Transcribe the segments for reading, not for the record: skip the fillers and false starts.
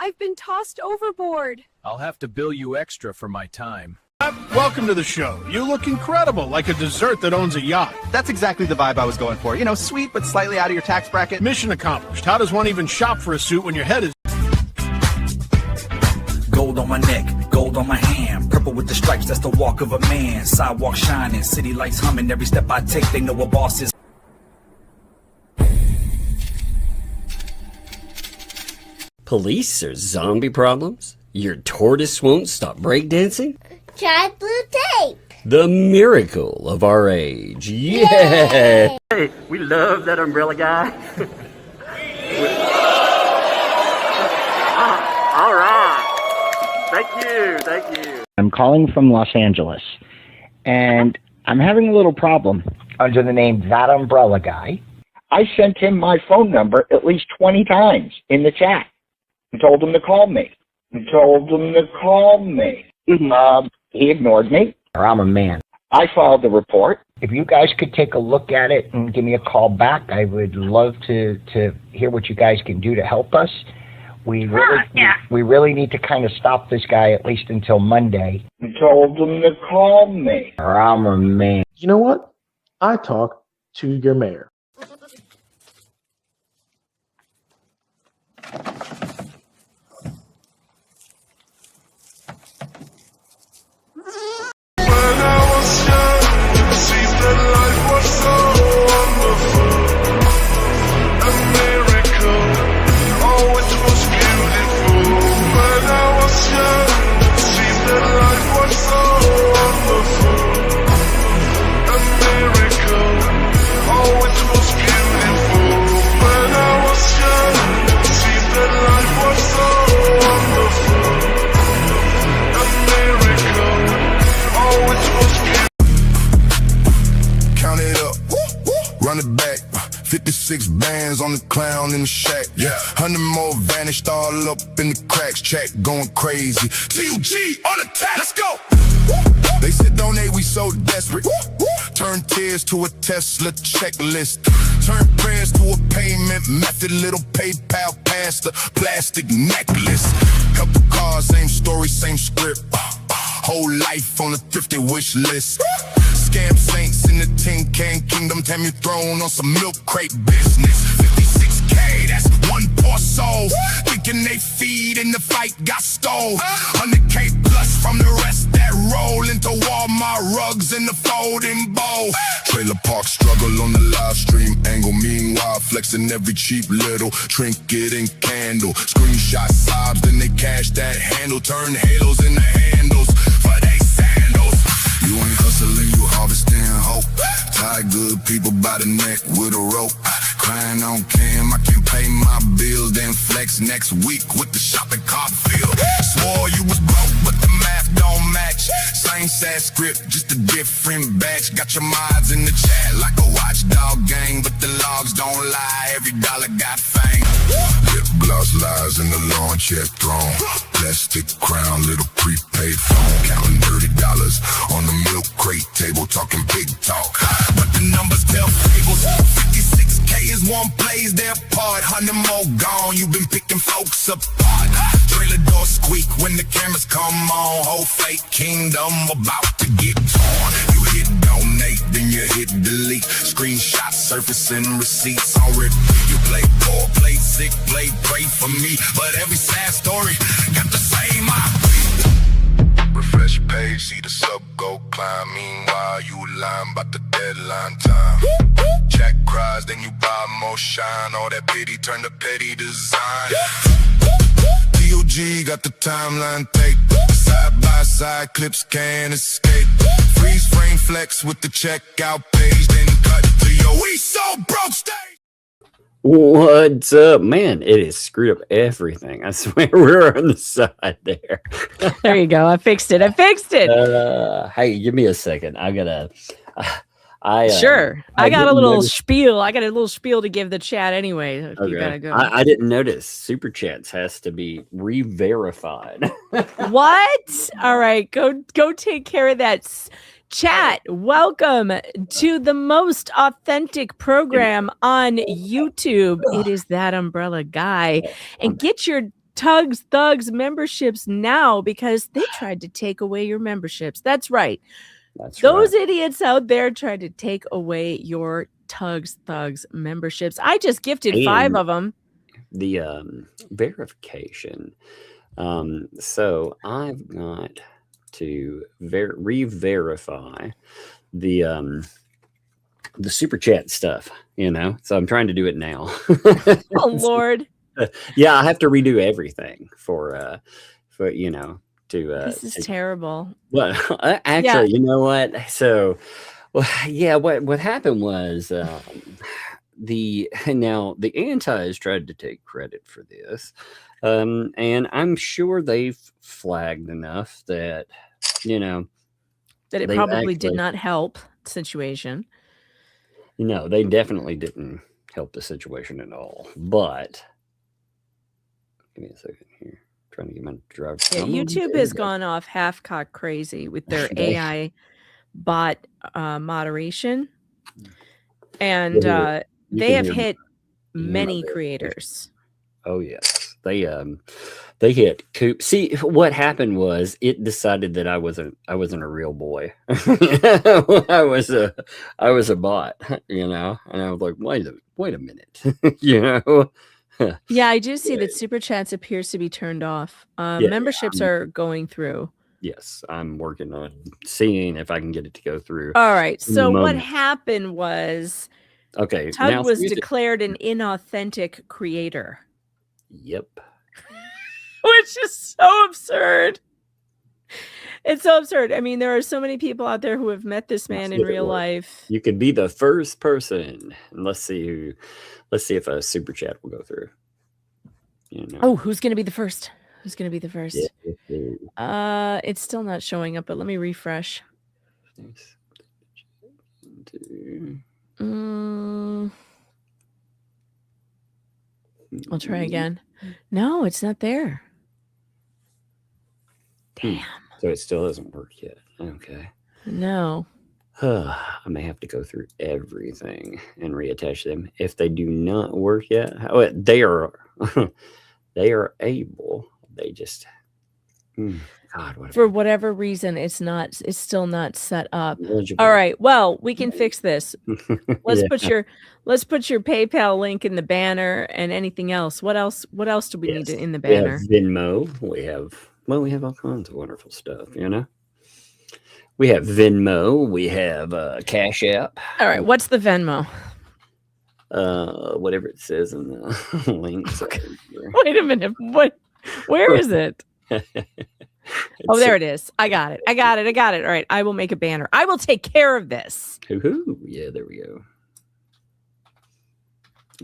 I've been tossed overboard. I'll have to bill you extra for my time. Welcome to the show. You look incredible, like a dessert that owns a yacht. That's exactly the vibe I was going for. You know, sweet but slightly out of your tax bracket. Mission accomplished. How does one even shop for a suit when your head is... Gold on my neck, gold on my hand, purple with the stripes, that's the walk of a man. Sidewalk shining, city lights humming, every step I take, they know a boss is. Police or zombie problems? Your tortoise won't stop breakdancing? Try blue tape. The miracle of our age. Yeah! Hey, we love that umbrella guy. All right. Thank you. I'm calling from Los Angeles, and I'm having a little problem. Under the name ThATuMBRELLAgUy, I sent him my phone number at least 20 times in the chat and told him to call me. He ignored me, or I'm a man. I filed the report. If you guys could take a look at it and give me a call back, I would love to hear what you guys can do to help us. We really need to kind of stop this guy at least until Monday. I told him to call me, or I'm a man. You know what? I talk to your mayor. Run it back, 56 bands on the clown in the shack. Yeah, 100 more vanished all up in the cracks. Check going crazy. TUG on attack, let's go. They said donate, we so desperate. Turn tears to a Tesla checklist. Turn prayers to a payment method. Little PayPal past the plastic necklace. Couple cars, same story, same script. Whole life on a thrifty wish list. Scam saints in the tin can kingdom. Damn, you thrown on some milk crate business. 56K, that's one poor soul. Thinking they feed in the fight got stole. 100K plus from the rest that roll into Walmart rugs in the folding bowl. Trailer park struggle on the live stream angle. Meanwhile, flexing every cheap little trinket and candle. Screenshot sobs, then they cash that handle. Turn halos into handles for they sandals. You ain't hustling, you harvesting hope. Tie good people by the neck with a rope. Crying on cam, I can't pay my bill. Then flex next week with the shopping cart bill. Swore you was broke, but the math don't match. Same sad script, just a different batch. Got your mods in the chat like a watchdog gang, but the logs don't lie. Every dollar got fame. Lip gloss lies in the lawn check throne. Plastic crown, little prepaid phone. Counting $30 on the milk crate table, talking big talk. But the numbers tell fables. 56K is one plays their part. 100 more gone, you've been picking folks apart. Trailer door squeak when the cameras come on. Whole fake kingdom about to get torn. You hit donate, then you hit delete. Screenshots surfacing receipts on repeat. You play poor, play sick, play pray for me. But every sad story got the same IP. Refresh page, see the sub go climb. Meanwhile, you lying about the deadline time. Jack cries, then you buy more shine. All that pity turn to petty design. DOG got the timeline tape. Side by side clips can't escape. Freeze frame flex with the checkout page. Then cut to your we so broke stage. What's up, man? It has screwed up everything. I swear we're on the side there. There you go. I fixed it. Hey, give me a second. I gotta. Sure. I got a little spiel. I got a little spiel to give the chat anyway. If you gotta go. I didn't notice. Super chats has to be re-verified. What? All right. Go take care of that. Chat, welcome to the most authentic program on YouTube. It is That Umbrella Guy. And get your Tugs Thugs memberships now because they tried to take away your memberships. That's right. Those idiots out there tried to take away your Tugs Thugs memberships. I just gifted 5 of them. The verification. So I've got to re-verify the super chat stuff, so I'm trying to do it now. Oh Lord. Yeah, I have to redo everything for this is terrible. Well, actually, you know what? So, what happened was the antis tried to take credit for this, and I'm sure they've flagged enough that that it probably did not help the situation. No, they definitely didn't help the situation at all. But give me a second here. Trying to get my driver. Yeah, YouTube has gone off half-cock crazy with their AI bot moderation, and they have hit many creators. Oh yes, they hit Coop. See, what happened was it decided that I wasn't a real boy. I was a bot, and I was like, wait a minute, Yeah, I do see that super chats appears to be turned off. Memberships are going through. Yes, I'm working on seeing if I can get it to go through. All right. So what happened was, Tug was declared an inauthentic creator. Yep. Which is so absurd. It's so absurd. I mean, there are so many people out there who have met this man in real life. You could be the first person. And let's see if a super chat will go through. Oh, who's going to be the first? Who's going to be the first? Yeah. It's still not showing up, but let me refresh. I'll try again. No, it's not there. Damn. So it still doesn't work yet. Okay. No. I may have to go through everything and reattach them. If they do not work yet, they are able. They just God, for whatever reason, it's still not set up. All right. Well, we can fix this. Let's put your PayPal link in the banner and anything else. What else do we need in the banner? We have Venmo. We have all kinds of wonderful stuff, We have Venmo. We have Cash App. All right. What's the Venmo? Whatever it says in the links. Wait a minute. What? Where is it? Oh, there it is. I got it. All right. I will make a banner. I will take care of this. Hoo-hoo. Yeah, there we go.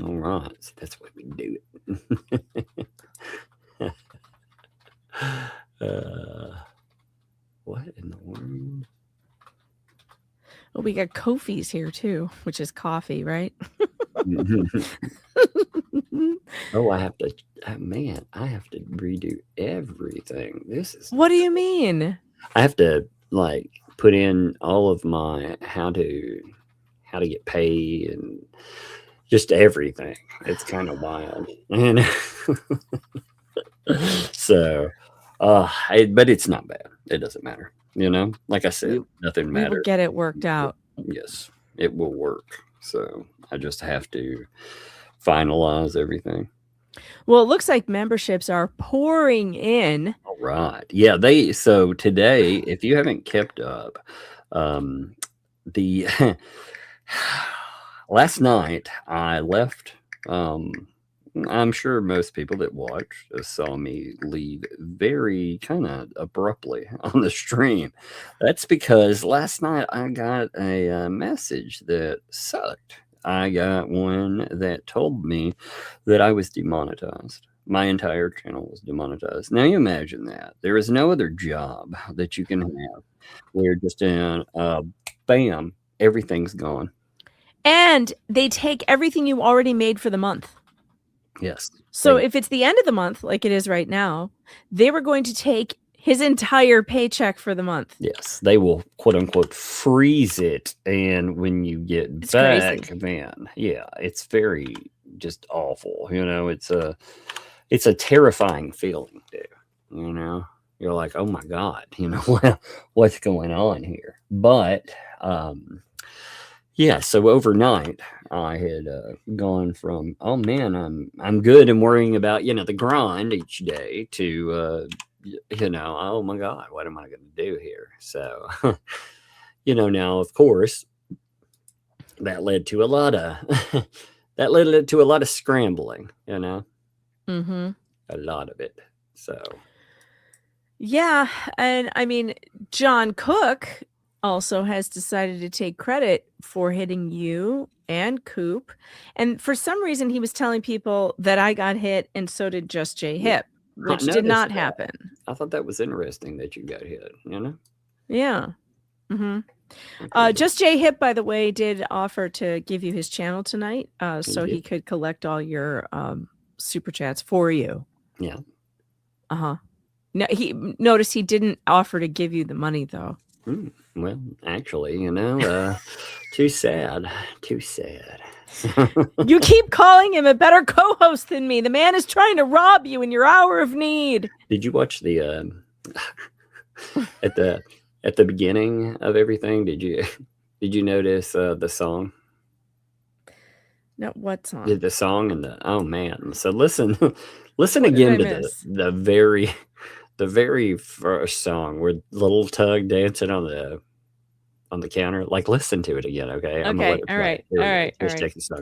All right. So that's what we do it. What in the world? Well, we got Kofi's here too, which is coffee, right? Oh, I have to redo everything. What do you mean? I have to put in all of my how to get paid and just everything. It's kind of wild. And so but it's not bad. It doesn't matter. Like I said, nothing matters. We will get it worked out. Yes, it will work. So I just have to finalize everything. Well, it looks like memberships are pouring in. All right. Yeah, so today, if you haven't kept up, the last night I left. I'm sure most people that watched saw me leave very kind of abruptly on the stream. That's because last night I got a message that sucked. I got one that told me that I was demonetized. My entire channel was demonetized. Now you imagine that. There is no other job that you can have where just in bam, everything's gone. And they take everything you already made for the month. Yes. So if it's the end of the month, like it is right now, they were going to take his entire paycheck for the month. Yes. They will, quote unquote, freeze it. And when you get back, crazy. man, yeah, it's very just awful. It's it's a terrifying feeling, too. You know, you're like, oh my God, you know, what's going on here? But yeah, so overnight I had gone from, oh man, I'm good and worrying about, you know, the grind each day to, you know, oh my God, what am I going to do here? So, you know, now of course that led to a lot of scrambling, you know, a lot of it. So, yeah, and I mean, John Cook also has decided to take credit for hitting you and Coop. And for some reason, he was telling people that I got hit and so did Just J Hip, which did not happen. I thought that was interesting that you got hit, you know? Yeah. Just J Hip, by the way, did offer to give you his channel tonight so he could collect all your super chats for you. Yeah. No, notice he didn't offer to give you the money, though. Well, actually, you know, too sad. You keep calling him a better co-host than me. The man is trying to rob you in your hour of need. Did you watch the at the beginning of everything? Did you notice the song? No, what song? The song and oh man. So listen again to the very first song where Little Tug dancing on the counter. Like, listen to it again, okay? I'm gonna let it all play. right. Let's take the song.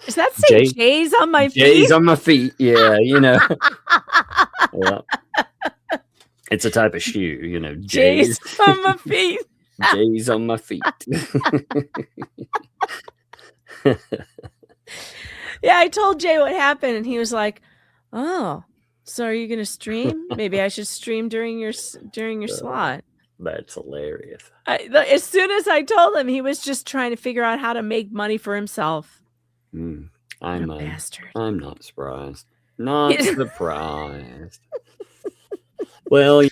Is that saying J's on my feet? J's on my feet, yeah, you know. Well, it's a type of shoe, you know. J's on my feet. J's on my feet. Yeah, I told Jay what happened, and he was like, "Oh, so are you going to stream? Maybe I should stream during your slot." That's hilarious. As soon as I told him, he was just trying to figure out how to make money for himself. I'm a bastard. I'm not surprised. Not surprised. Well,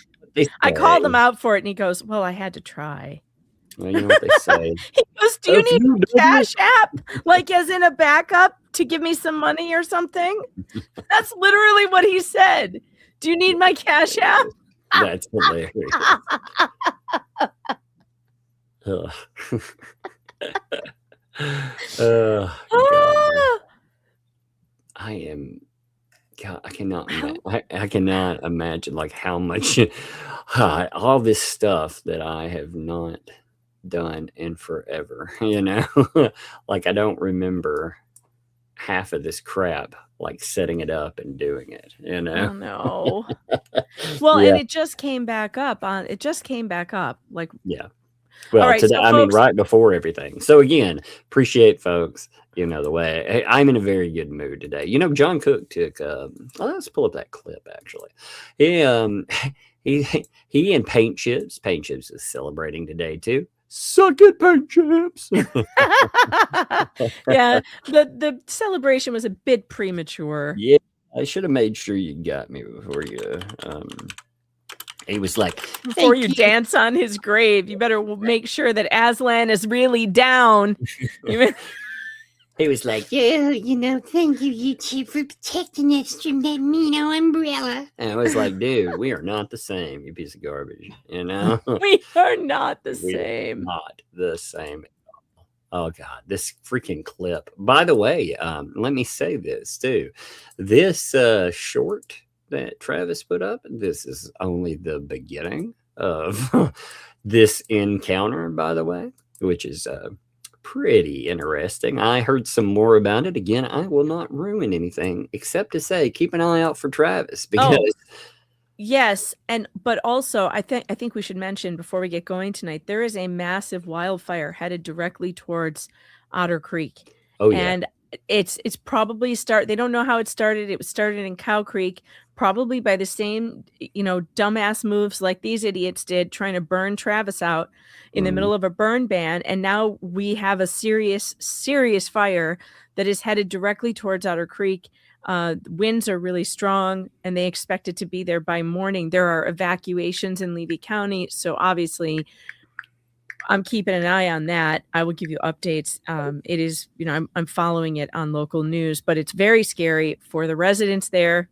I called him out for it, and he goes, "Well, I had to try." Well, you know what they say. He goes, "Do you need a Cash App, like as in a backup to give me some money or something?" That's literally what he said. "Do you need my Cash App?" That's hilarious. God. I cannot imagine like how much all this stuff that I have not done in forever, you know. Like I don't remember half of this crap, like setting it up and doing it, you know. Oh no. Well, Yeah. and it just came back up like, yeah. Well, all right, today, so I mean, folks, right before everything. So again, appreciate folks, you know, the way I'm in a very good mood today. You know, John Cook took, let's pull up that clip actually. He and Paint Chips is celebrating today too. Suck it, Paint Chips. yeah, the celebration was a bit premature. Yeah, I should have made sure you got me before you, he was like, before you dance on his grave, you better make sure that Aslan is really down. He was like, Yeah, you know, thank you, YouTube, for protecting us from that mean old umbrella. and I was like, dude, we are not the same, you piece of garbage, you know? We are not the We are same. not the same. Oh God, this freaking clip. By the way, let me say this too. This short that Travis put up, this is only the beginning of this encounter, by the way, which is pretty interesting. I heard some more about it. Again, I will not ruin anything except to say keep an eye out for Travis, because yes, but also I think we should mention before we get going tonight, there is a massive wildfire headed directly towards Otter Creek. oh yeah, And it's probably they don't know how it started. It was started in Cow Creek, probably by the same, dumbass moves like these idiots did, trying to burn Travis out in the middle of a burn ban. And now we have a serious fire that is headed directly towards Otter Creek. Winds are really strong, and they expect it to be there by morning. There are evacuations in Levy County, so obviously I'm keeping an eye on that. I will give you updates. It is, I'm following it on local news, but it's very scary for the residents there.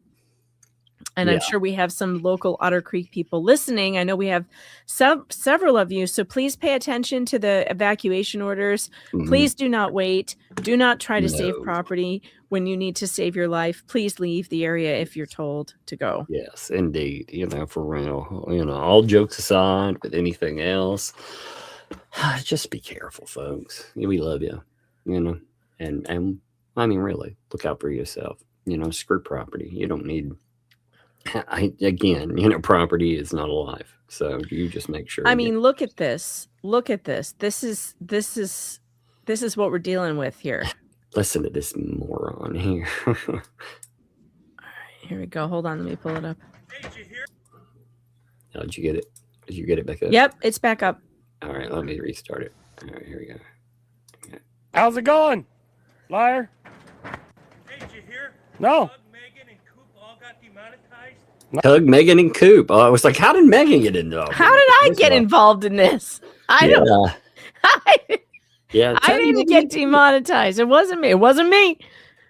And I'm sure we have some local Otter Creek people listening. I know we have several of you. So please pay attention to the evacuation orders. Please do not wait. Do not try to save property when you need to save your life. Please leave the area if you're told to go. Yes, indeed. For real. All jokes aside, with anything else, just be careful, folks. We love you. And I mean, really, look out for yourself. Screw property. You don't need. Property is not alive, so you just make sure. I mean, look at this. This is what we're dealing with here. Listen to this moron here. All right, here we go. Hold on, let me pull it up. Oh, did you get it? Did you get it back up? Yep, it's back up. All right, let me restart it. All right, here we go. Okay. How's it going, liar? Hey, did you hear? No. Tug, Megan, and Coop. I was like, how did Megan get involved? How did I get involved in this? I don't. I didn't get demonetized. It wasn't me.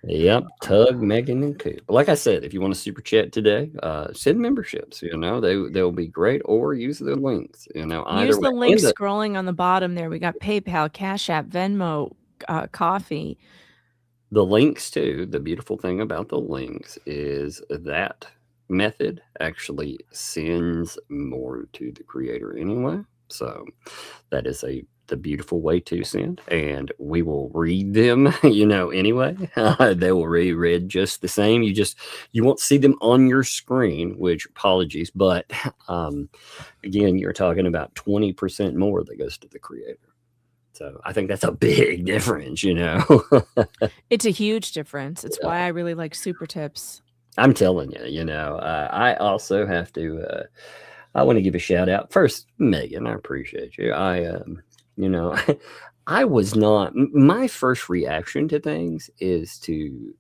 Yep. Tug, Megan, and Coop. Like I said, if you want to super chat today, send memberships. They'll be great, or use the links. Use the link scrolling on the bottom there. We got PayPal, Cash App, Venmo, Coffee. The links too. The beautiful thing about the links is that method actually sends more to the creator anyway. So that is the beautiful way to send, and we will read them, anyway. They will be read just the same. You won't see them on your screen, which apologies, but again, you're talking about 20% more that goes to the creator. So I think that's a big difference, It's a huge difference. It's why I really like super tips. I'm telling you, I also have to, I want to give a shout out first, Megan. I appreciate you. I was not, my first reaction to things is to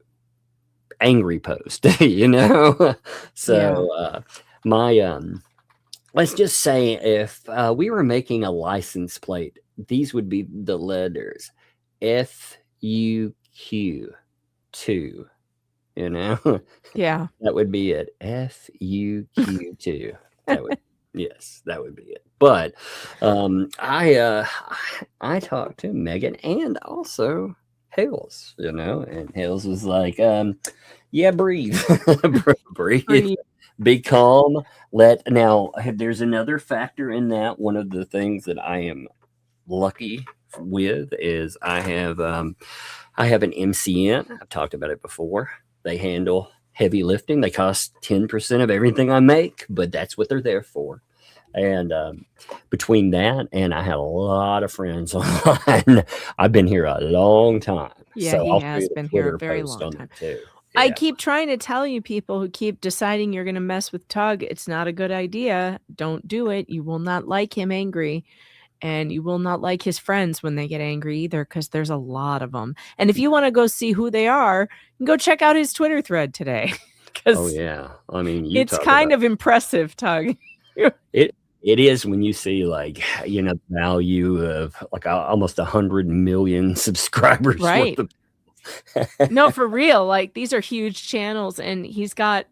angry post, So let's just say if we were making a license plate, these would be the letters FUQ2. Yeah, that would be it. FUQ2. Yes, that would be it. But I talked to Megan and also Hales, and Hales was like, yeah, breathe. breathe. Be calm. Now there's another factor in that. One of the things that I am lucky with is I have an MCN. I've talked about it before. They handle heavy lifting. They cost 10% of everything I make, but that's what they're there for. And between that and I have a lot of friends online. I've been here a long time. Yeah, so he has been here a very long time. Too. Yeah. I keep trying to tell you, people who keep deciding you're going to mess with Tug, it's not a good idea. Don't do it. You will not like him angry. And you will not like his friends when they get angry either, because there's a lot of them. And if you want to go see who they are, you can go check out his Twitter thread today. Oh, yeah. I mean, it's kind of impressive, Tug. It is when you see the value of almost 100 million subscribers. Right. No, for real. These are huge channels, and he's got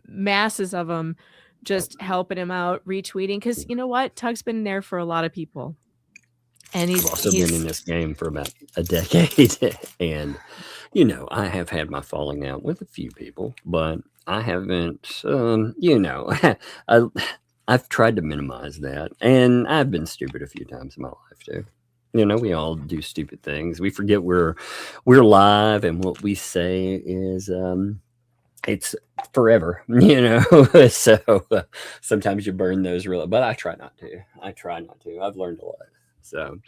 masses of them just helping him out, retweeting. Because you know what? Tug's been there for a lot of people. And he's also been in this game for about a decade. And, I have had my falling out with a few people, but I haven't, I've tried to minimize that. And I've been stupid a few times in my life too. We all do stupid things. We forget we're live, and what we say is, it's forever, so sometimes you burn those but I try not to. I've learned a lot. So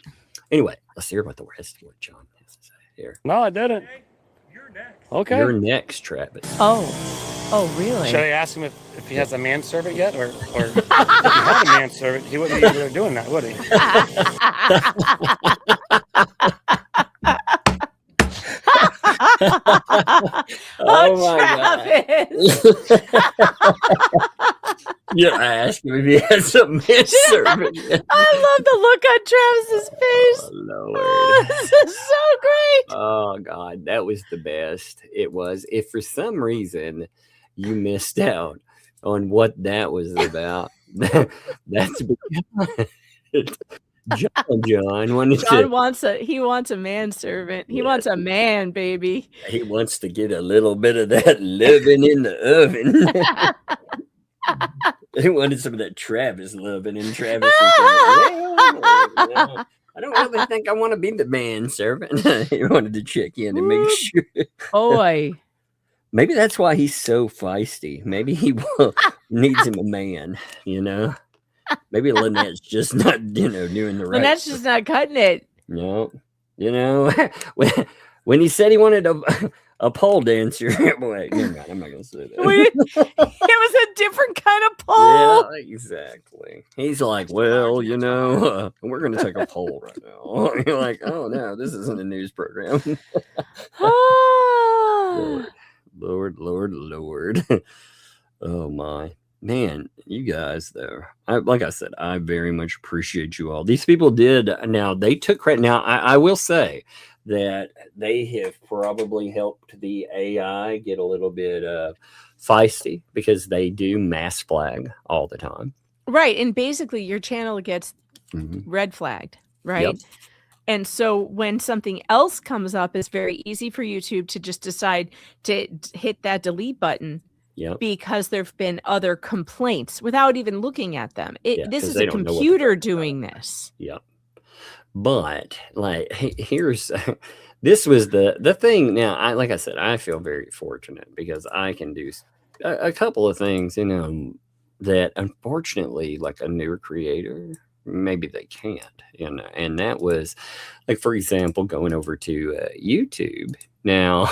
anyway, let's hear about the rest of what John has to say here. No, I didn't. You're next. Okay. You're next, Travis. Oh, really? Should I ask him if he has a manservant yet, or if he had a manservant, he wouldn't be able to doing that, would he? Oh Travis. Yeah, I asked him if he has a manservant. I love the look on Travis's face. Oh, Lord. Oh, this is so great. Oh, God, that was the best. It was. If for some reason you missed out on what that was about, that's because John wanted he wants a manservant. He wants a man, baby. He wants to get a little bit of that loving in the oven. He wanted some of that Travis loving, and Travis was like, well, I don't really think I want to be the manservant. He wanted to check in and make sure. Boy. Maybe that's why he's so feisty. Maybe he needs him a man, you know? Maybe Lynette's just not, doing the right. Lynette's just not cutting it. No. When he said he wanted a pole dancer, wait, never mind, I'm not going to say that. It was a different kind of pole. Yeah, exactly. He's like, well, we're going to take a poll right now. You're like, oh, no, this isn't a news program. Lord. Oh, my. Man, you guys, though, like I said, I very much appreciate you all. These people did. Now, they took credit. Now, I will say that they have probably helped the AI get a little bit feisty because they do mass flag all the time. Right. And basically, your channel gets red flagged, right? Yep. And so when something else comes up, it's very easy for YouTube to just decide to hit that delete button. Yep. Because there have been other complaints without even looking at them. This is a computer doing this. Yep. But here's this was the thing. Now, like I said, I feel very fortunate because I can do a couple of things, that unfortunately, like a newer creator, maybe they can't, and that was like, for example, going over to YouTube. Now,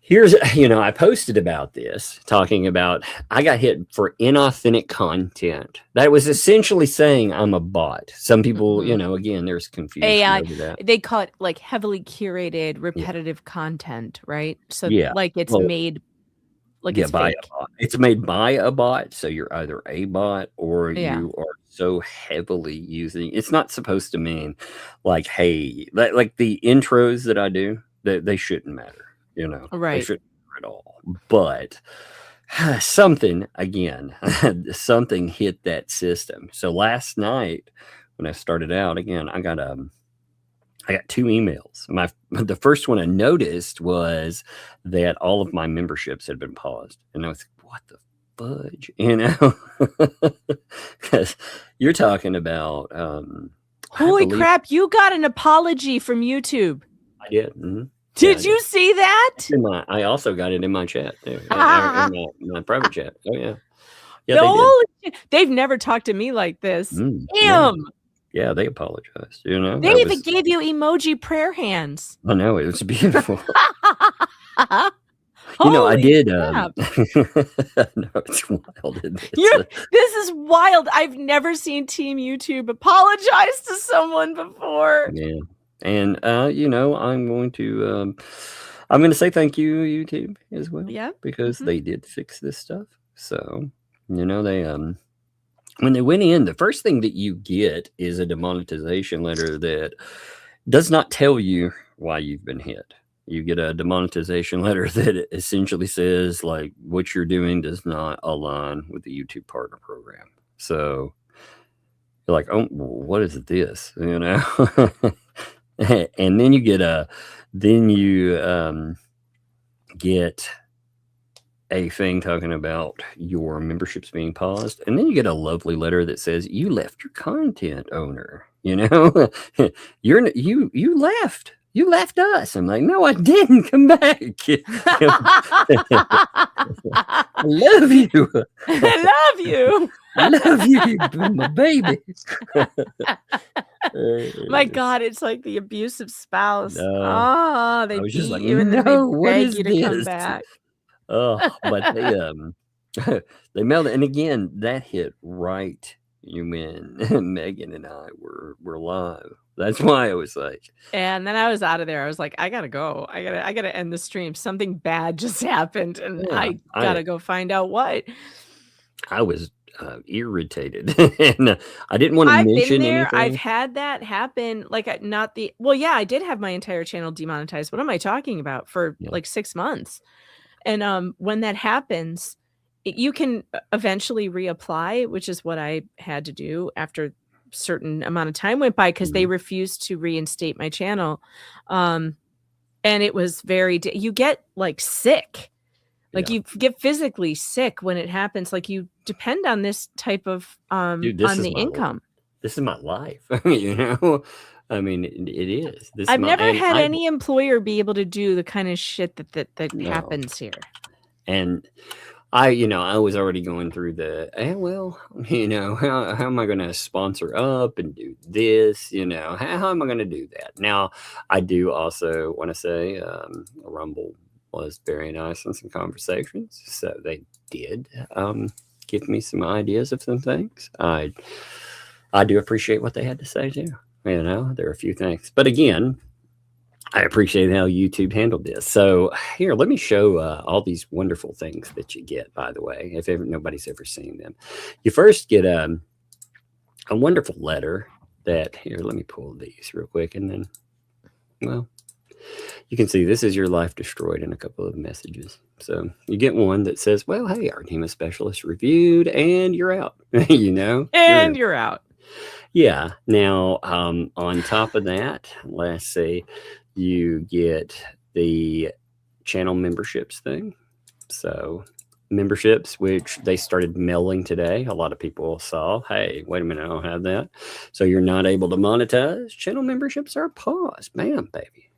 here's, I posted about this, talking about I got hit for inauthentic content. That was essentially saying I'm a bot. Some people, again, there's confusion AI, over that. they call it like heavily curated, repetitive content, right? So like it's made like it's by fake. a bot. It's made by a bot, so you're either a bot or you are so heavily using. It's not supposed to mean like, hey, like the intros that I do, they shouldn't matter. Right. They shouldn't at all. But something hit that system. So last night when I started out again, I got 2 emails. The first one I noticed was that all of my memberships had been paused, and I was like, what the fudge, because you're talking about holy crap, you got an apology from YouTube. I did. Mm-hmm. Did you see that? I also got it in my chat too, in my private chat. Oh yeah. They've never talked to me like this. Damn. Yeah, they apologized. They even gave you emoji praar hands. I know, it was beautiful. I did. No, it's wild. This is wild. I've never seen Team YouTube apologize to someone before. Yeah. And I'm going to say thank you, YouTube, as well. Yeah. Because they did fix this stuff. So, they when they went in, the first thing that you get is a demonetization letter that does not tell you why you've been hit. You get a demonetization letter that essentially says like what you're doing does not align with the YouTube partner program. So you're like, oh, what is this? And then you get get a thing talking about your memberships being paused, and then you get a lovely letter that says you left your content owner. You left us. I'm like, no, I didn't. Come back. I love you. I love you. I love you, my baby. My God, it's like the abusive spouse. No. Oh, they I was just beat like, you and then "No, they what beg is you to come this?" back. Oh, but they mailed it, and again, that hit right when Megan and I were live. That's why I was like, And then I was out of there. I was like, I gotta go. I gotta end the stream. Something bad just happened, and yeah, I gotta go find out what. I was irritated, and I didn't want to I've been mention there. I've anything. had that happen. Like, not the well, yeah, I did have my entire channel demonetized. What am I talking about? For like 6 months. And when that happens, you can eventually reapply, which is what I had to do after certain amount of time went by because they refused to reinstate my channel. And it was you get like sick. Like you get physically sick when it happens. Like you depend on this type of Dude, on the income. This is my life. You know, I mean, it is. I've never had any employer be able to do the kind of shit that No. happens here. And I was already going through how am I going to sponsor up and do this? How am I going to do that? Now, I do also want to say Rumble was very nice in some conversations. So they did give me some ideas of some things. I do appreciate what they had to say too. There are a few things. But again, I appreciate how YouTube handled this. So here, let me show all these wonderful things that you get, by the way, if nobody's ever seen them. You first get a wonderful letter that, here, let me pull these real quick. And then, well, you can see this is your life destroyed in a couple of messages. So you get one that says, well, hey, our team of specialists reviewed and you're out, And you're out. Yeah. Now, on top of that, let's see, you get the channel memberships thing. So memberships, which they started mailing today. A lot of people saw, hey, wait a minute, I don't have that. So you're not able to monetize. Channel memberships are paused. Bam, baby.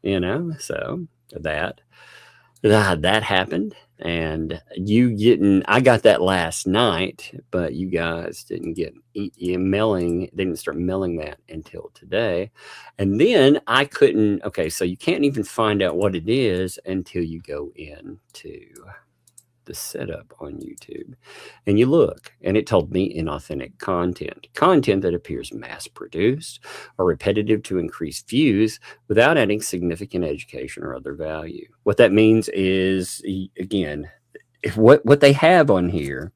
So that happened. And I got that last night, but you guys didn't get mailing. They didn't start mailing that until today. And then I couldn't. Okay, so you can't even find out what it is until you go into the setup on YouTube and you look, and it told me inauthentic content that appears mass produced or repetitive to increase views without adding significant education or other value. What that means is, again, what they have on here,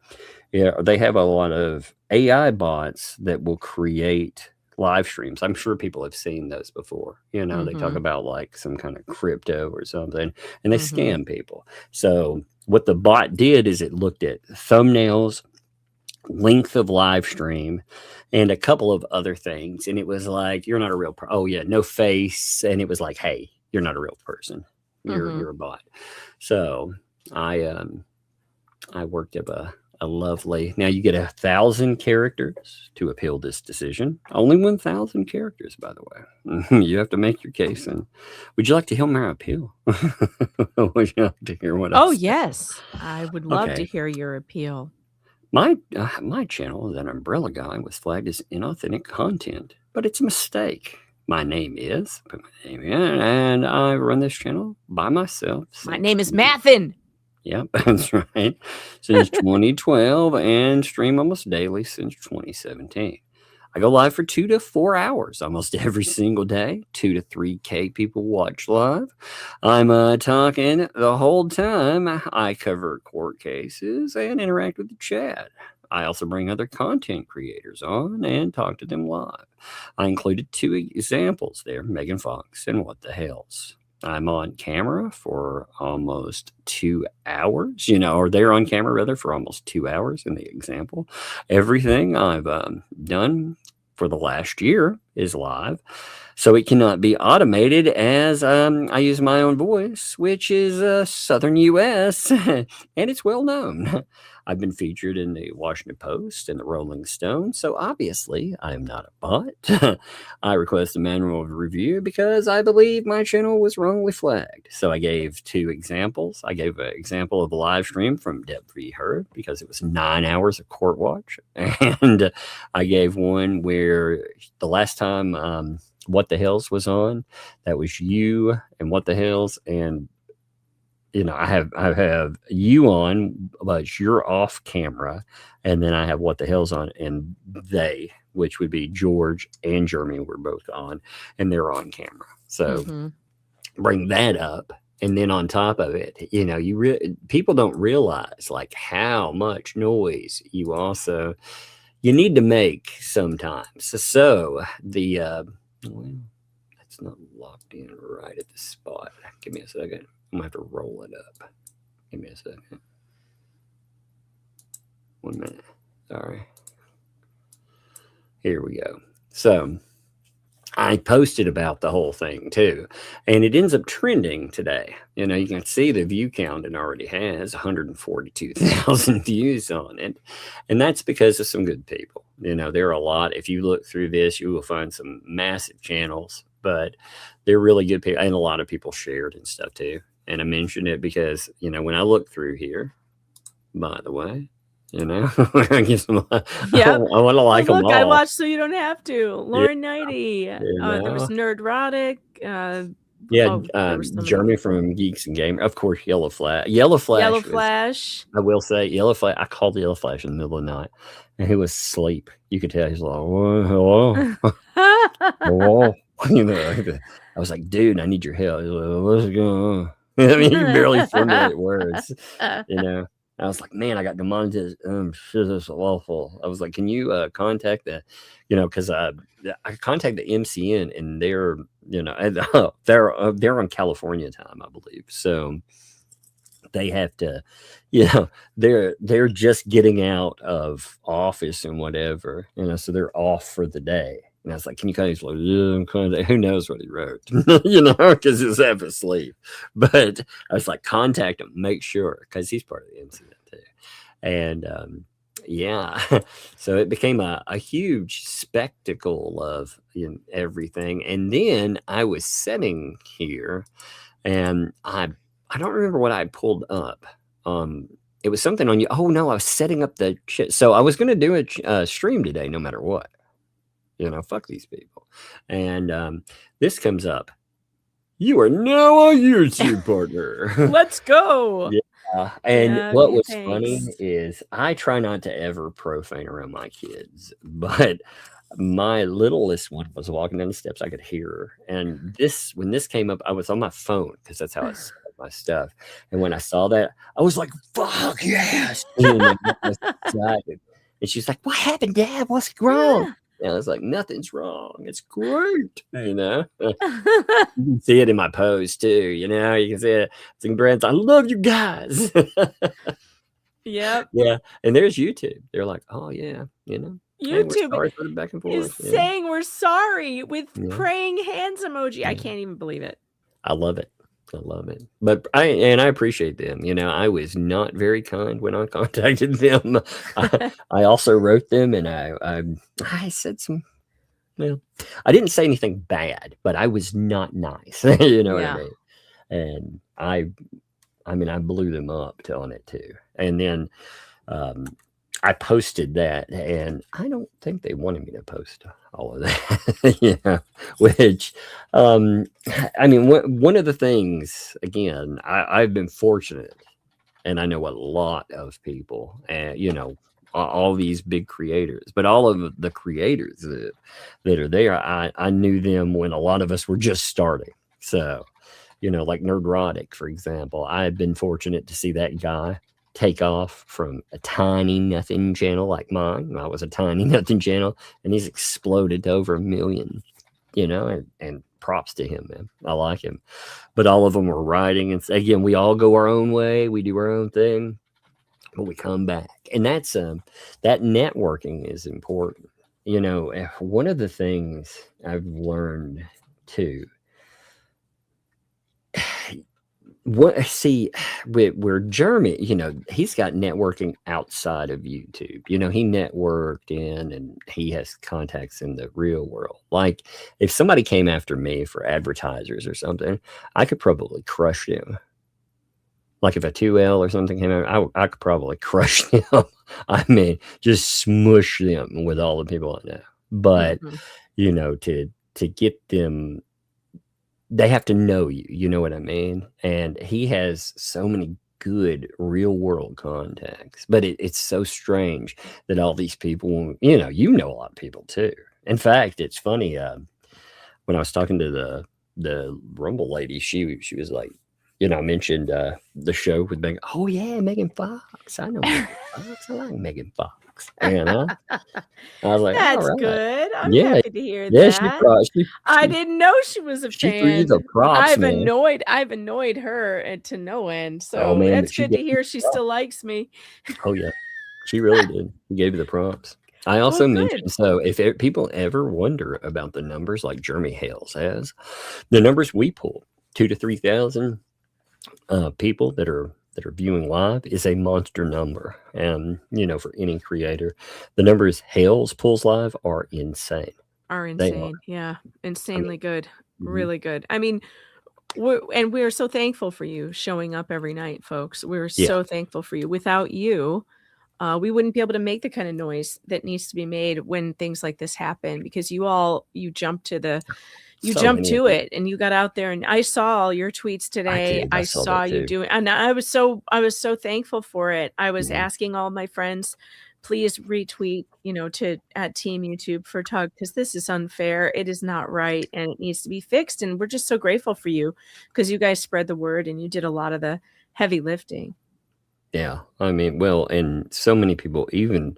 they have a lot of AI bots that will create live streams. I'm sure people have seen those before. They talk about like some kind of crypto or something, and they scam people. So what the bot did is it looked at thumbnails, length of live stream, and a couple of other things. And it was like, you're not a real person. Oh yeah, no face. And it was like, hey, you're not a real person. You're a bot. So I worked up a lovely, now you get 1,000 characters to appeal this decision. Only 1,000 characters, by the way. You have to make your case. And would you like to hear my appeal? Would you like to hear what I say? Yes. I would love to hear your appeal. My channel, That Umbrella Guy, was flagged as inauthentic content, but it's a mistake. My name is, put my name in, and I run this channel by myself. My name is Mathin. Yep, that's right. Since 2012 and stream almost daily since 2017. I go live for 2 to 4 hours almost every single day. 2 to 3K people watch live. I'm talking the whole time. I cover court cases and interact with the chat. I also bring other content creators on and talk to them live. I included 2 examples there, Megan Fox and What the Hales. I'm on camera for almost 2 hours, or they're on camera rather for almost 2 hours in the example. Everything I've done for the last year is live. So it cannot be automated as I use my own voice, which is Southern US, and it's well known. I've been featured in the Washington Post and the Rolling Stone, so obviously I am not a bot. I request a manual review because I believe my channel was wrongly flagged. So I gave 2 examples. I gave an example of a live stream from Deb v. Heard because it was 9 hours of court watch. And I gave one where the last time time What the Hales was on, that was you and What the Hales, and I have you on, but you're off camera, and then I have What the Hales on, and they, which would be George and Jeremy, were both on, and they're on camera. So bring that up. And then on top of it, people don't realize like how much noise you need to make sometimes. So that's not locked in right at the spot. Give me a second. I'm gonna have to roll it up. Give me a second. 1 minute. Sorry. Here we go. So I posted about the whole thing too, and it ends up trending today. You can see the view count, and already has 142,000 views on it, and that's because of some good people. There are a lot. If you look through this, you will find some massive channels, but they're really good people, and a lot of people shared and stuff too. And I mentioned it because when I look through here, by the way. I give them. I want to like them all. I watched so you don't have to. Lauren Nighty. There was Nerdrotic. Jeremy from Geeks and Gamer. Of course, Yellow Flash. I will say Yellow Flash. I called Yellow Flash in the middle of the night, and he was asleep. You could tell he's like, hello. Hello. I was like, dude, I need your help. He's like, what's going on? I mean, you can barely formulate words. I was like, man, I got demonetized. Shit, that's awful. I was like, can you contact the, because I contacted the MCN, and they're, they're on California time, I believe. So they have to, they're just getting out of office and whatever, so they're off for the day. And I was like, can you kind of like, who knows what he wrote, because he's half asleep. But I was like, contact him, make sure, because he's part of the incident too. And so it became a huge spectacle of everything. And then I was sitting here, and I don't remember what I pulled up. It was something on you. Oh no, I was setting up the shit. So I was going to do a stream today, no matter what. Fuck these people. And this comes up. You are now a YouTube partner. Let's go. Yeah. And what was funny is I try not to ever profane around my kids, but my littlest one was walking down the steps. I could hear her. And when this came up, I was on my phone because that's how I set up my stuff. And when I saw that, I was like, fuck yes. I was excited. And she's like, what happened, Dad? What's wrong? And I was like, nothing's wrong. It's great. You can see it in my post too. You can see it. It's in Brent's. I love you guys. Yep. Yeah. And there's YouTube. They're like, oh yeah, YouTube back and forth, is saying we're sorry with praying hands emoji. I can't even believe it. I love it. I love it. But I appreciate them. I was not very kind when I contacted them. I also wrote them, and I said some, I didn't say anything bad, but I was not nice. What I mean? And I blew them up telling it too. And then I posted that, and I don't think they wanted me to post all of that. Which, one of the things, again, I've been fortunate, and I know a lot of people, all these big creators, but all of the creators that are there, I knew them when a lot of us were just starting. So, like Nerdrotic, for example, I've been fortunate to see that guy take off from a tiny nothing channel like mine. I was a tiny nothing channel, and he's exploded to over 1 million, and props to him, man. I like him. But all of them were writing, and again, we all go our own way. We do our own thing, but we come back. And that's that networking is important. One of the things I've learned too, where Jeremy, he's got networking outside of YouTube. He networked in, and he has contacts in the real world. Like if somebody came after me for advertisers or something, I could probably crush them. Like if a 2L or something came out, I could probably crush them. I mean, just smush them with all the people I know. But you know, to get them, they have to know you. You know what I mean? And he has so many good real world contacts, but it's so strange that all these people, you know a lot of people too. In fact, it's funny. When I was talking to the Rumble lady, she was like, you know, I mentioned the show with Megan. Oh yeah, Megan Fox. I know Megan Fox. I like Megan Fox. And I was like, That's all right. good. I'm Yeah, happy to hear yeah. that. I didn't know she was a She threw you fan. the props, man. I've annoyed her to no end. So Oh man, it's good to hear she still likes me. Oh yeah, she really did. She gave you the props. I also mentioned, so if people ever wonder about the numbers like Jeremy Hales has, the numbers we pull, 2,000 to 3,000 people that are viewing live is a monster number. And, you know, for any creator, the numbers Hales pulls live are insane. Are insane. Yeah. Insanely good. Really good. I mean, we're so thankful for you showing up every night, folks. We're so thankful for you. Without you, we wouldn't be able to make the kind of noise that needs to be made when things like this happen, because you jumped to it and you got out there, and I saw all your tweets today. I saw you doing, and I was so thankful for it. I was asking all my friends, please retweet, you know, at Team YouTube for Tug, because this is unfair. It is not right, and it needs to be fixed. And we're just so grateful for you, because you guys spread the word and you did a lot of the heavy lifting. Yeah, I mean, well, and so many people, even,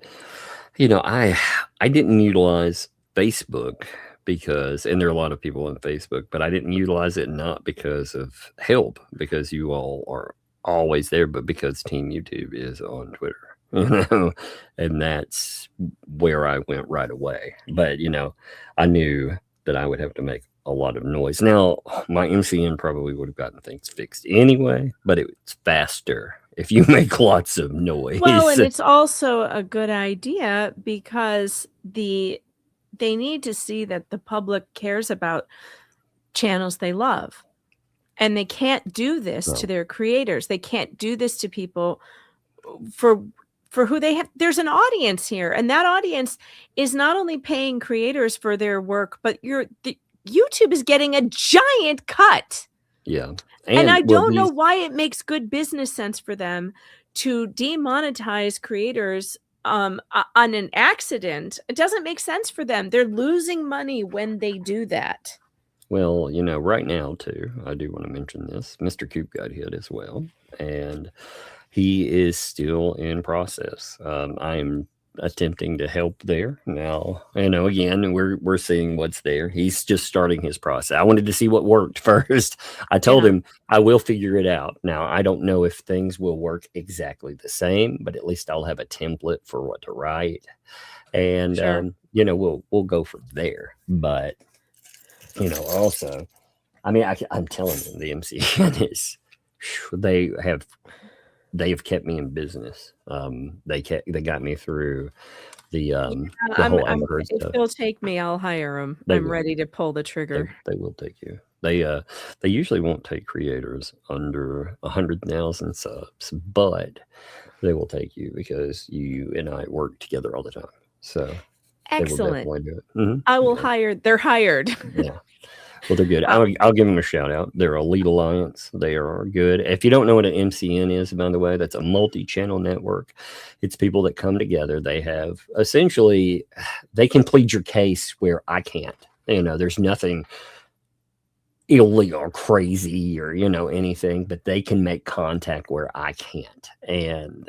you know, I didn't utilize Facebook because, and there are a lot of people on Facebook, but I didn't utilize it not because of help, because you all are always there, but because Team YouTube is on Twitter, you know, and that's where I went right away. But, you know, I knew that I would have to make a lot of noise. Now, my MCN probably would have gotten things fixed anyway, but it's faster if you make lots of noise. Well, and it's also a good idea because they need to see that the public cares about channels they love. And they can't do this to their creators. They can't do this to people for who they have. There's an audience here, and that audience is not only paying creators for their work, but YouTube is getting a giant cut. Yeah. And I don't know why it makes good business sense for them to demonetize creators on an accident. It doesn't make sense for them. They're losing money when they do that. Well, you know, right now, too, I do want to mention this. Mr. Coop got hit as well, and he is still in process. I'm attempting to help there now. You know, again, we're seeing what's there. He's just starting his process. I wanted to see what worked first. I told him I will figure it out. Now, I don't know if things will work exactly the same, but at least I'll have a template for what to write. And, you know, we'll go from there. But, you know, also, I mean, I'm telling you, the MCN is, they have kept me in business. They got me through the whole Amber stuff. If they'll take me, I'll hire them. I'm ready to pull the trigger. They will take you. They usually won't take creators under 100,000 subs, but they will take you because you and I work together all the time. So excellent. They will definitely do it. I will hire. They're hired. Yeah. Well, they're good. I'll give them a shout out. They're Elite Alliance. They are good. If you don't know what an MCN is, by the way, that's a multi-channel network. It's people that come together. They have essentially, they can plead your case where I can't. You know, there's nothing illegal or crazy or, you know, anything, but they can make contact where I can't. And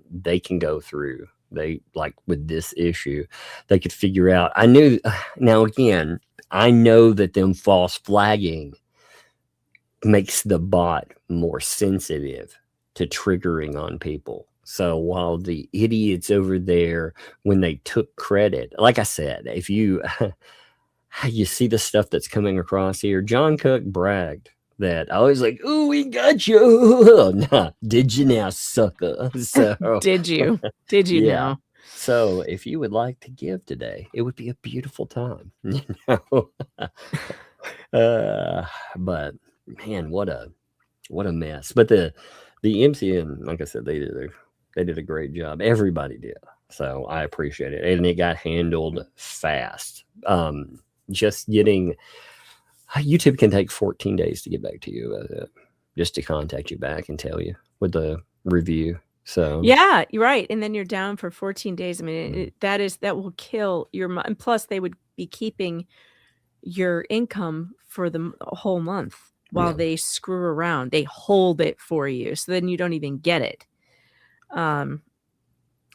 they can go through, they like with this issue, they could figure out. I knew, now again, I know that them false flagging makes the bot more sensitive to triggering on people. So while the idiots over there, when they took credit, like I said, if you see the stuff that's coming across here, John Cook bragged that I was like, "Ooh, we got you." Nah, did you now, sucker? So did you now? So if you would like to give today, it would be a beautiful time, you know. But man, what a mess. But the MCN, like I said, they did a great job. Everybody did. So I appreciate it. And it got handled fast. Just getting YouTube can take 14 days to get back to you, just to contact you back and tell you with the review. So yeah, you're right. And then you're down for 14 days. I mean, that will kill your month. And plus, they would be keeping your income for the whole month while they screw around. They hold it for you, so then you don't even get it.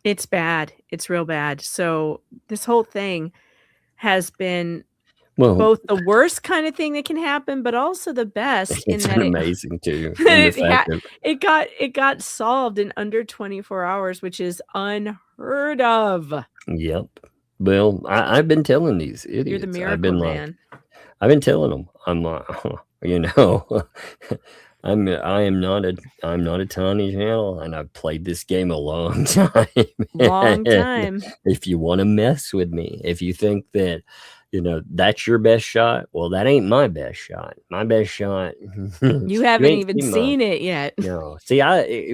It's bad. It's real bad. So this whole thing has been both the worst kind of thing that can happen, but also the best. It's in that amazing too. It got solved in under 24 hours, which is unheard of. Yep. Well, I've been telling these idiots. You're the miracle man. I've been telling them. I'm like, you know, I'm not a tiny channel, and I've played this game a long time. Long time. If you want to mess with me, if you think that, you know, that's your best shot, well, that ain't my best shot. My best shot. You haven't even seen it yet. No. See,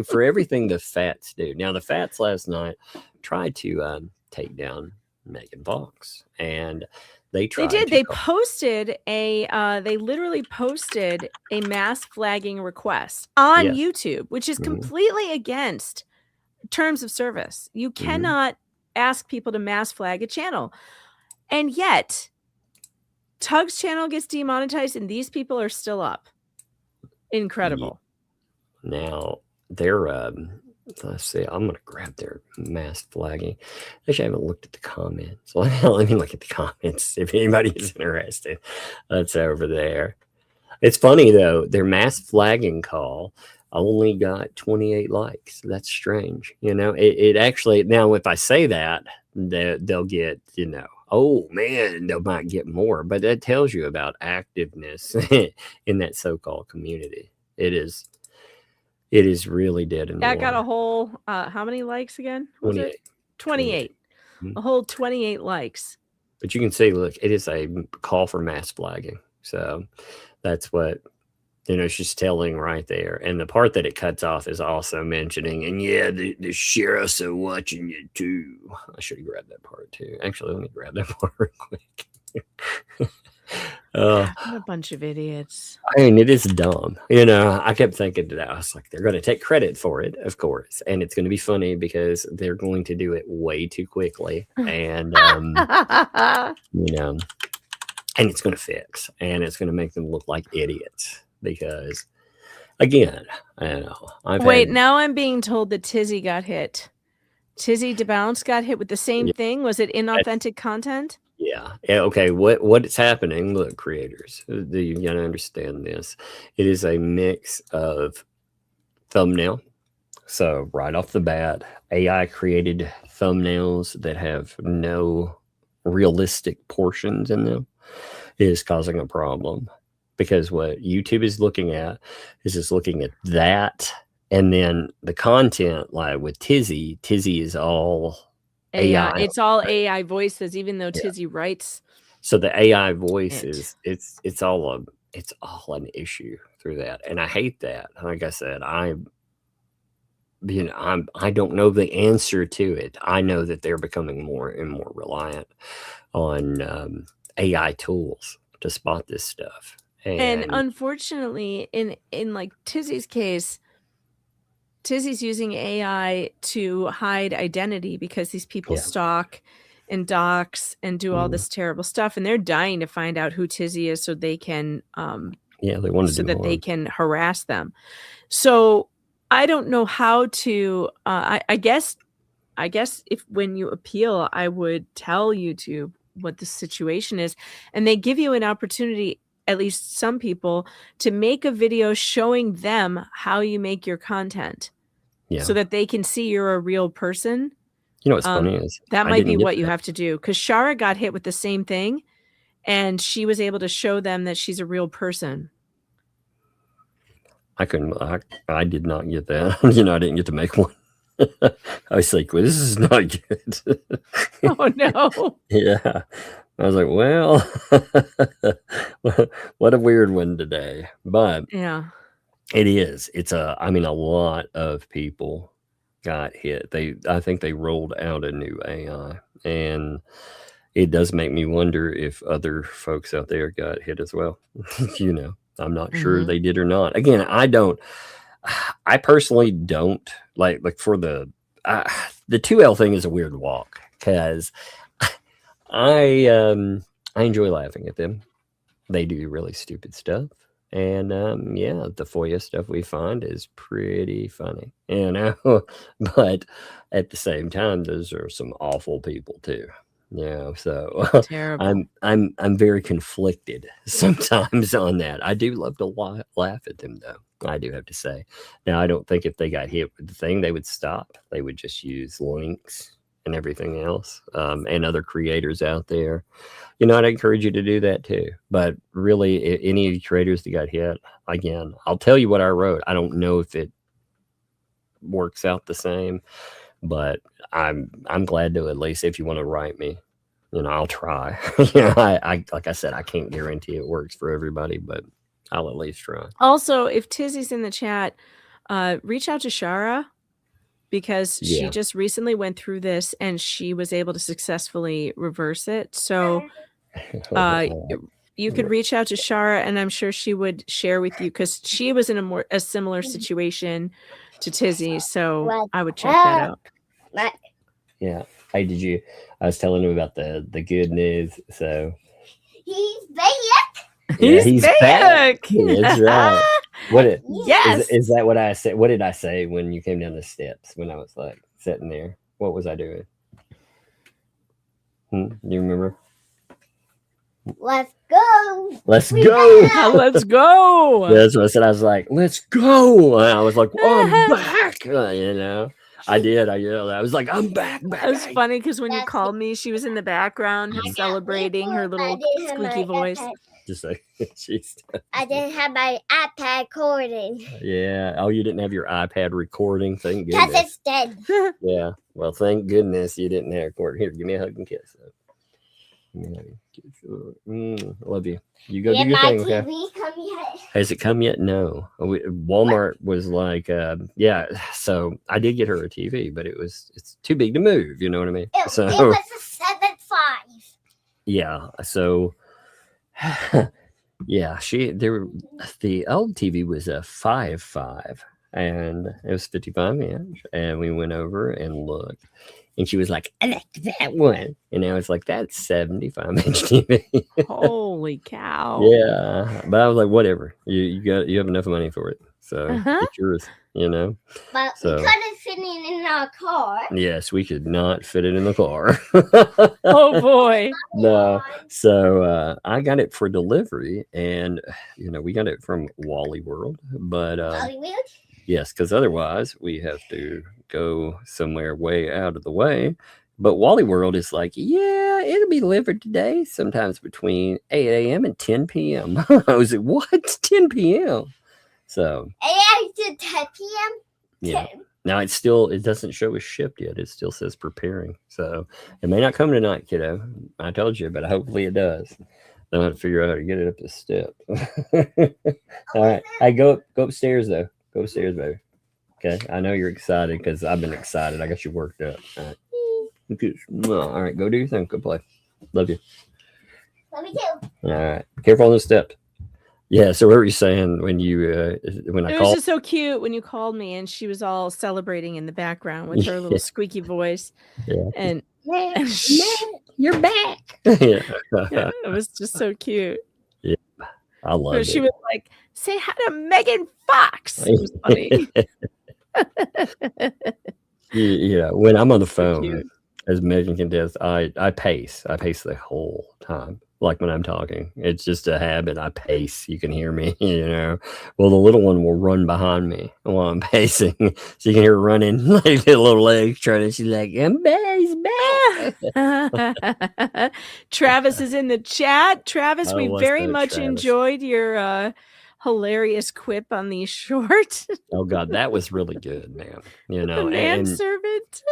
for everything the Thats do. Now, the Thats last night tried to take down Megan Fox, and they did. They posted they literally posted a mass flagging request on YouTube, which is completely against terms of service. You cannot ask people to mass flag a channel. And yet, Tug's channel gets demonetized, and these people are still up. Incredible. Now, they're, let's see, I'm going to grab their mass flagging. Actually, I haven't looked at the comments. Well, let me look at the comments if anybody is interested. That's over there. It's funny, though, their mass flagging call only got 28 likes. That's strange. You know, it actually, now if I say that, they'll get, you know, oh man, they might get more, but that tells you about activeness in that so-called community. It is really dead in the water. Got a whole how many likes again? 28. A whole 28 likes. But you can see, look, it is a call for mass flagging. So that's what, you know, she's telling right there. And the part that it cuts off is also mentioning, and yeah, the sheriffs are watching you too. I should have grabbed that part too. Actually, let me grab that part real quick. I'm a bunch of idiots. I mean, it is dumb. You know, I kept thinking that. I was like, they're going to take credit for it, of course. And it's going to be funny because they're going to do it way too quickly. And, you know, and it's going to fix. And it's going to make them look like idiots. Because, again, I don't know. Now I'm being told that Tizzy got hit. Tizzy DeBounce got hit with the same thing. Was it inauthentic content? Yeah. Okay. What is happening? Look, creators, you gotta understand this. It is a mix of thumbnail. So right off the bat, AI created thumbnails that have no realistic portions in them is causing a problem. Because what YouTube is looking at is just looking at that. And then the content, like with Tizzy is all AI. It's all AI voices, even though Tizzy writes. So the AI voice it's all an issue through that. And I hate that. Like I said, I don't know the answer to it. I know that they're becoming more and more reliant on AI tools to spot this stuff. And unfortunately, in like Tizzy's case, Tizzy's using AI to hide identity because these people stalk and dox and do all this terrible stuff, and they're dying to find out who Tizzy is so they can they want to so that they can harass them. So I don't know how to I guess if when you appeal, I would tell YouTube what the situation is, and they give you an opportunity, at least some people, to make a video showing them how you make your content. Yeah. So that they can see you're a real person. You know what's funny is that might be what you have to do, because Shara got hit with the same thing, and she was able to show them that she's a real person. I did not get that. You know, I didn't get to make one. I was like, well, this is not good. Oh no. Yeah. I was like, well, what a weird one today. But yeah, it is. It's a lot of people got hit. I think they rolled out a new AI, and it does make me wonder if other folks out there got hit as well. I'm not sure they did or not. Again, I personally don't like for the 2L thing is a weird walk because I enjoy laughing at them. They do really stupid stuff. And the FOIA stuff we find is pretty funny, but at the same time, those are some awful people too. So Terrible. I'm very conflicted sometimes on that. I do love to laugh at them though. I do have to say. Now I don't think if they got hit with the thing, they would stop. They would just use links and everything else, and other creators out there. I'd encourage you to do that too. But really, any of the creators that got hit, again, I'll tell you what I wrote. I don't know if it works out the same, but I'm glad to, at least if you want to write me, I'll try. I like I said, I can't guarantee it works for everybody, but I'll at least try. Also, if Tizzy's in the chat, reach out to Shara, because she just recently went through this and she was able to successfully reverse it. So you could reach out to Shara, and I'm sure she would share with you, because she was in a similar situation to Tizzy. So I would check that out. Yeah. Hey, I was telling him about the good news. So He's back. he's back. That's right. Yes. Is that what I said? What did I say when you came down the steps when I was like sitting there? What was I doing? Do you remember? Let's go. Let's go. Let's go. That's what I said. I was like, let's go. And I was like, oh, I'm back. I did. I yelled. I was like, I'm back. It was funny because when you called me, she was in the background celebrating her little squeaky voice. Just like I didn't have my iPad recording. Yeah. Oh, you didn't have your iPad recording. Thank Because goodness. it's dead. Yeah. Well, thank goodness you didn't have recording. Here, give me a hug and kiss. I love you. You go do your thing. Okay? Come yet? Has it come yet? No. Walmart was like, so I did get her a TV, but it's too big to move. You know what I mean? It was a 7.5. Yeah. So, yeah, the old TV was a 5.5, and it was 55 inch, and we went over and looked. And she was like, I like that one. And I was like, that's 75 inch TV. Holy cow. Yeah. But I was like, whatever. You have enough money for it. So it's yours, But we couldn't fit it in our car. Yes, we could not fit it in the car. Oh boy. No. So I got it for delivery, and we got it from Wally World. But Wally World? yes, because otherwise we have to go somewhere way out of the way. But Wally World is like, yeah, it'll be delivered today, sometimes between 8 a.m. and 10 p.m. I was like, what? 10 p.m. So 8 a.m. to 10 p.m.? Yeah. Now it doesn't show as shipped yet. It still says preparing. So it may not come tonight, kiddo. I told you, but hopefully it does. Then I have to figure out how to get it up the step. All right. Hey, go upstairs though. Go upstairs, baby. Okay. I know you're excited because I've been excited. I got you worked up. All right. All right. Go do your thing. Go play. Love you. Love you too. All right. Careful on the steps. Yeah. So what were you saying when I called? It was just so cute when you called me and she was all celebrating in the background with her little squeaky voice. Yeah. And you're back. Yeah. It was just so cute. Yeah. I love it. She was like, say hi to Megan Fox. It was funny. Yeah. When I'm on the phone, as Megan can test, I pace. I pace the whole time. Like when I'm talking, it's just a habit. I pace. You can hear me, Well, the little one will run behind me while I'm pacing. So you can hear her running, like the little legs trying. She's like, I'm back. Travis is in the chat. Travis, we what's very that, much Travis? Enjoyed your hilarious quip on these shorts. Oh God, that was really good, man. The manservant.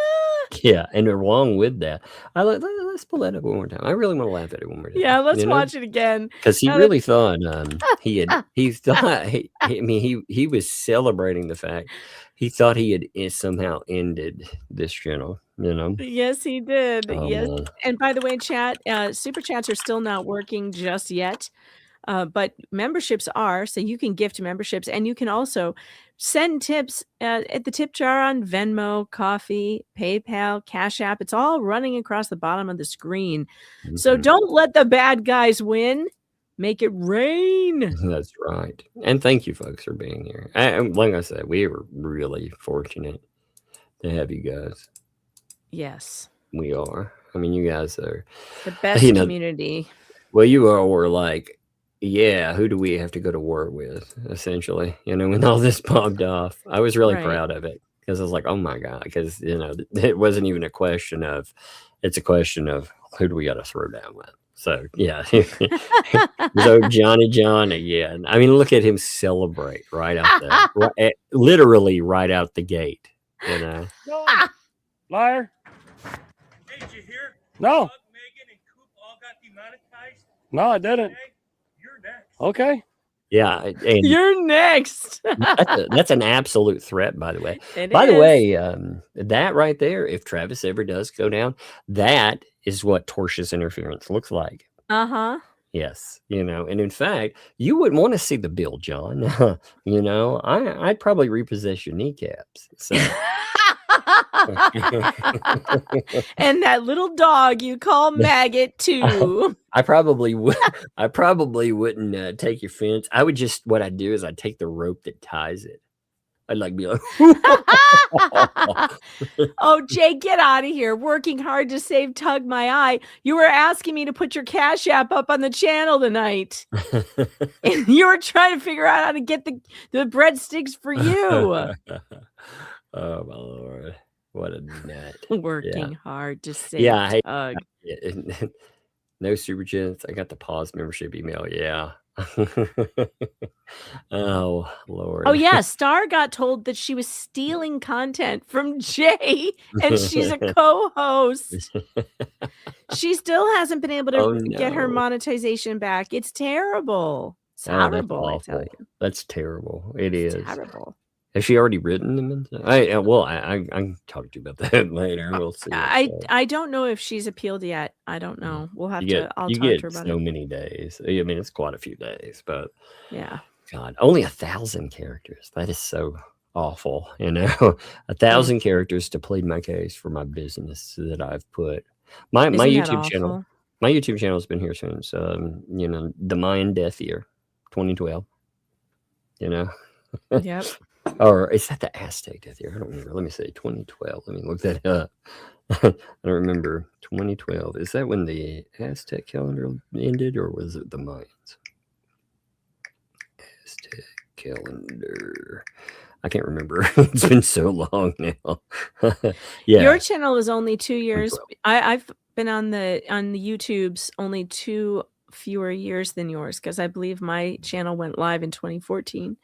Yeah, and along with that, let's pull that up one more time. I really want to laugh at it one more time. Yeah, let's watch it again. Because he really thought he was celebrating the fact He thought he had somehow ended this channel, you know? Yes, he did. Oh, Yes. man. And by the way, chat, super chats are still not working just yet. But memberships are, so you can gift memberships, and you can also send tips at the tip jar on Venmo, Coffee, PayPal, Cash App. It's all running across the bottom of the screen. So don't let the bad guys win. Make it rain. That's right. And thank you, folks, for being here. Like I said, we were really fortunate to have you guys. Yes. We are. I mean, you guys are the best community. Well, you all were like, yeah, who do we have to go to war with, essentially? You know, when all this popped off, I was really proud of it because I was like, oh my God, because, you know, it wasn't even a question of, it's a question of who do we got to throw down with? So, yeah. So Johnny John again. I mean, look at him celebrate right out there, literally right out the gate, you know? No. Liar. Hey, did you hear? No. Doug, Megan, and Coop all got demonetized. No, I didn't. Okay, you're next. Okay. Yeah. And you're next. that's an absolute threat, by the way. By the way, that right there, if Travis ever does go down, that is what tortious interference looks like. Uh-huh. Yes. You know, and in fact, you wouldn't want to see the bill, John. You know, I'd probably repossess your kneecaps. So. And that little dog you call Maggot too. I probably wouldn't take your fence. I would just, what I'd do is I'd take the rope that ties it. I'd like be like, oh, Jay, get out of here. Working hard to save Tug my eye. You were asking me to put your Cash App up on the channel tonight. And you were trying to figure out how to get the breadsticks for you. Oh, my Lord. What a nut. Working hard to save Tug. No super chats. I got the pause membership email. Yeah. Oh, Lord. Oh, yeah. Star got told that she was stealing content from Jay, and she's a co-host. She still hasn't been able to get her monetization back. It's terrible. It's horrible, I tell you. That's terrible. It's terrible. Has she already written them? I can talk to you about that later. We'll see. I don't know if she's appealed yet. I don't know. We'll have to. I'll talk to her about it. So many days. I mean, it's quite a few days, but yeah. God, only 1,000 characters. That is so awful. You know, 1,000 characters to plead my case for my business that I've put my YouTube channel. My YouTube channel has been here since you know, the Mayan death year, 2012. You know. Yep. Or is that the Aztec death year? I don't remember. Let me say 2012. Let me look that up. I don't remember. 2012. Is that when the Aztec calendar ended, or was it the Mayans? Aztec calendar. I can't remember. It's been so long now. Yeah. Your channel is only 2 years. I've been on the YouTube's only 2 fewer years than yours, because I believe my channel went live in 2014.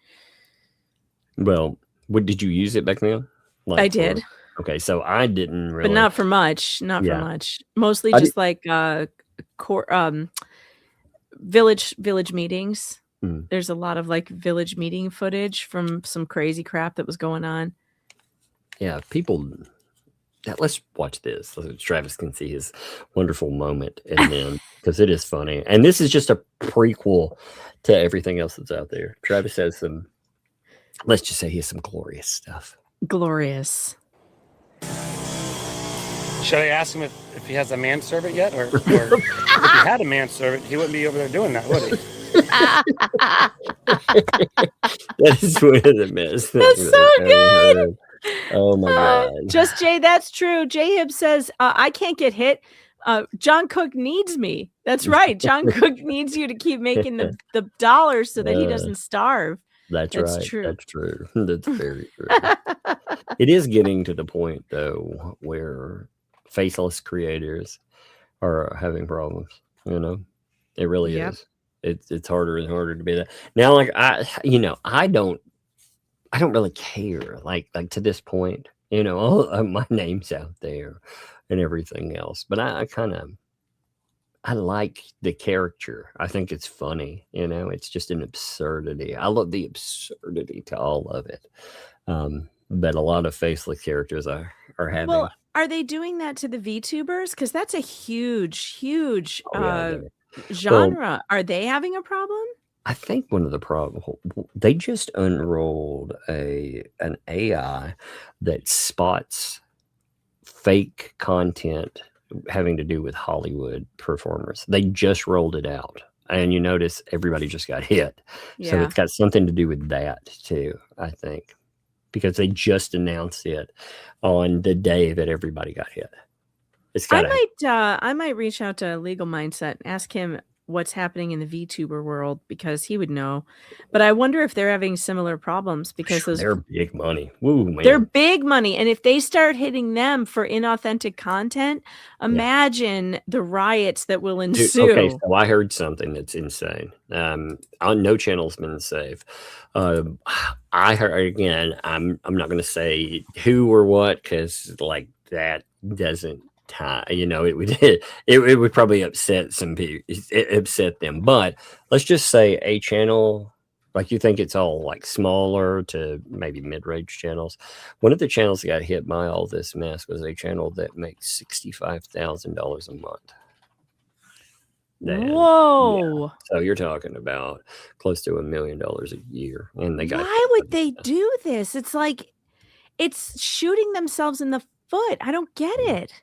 Well, what did you use it back then? I did. Okay, so I didn't really, but not for much. Not for much. Mostly just like village meetings. There's a lot of like village meeting footage from some crazy crap that was going on. Yeah, people. Let's watch this so Travis can see his wonderful moment, and then because it is funny, and this is just a prequel to everything else that's out there. Travis has some. Let's just say he has some glorious stuff. Glorious. Should I ask him if he has a manservant yet? Or if he had a manservant, he wouldn't be over there doing that, would he? That is one of the best. That's so good. Oh my God. Just Jay, that's true. Jay Hibb says, I can't get hit. John Cook needs me. That's right. John Cook needs you to keep making the dollars so that he doesn't starve. That's right. True. That's true. That's very true. It is getting to the point, though, where faceless creators are having problems. You know, it really is. It's harder and harder to be that now. Like I don't really care. Like to this point, you know, my name's out there and everything else. But I like the character. I think it's funny. You know, it's just an absurdity. I love the absurdity to all of it. that a lot of faceless characters are having. Well, are they doing that to the VTubers? Because that's a huge genre. Are they having a problem? I think one of the problems, they just unrolled an AI that spots fake content having to do with Hollywood performers. They just rolled it out, and you notice everybody just got hit. So Yeah. it's got something to do with that too, I think, because they just announced it on the day that everybody got hit. It's got I might reach out to Legal Mindset and ask him what's happening in the VTuber world, because he would know. But I wonder if they're having similar problems, because they're big money. Woo, man. They're big money, and if they start hitting them for inauthentic content, imagine the riots that will ensue. Okay, so I heard something that's insane. On no channel's been safe. I heard, again, I'm not going to say who or what, because like that doesn't tie. You know, it would probably upset some people, upset them. But let's just say a channel. Like, you think it's all like smaller to maybe mid-range channels. One of the channels that got hit by all this mess was a channel that makes $65,000 a month. Whoa! Yeah. So you're talking about close to $1 million a year, and they got. Why would they do this? It's like it's shooting themselves in the foot. I don't get it.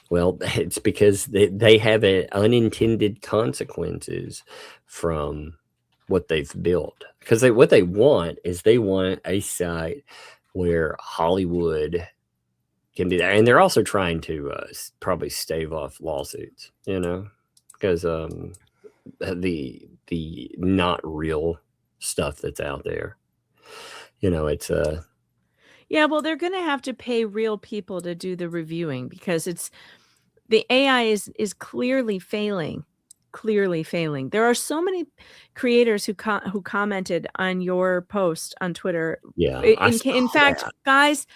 Well, it's because they have unintended consequences from what they've built, because what they want is they want a site where Hollywood can do that, and they're also trying to probably stave off lawsuits, you know, because the not real stuff that's out there, you know, it's yeah, well, they're going to have to pay real people to do the reviewing, because the AI is clearly failing. Clearly failing. There are so many creators who commented on your post on Twitter. Yeah. In fact, guys,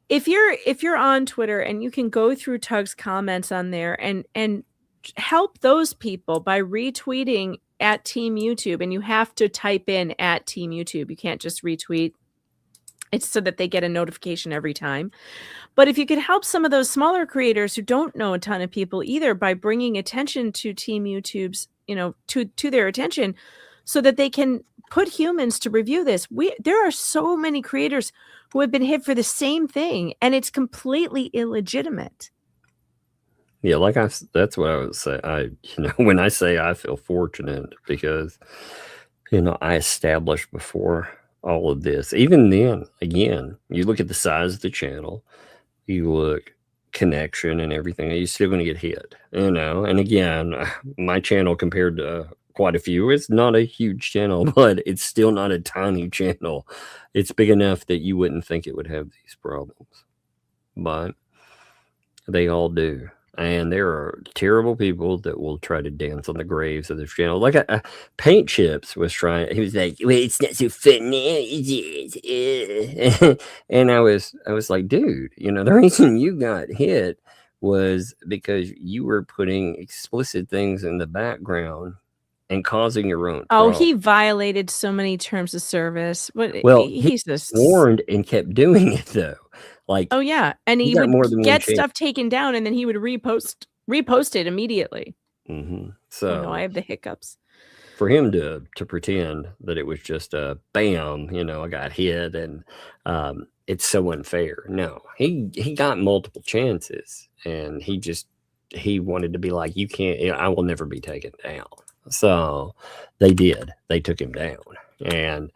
if you're on Twitter and you can go through Tug's comments on there and help those people by retweeting at Team YouTube, and you have to type in at Team YouTube. You can't just retweet. It's so that they get a notification every time. But if you could help some of those smaller creators who don't know a ton of people either, by bringing attention to Team YouTube's, you know, to their attention, so that they can put humans to review this. There are so many creators who have been hit for the same thing, and it's completely illegitimate. Yeah, that's what I would say. When I say I feel fortunate, because, you know, I established before all of this. Even then, again, you look at the size of the channel, you look connection and everything, you're still going to get hit, you know. And again, my channel compared to quite a few, it's not a huge channel, but it's still not a tiny channel. It's big enough that you wouldn't think it would have these problems, but they all do. And there are terrible people that will try to dance on the graves of this channel. Like Paint Chips was trying. He was like, "Well, it's not so funny." And I was like, dude, you know, the reason you got hit was because you were putting explicit things in the background and causing your own problem. He violated so many terms of service. Well, he's just warned and kept doing it though. Like, oh yeah, and he would get stuff taken down, and then he would repost it immediately. Mm-hmm. So I have the hiccups. For him to pretend that it was just a bam, you know, I got hit, and it's so unfair. No, he got multiple chances, and he wanted to be like, you can't, I will never be taken down. So they did. They took him down, and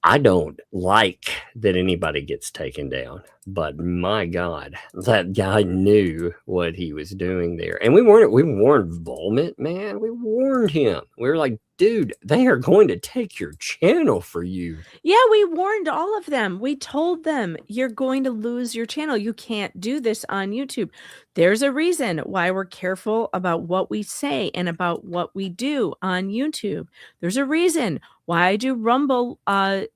I don't like that anybody gets taken down, but my God, that guy knew what he was doing there. And we warned Volmit, man. We warned him. We were like, dude, they are going to take your channel for you. Yeah, we warned all of them. We told them, you're going to lose your channel. You can't do this on YouTube. There's a reason why we're careful about what we say and about what we do on YouTube. There's a reason why I do Rumble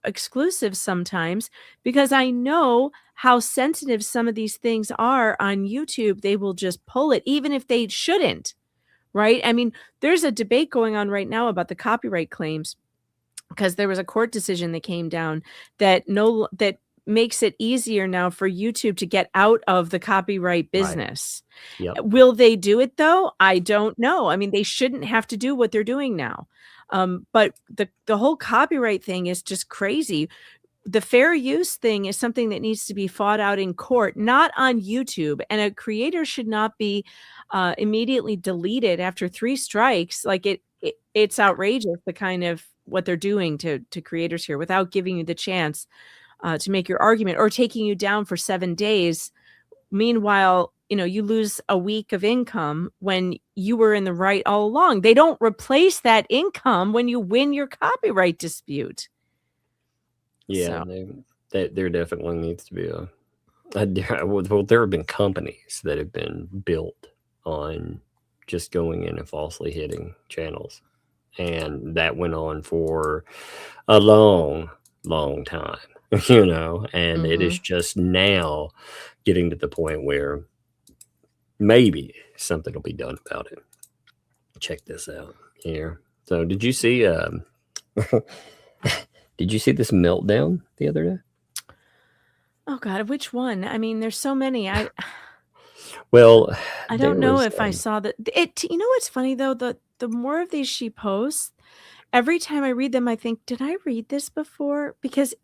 exclusives sometimes, because I know how sensitive some of these things are on YouTube. They will just pull it, even if they shouldn't, right? I mean, there's a debate going on right now about the copyright claims because there was a court decision that came down that makes it easier now for YouTube to get out of the copyright business. Yep. Will they do it though? I don't know. I mean, they shouldn't have to do what they're doing now. But the whole copyright thing is just crazy. The fair use thing is something that needs to be fought out in court, not on YouTube. And a creator should not be immediately deleted after 3 strikes. Like it's outrageous, the kind of what they're doing to creators here without giving you the chance to make your argument or taking you down for 7 days. Meanwhile, you lose a week of income when you were in the right all along. They don't replace that income when you win your copyright dispute. Yeah, there definitely needs to be well, there have been companies that have been built on just going in and falsely hitting channels. And that went on for a long, long time, and it is just now getting to the point where maybe something will be done about it. Check this out here. So did you see did you see this meltdown the other day? Oh God, which one? I mean, there's so many. Well, I don't know if I saw that. What's funny though? The more of these she posts, every time I read them, I think, did I read this before? Because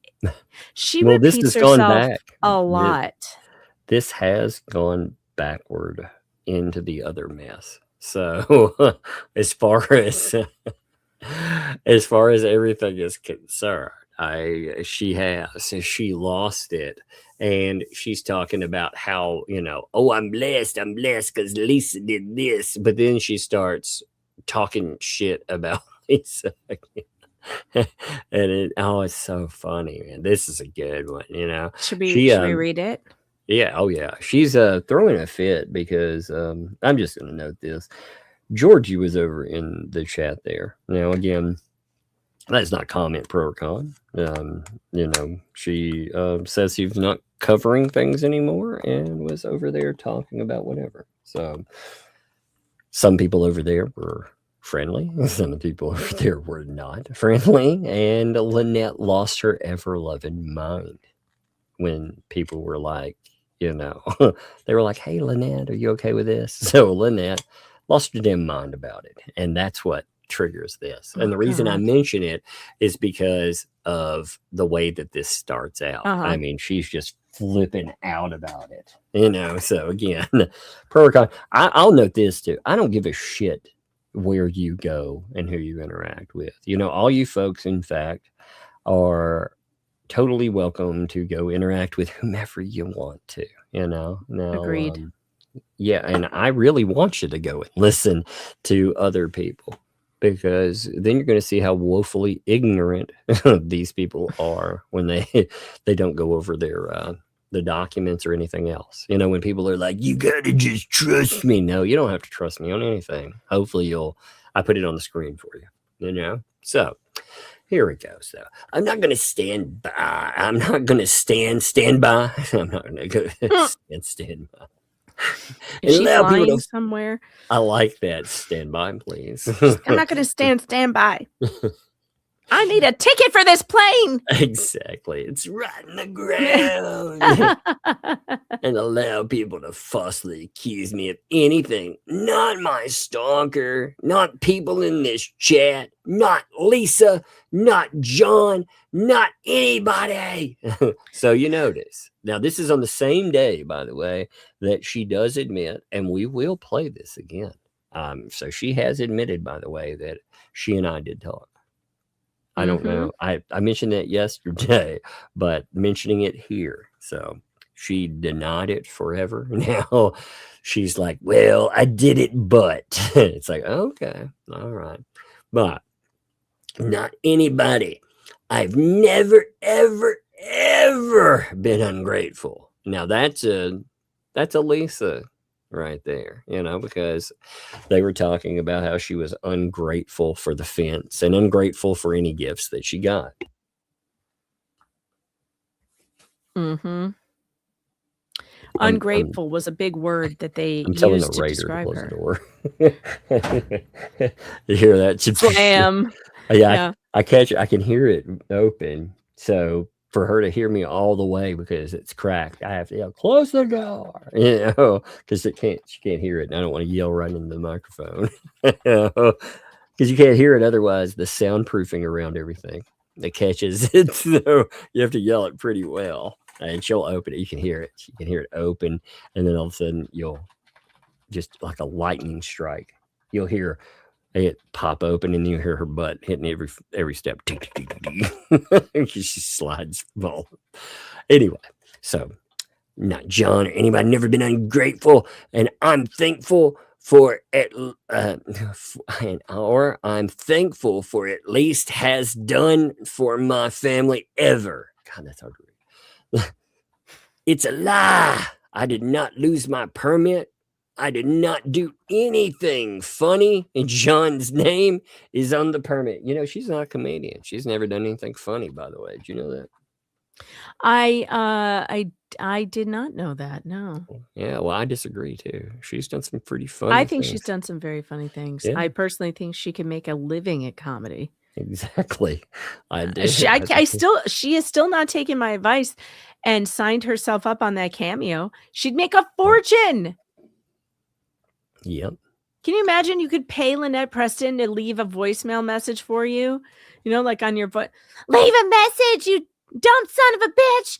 she repeats herself a lot. This has gone backward into the other mess. So as far as everything is concerned, she lost it, and she's talking about how I'm blessed because Lisa did this, but then she starts talking shit about Lisa again. And it's so funny, man. This is a good one. Should we read it? Yeah. Oh yeah. She's throwing a fit because I'm just gonna note this. Georgie was over in the chat there. Now again, that's not comment pro or con. She says she's not covering things anymore and was over there talking about whatever. So some people over there were friendly. Some people over there were not friendly. And Lynette lost her ever-loving mind when people were like, they were like, hey, Lynette, are you okay with this? So Lynette lost her damn mind about it. And that's what triggers this. And the reason I mention it is because of the way that this starts out. I mean, she's just flipping out about it, so again, pro or con. I'll note this too. I don't give a shit where you go and who you interact with. All you folks, in fact, are totally welcome to go interact with whomever you want to, Now, agreed. Yeah, and I really want you to go and listen to other people, because then you're going to see how woefully ignorant these people are when they don't go over the documents or anything else. When people are like, you got to just trust me. No, you don't have to trust me on anything. Hopefully I put it on the screen for you, So here we go. So I'm not going to stand by. I'm not going to stand by. I'm not going to go stand by. Is she flying somewhere? I like that. Stand by, please. I'm not going to stand by. I need a ticket for this plane. Exactly. It's right in the ground. And allow people to falsely accuse me of anything. Not my stalker. Not people in this chat. Not Lisa. Not John. Not anybody. So you notice. Now, this is on the same day, by the way, that she does admit, and we will play this again. So she has admitted, by the way, that she and I did talk. I don't know. I mentioned that yesterday, but mentioning it here. So she denied it forever. Now she's like, well, I did it, but it's like, okay, all right. But not anybody. I've never, ever, ever been ungrateful. Now that's a Lisa right there, because they were talking about how she was ungrateful for the fence and ungrateful for any gifts that she got. Ungrateful was a big word that they used to describe her. You hear that? Slam. Yeah. I can hear it open. So for her to hear me all the way because it's cracked, I have to yell, close the door, because she can't hear it. And I don't want to yell right into the microphone, because you can't hear it otherwise. The soundproofing around everything that catches it, so you have to yell it pretty well. And she'll open it. You can hear it. You can hear it open, and then all of a sudden you'll just like a lightning strike. You'll hear it pop open, and you hear her butt hitting every step. She slides ball. Anyway, so not John or anybody never been ungrateful, and I'm thankful for I'm thankful for at least has done for my family ever. God, that's hard to read. It's a lie. I did not lose my permit. I did not do anything funny, and John's name is on the permit. You know, she's not a comedian. She's never done anything funny, by the way. Did you know that? I did not know that. No. Yeah, well, I disagree too. She's done some pretty funny I think things. she's done some very funny things. Yeah. I personally think she can make a living at comedy. Exactly. I did. She has still not taken my advice and signed herself up on that Cameo. She'd make a fortune. Yep. Can you imagine you could pay Lynette Preston to leave a voicemail message for you? You know, like on your voice. Leave a message, you dumb son of a bitch.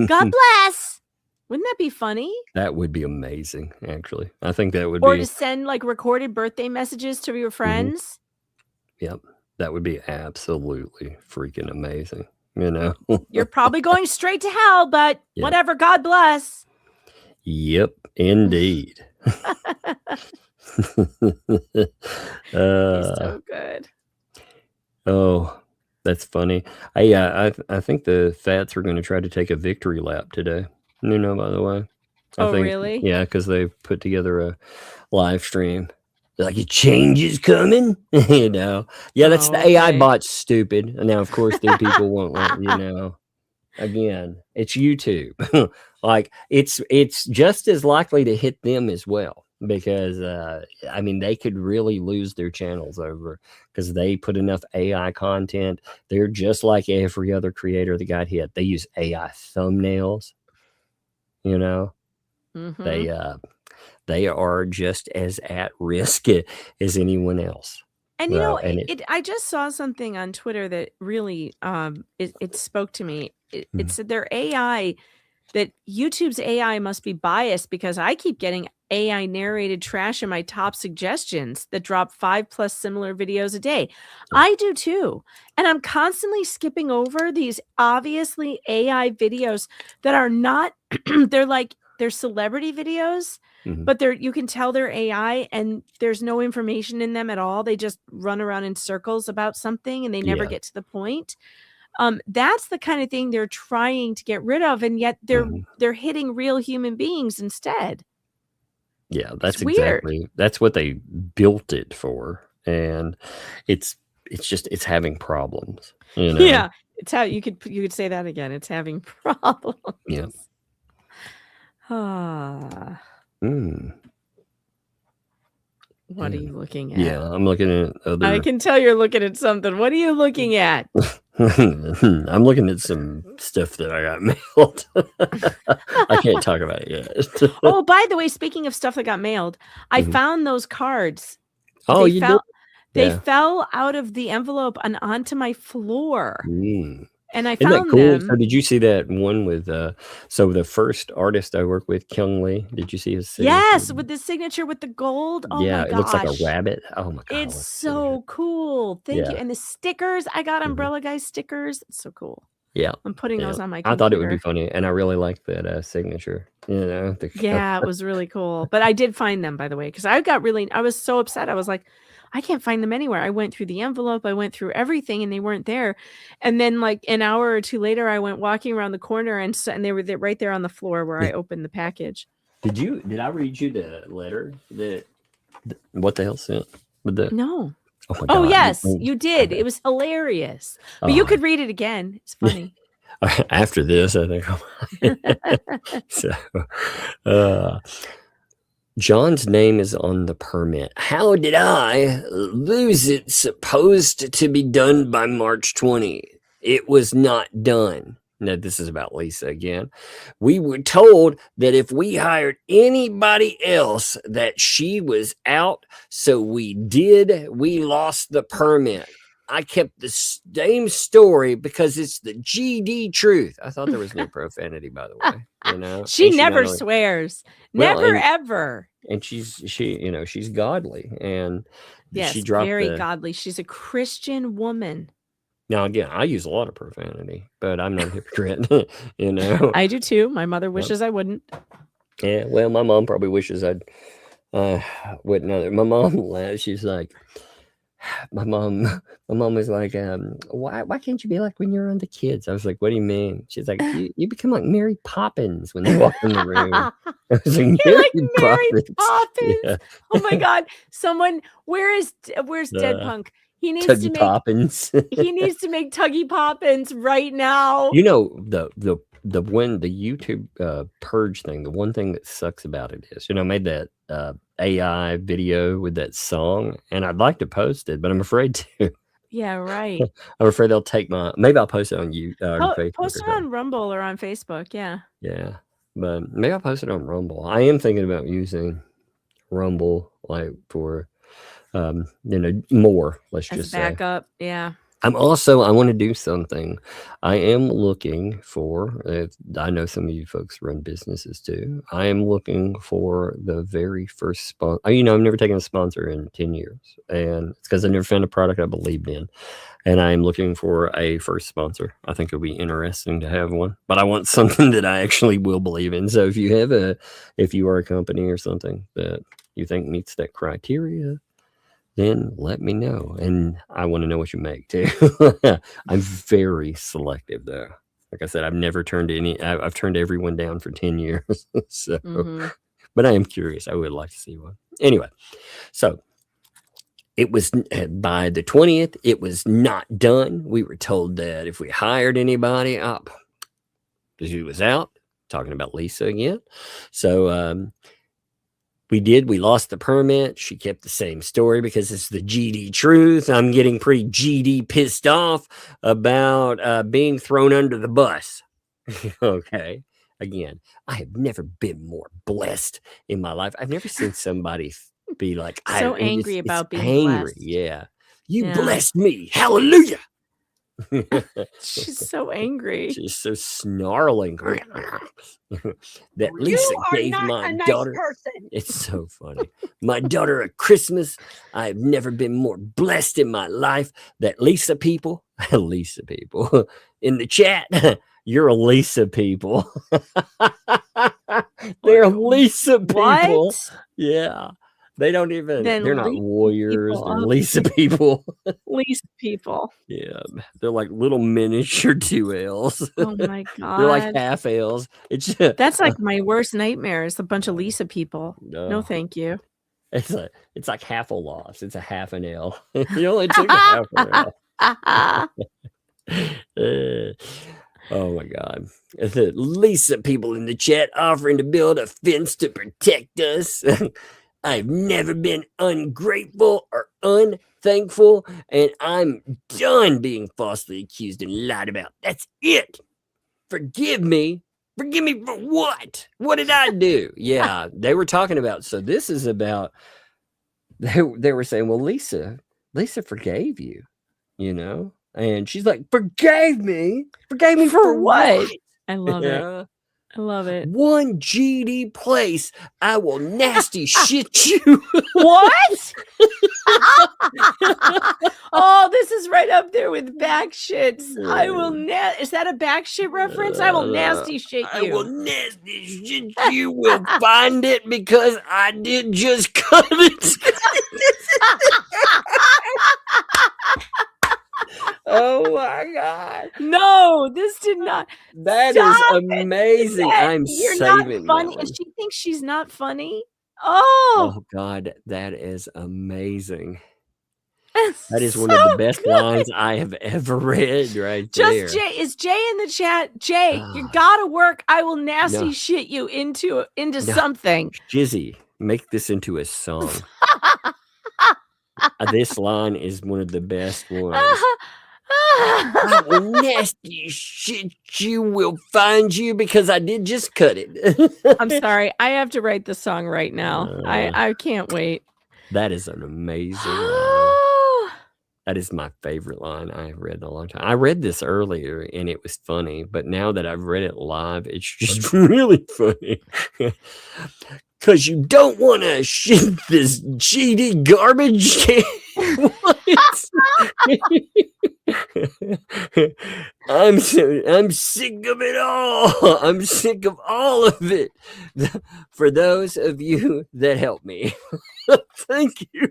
God bless. Wouldn't that be funny? That would be amazing, actually. I think that would or be. to send like recorded birthday messages to your friends. Yep. That would be absolutely freaking amazing. You know, you're probably going straight to hell, but whatever. God bless. Yep, indeed. So good. Oh, that's funny. I think the Thats are going to try to take a victory lap today. You know, by the way. I think, really? Yeah, because they put together a live stream. They're like, a change is coming. You know. Yeah, that's the AI bot's stupid. And now, of course, the people won't let, you know. Again, it's YouTube. Like it's just as likely to hit them as well, because I mean, they could really lose their channels over because they put enough AI content. They're just like every other creator that got hit. They use AI thumbnails. You know, they are just as at risk as anyone else. And you know, I just saw something on Twitter that really it spoke to me. It said their AI, that YouTube's AI must be biased because I keep getting AI narrated trash in my top suggestions that drop 5+ similar videos a day. I do too. And I'm constantly skipping over these obviously AI videos that are not, they're celebrity videos, but you can tell they're AI and there's no information in them at all. They just run around in circles about something and they never get to the point. That's the kind of thing they're trying to get rid of, and yet they're hitting real human beings instead. Yeah, that's that's what they built it for, and it's having problems. You know? Yeah, it's how you could say that again. It's having problems. Yeah. What are you looking at? Yeah, I'm looking at other. I can tell you're looking at something. What are you looking at? I'm looking at some stuff that I got mailed. I can't talk about it yet. Oh, by the way, speaking of stuff that got mailed, I found those cards. Oh, They fell out of the envelope and onto my floor. And I Isn't found that cool? them. So did you see that one with so the first artist I work with, Kyung Lee? Did you see his signature? Yes, with the signature with the gold. Oh yeah, my gosh. it looks like a rabbit. Oh my god. It's so cool. Thank you. Yeah. And the stickers, I got Umbrella Guy stickers. It's so cool. Yeah. I'm putting those on my computer. I thought it would be funny, and I really liked that signature. You know, Yeah, it was really cool. But I did find them, by the way, because I was so upset. I was like, I can't find them anywhere. I went through the envelope, I went through everything, and they weren't there. And then, like an hour or two later, I went walking around the corner, and they were right there on the floor where I opened the package. Did I read you the letter that What the Hale sent with the? No. Oh my god. Oh yes, you did. It was hilarious. But you could read it again. It's funny. After this, I think. So, John's name is on the permit. How did I lose it? Supposed to be done by March 20. It was not done. Now, this is about Lisa again. We were told that if we hired anybody else that she was out. So we did. We lost the permit. I kept the same story because it's the GD truth. I thought there was no profanity, by the way. You know, she never swears. Never, ever. And she's godly, and yes, she dropped very godly. She's a Christian woman. Now, again, I use a lot of profanity, but I'm not a hypocrite. You know, I do too. My mother wishes I wouldn't. Yeah, well, my mom probably wishes I'd wouldn't either. My mom, she's like, my mom was like, why can't you be like when you're on the kids? I was like, what do you mean? She's like, you become like Mary Poppins when they walk in the room. I was like, You're like Mary Poppins. Yeah. Oh my God! Someone, where's Dead Punk? He needs Tuggy to make Poppins. he needs to make Tuggy Poppins right now. You know, the YouTube purge thing, the one thing that sucks about it is, I made that AI video with that song, and I'd like to post it, but I'm afraid to. Yeah, right. I'm afraid they'll take maybe I'll post it on Facebook. Post it on Rumble or on Facebook. Yeah. Yeah, but maybe I'll post it on Rumble. I am thinking about using Rumble like for more. Let's As just say backup. Yeah. I want to do something. I am looking for, I know some of you folks run businesses too. I am looking for the very first sponsor. I've never taken a sponsor in 10 years, and it's because I never found a product I believed in. And I am looking for a first sponsor. I think it'll be interesting to have one, but I want something that I actually will believe in. So if you are a company or something that you think meets that criteria, then let me know. And I want to know what you make too. I'm very selective though. Like I said, I've never turned I've turned everyone down for 10 years. So, but I am curious. I would like to see one. Anyway, so it was by the 20th, it was not done. We were told that if we hired anybody up, she was out. Talking about Lisa again. So, we lost the permit. She kept the same story because it's the GD truth. I'm getting pretty GD pissed off about being thrown under the bus. Okay. Again, I have never been more blessed in my life. I've never seen somebody be like, so angry about being blessed. Yeah. You blessed me. Hallelujah. She's so angry. She's so snarling. That Lisa gave my daughter. It's so funny. My daughter a Christmas. I've never been more blessed in my life. That Lisa people in the chat. You're a Lisa people. They're Lisa people. What? Yeah. They don't even, they're not warriors. They're people. Lisa people. Lisa people. Yeah. They're like little miniature 2Ls. Oh my God. They're like half Ls. That's like my worst nightmare is a bunch of Lisa people. No, thank you. It's like half a loss. It's a half an L. You only took a half an L. Oh my God. The Lisa people in the chat offering to build a fence to protect us. I've never been ungrateful or unthankful, and I'm done being falsely accused and lied about. That's it. Forgive me. Forgive me for what? What did I do? Yeah, they were talking about, so this is about, they were saying, well, Lisa forgave you, and she's like, forgave me for what? I love it. I love it. One GD place, I will nasty shit you. What? Oh, this is right up there with back shits. I will is that a back shit reference? I will nasty shit you. I will nasty shit you. Will find it because I did just cut it. Oh my God. No, this did not. That is amazing. I'm You're saving not funny. that one. She thinks she's not funny. Oh God, that is amazing. That's That is one so of the best good. lines I have ever read right there. Is Jay in the chat? Jay, you gotta work. I will nasty shit you into something. Jizzy. Make this into a song. This line is one of the best ones. I will nasty shit you will find you because I did just cut it. I'm sorry. I have to write the song right now. I can't wait. That is an amazing line. That is my favorite line I've read in a long time. I read this earlier and it was funny, but now that I've read it live, it's just really funny. Because you don't want to shit this GD garbage can. I'm sick of it all. I'm sick of all of it. For those of you that help me, thank you.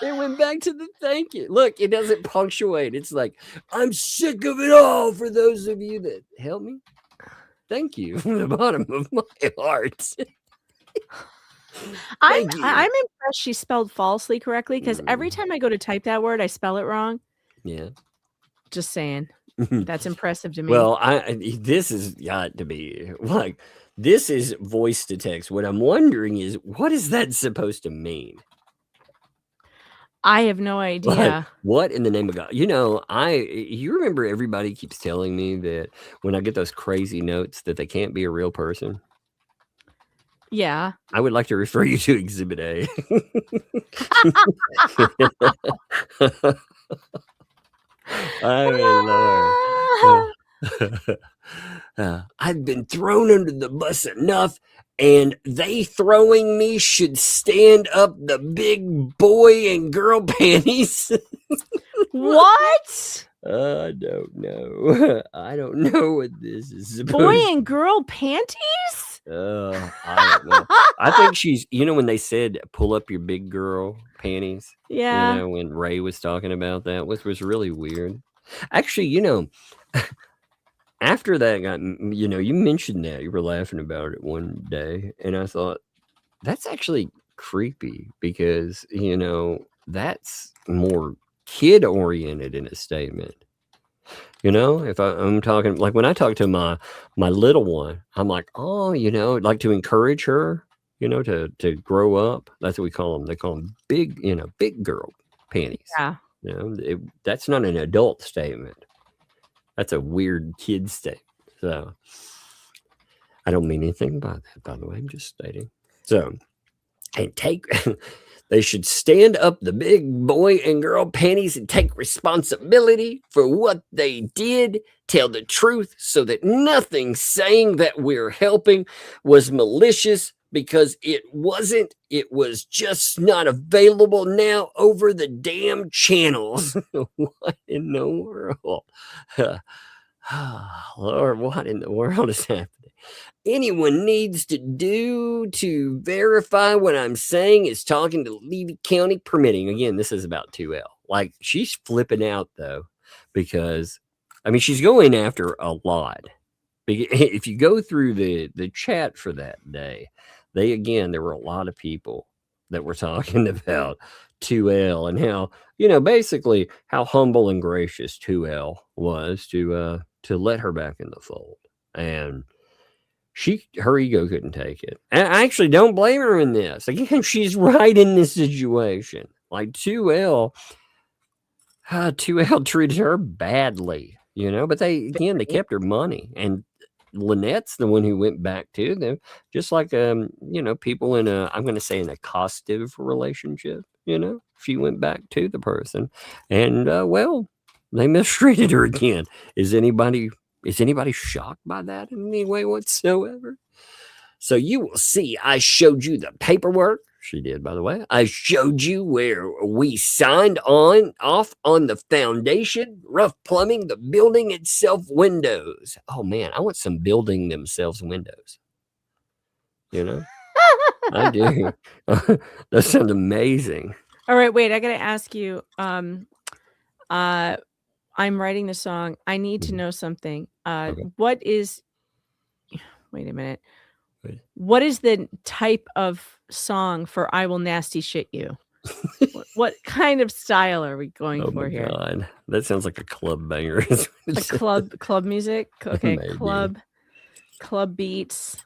It went back to the thank you. Look, it doesn't punctuate. It's like, I'm sick of it all. For those of you that help me, thank you from the bottom of my heart. I'm impressed she spelled falsely correctly because every time I go to type that word, I spell it wrong. Yeah. Just saying. That's impressive to me. Well, this has got to be like, this is voice to text. What I'm wondering is, what is that supposed to mean? I have no idea. Like, what in the name of God? You know, you remember everybody keeps telling me that when I get those crazy notes that they can't be a real person. Yeah. I would like to refer you to Exhibit A. Oh, Lord. I've been thrown under the bus enough, and they throwing me should stand up the big boy and girl panties. What? I don't know. I don't know what this is supposed Boy and girl panties? I don't know. I think she's, when they said pull up your big girl panties. Yeah. When Ray was talking about that, which was really weird. Actually, after that got, you mentioned that you were laughing about it one day, and I thought that's actually creepy because, that's more kid oriented in a statement. If I'm talking, like when I talk to my little one, I'm like, oh, like to encourage her, to grow up. That's what we call them. They call them big girl panties. Yeah. That's not an adult statement. That's a weird kid statement. So I don't mean anything by that, by the way. I'm just stating. So, and they should stand up the big boy and girl panties and take responsibility for what they did, tell the truth so that nothing saying that we're helping was malicious because it wasn't. It was just not available now over the damn channels. What in the world? Lord, what in the world is happening? Anyone needs to do to verify what I'm saying is talking to Levy County Permitting. Again, this is about 2L. Like, she's flipping out, though, because, she's going after a lot. If you go through the chat for that day, there were a lot of people that were talking about 2L and how, basically how humble and gracious 2L was to let her back in the fold. And her ego couldn't take it. And I actually don't blame her in this. Again, she's right in this situation. Like 2L treated her badly, but they kept her money. And Lynette's the one who went back to them, just like, people in I'm going to say an accostive relationship, she went back to the person and, they mistreated her again. Is anybody shocked by that in any way whatsoever? So you will see, I showed you the paperwork. She did, by the way. I showed you where we signed off on the foundation, rough plumbing, the building itself, windows. Oh man, I want some building themselves windows. I do. That sounds amazing. All right, wait, I got to ask you, I'm writing the song. I need to know something. Okay. Wait a minute. What is the type of song for I Will Nasty Shit You? What kind of style are we going for here? God. That sounds like a club banger. Club music? Okay, Maybe. club beats.